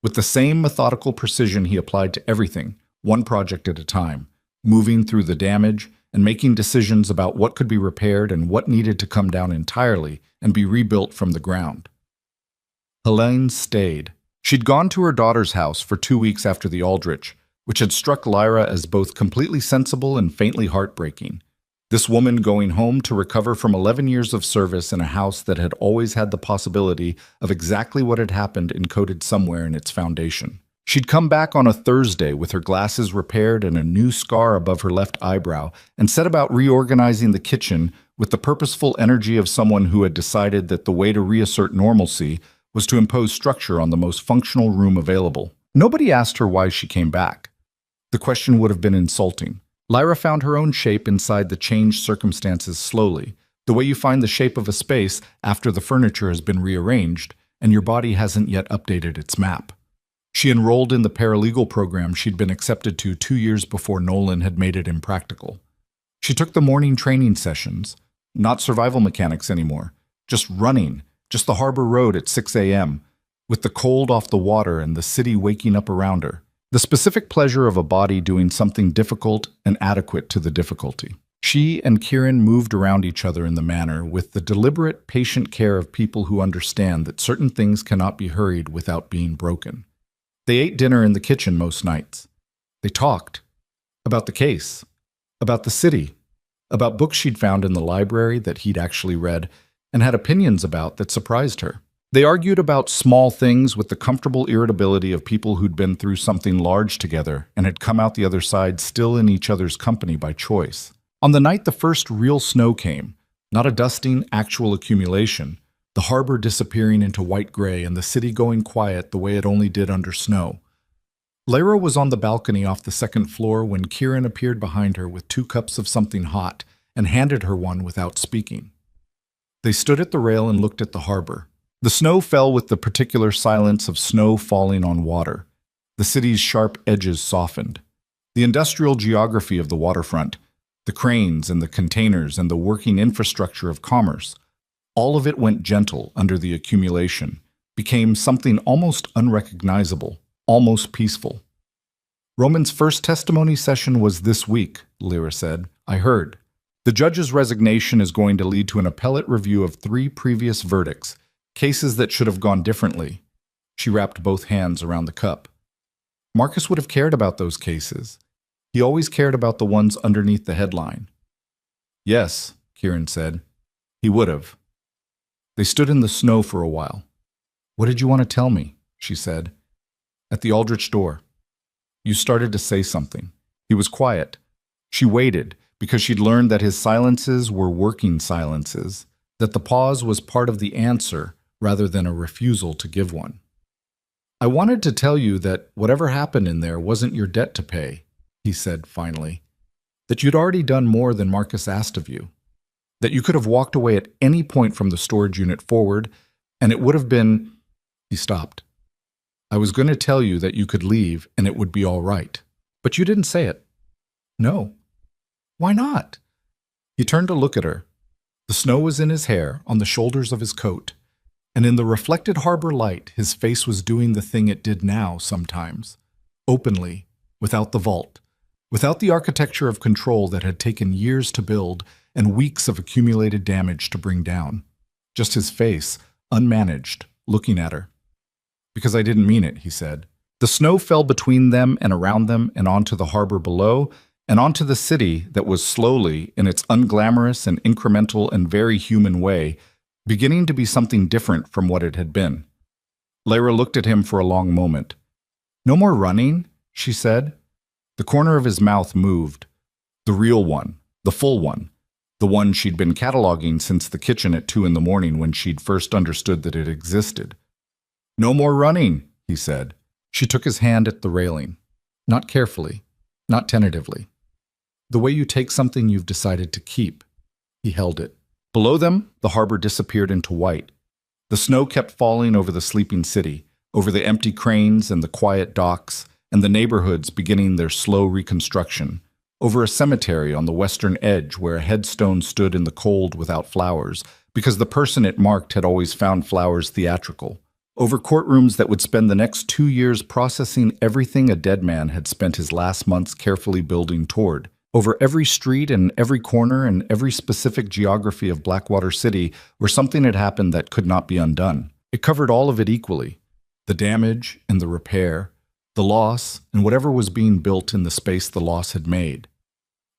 With the same methodical precision he applied to everything, one project at a time, moving through the damage and making decisions about what could be repaired and what needed to come down entirely and be rebuilt from the ground. Helene stayed. She'd gone to her daughter's house for 2 weeks after the Aldrich, which had struck Lyra as both completely sensible and faintly heartbreaking. This woman going home to recover from 11 years of service in a house that had always had the possibility of exactly what had happened encoded somewhere in its foundation. She'd come back on a Thursday with her glasses repaired and a new scar above her left eyebrow and set about reorganizing the kitchen with the purposeful energy of someone who had decided that the way to reassert normalcy was to impose structure on the most functional room available. Nobody asked her why she came back. The question would have been insulting. Lyra found her own shape inside the changed circumstances slowly, the way you find the shape of a space after the furniture has been rearranged and your body hasn't yet updated its map. She enrolled in the paralegal program she'd been accepted to 2 years before Nolan had made it impractical. She took the morning training sessions, not survival mechanics anymore, just running, just the harbor road at 6 a.m., with the cold off the water and the city waking up around her. The specific pleasure of a body doing something difficult and adequate to the difficulty. She and Kieran moved around each other in the manor with the deliberate, patient care of people who understand that certain things cannot be hurried without being broken. They ate dinner in the kitchen most nights. They talked about the case, about the city, about books she'd found in the library that he'd actually read and had opinions about that surprised her. They argued about small things with the comfortable irritability of people who'd been through something large together and had come out the other side still in each other's company by choice. On the night the first real snow came, not a dusting, actual accumulation, the harbor disappearing into white gray and the city going quiet the way it only did under snow. Lyra was on the balcony off the second floor when Kieran appeared behind her with 2 cups of something hot and handed her one without speaking. They stood at the rail and looked at the harbor. The snow fell with the particular silence of snow falling on water. The city's sharp edges softened. The industrial geography of the waterfront, the cranes and the containers and the working infrastructure of commerce, all of it went gentle under the accumulation, became something almost unrecognizable, almost peaceful. Roman's first testimony session was this week, Lyra said. I heard. The judge's resignation is going to lead to an appellate review of 3 previous verdicts, cases that should have gone differently. She wrapped both hands around the cup. Marcus would have cared about those cases. He always cared about the ones underneath the headline. Yes, Kieran said. He would have. They stood in the snow for a while. What did you want to tell me? She said. At the Aldrich door. You started to say something. He was quiet. She waited, because she'd learned that his silences were working silences, that the pause was part of the answer rather than a refusal to give one. I wanted to tell you that whatever happened in there wasn't your debt to pay, he said finally. That you'd already done more than Marcus asked of you. That you could have walked away at any point from the storage unit forward, and it would have been... He stopped. I was going to tell you that you could leave and it would be all right. But you didn't say it. No, Why not? He turned to look at her. The snow was in his hair, on the shoulders of his coat, and in the reflected harbor light, his face was doing the thing it did now sometimes, openly, without the vault, without the architecture of control that had taken years to build and weeks of accumulated damage to bring down. Just his face, unmanaged, looking at her. Because I didn't mean it, he said. The snow fell between them and around them and onto the harbor below and onto the city that was slowly, in its unglamorous and incremental and very human way, beginning to be something different from what it had been. Lyra looked at him for a long moment. "No more running?" she said. The corner of his mouth moved. The real one, the full one, the one she'd been cataloging since the kitchen at 2 a.m. when she'd first understood that it existed. "No more running," he said. She took his hand at the railing. Not carefully, not tentatively. The way you take something you've decided to keep. He held it. Below them, the harbor disappeared into white. The snow kept falling over the sleeping city, over the empty cranes and the quiet docks, and the neighborhoods beginning their slow reconstruction, over a cemetery on the western edge where a headstone stood in the cold without flowers, because the person it marked had always found flowers theatrical, over courtrooms that would spend the next 2 years processing everything a dead man had spent his last months carefully building toward, over every street and every corner and every specific geography of Blackwater City where something had happened that could not be undone. It covered all of it equally, the damage and the repair, the loss and whatever was being built in the space the loss had made.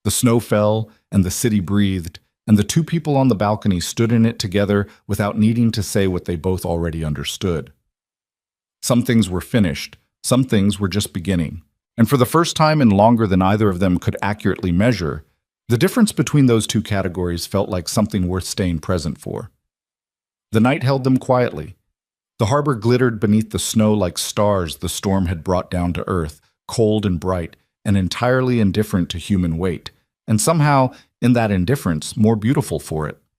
The snow fell and the city breathed, and the two people on the balcony stood in it together without needing to say what they both already understood. Some things were finished, some things were just beginning. And for the first time in longer than either of them could accurately measure, the difference between those two categories felt like something worth staying present for. The night held them quietly. The harbor glittered beneath the snow like stars the storm had brought down to earth, cold and bright, and entirely indifferent to human weight, and somehow, in that indifference, more beautiful for it.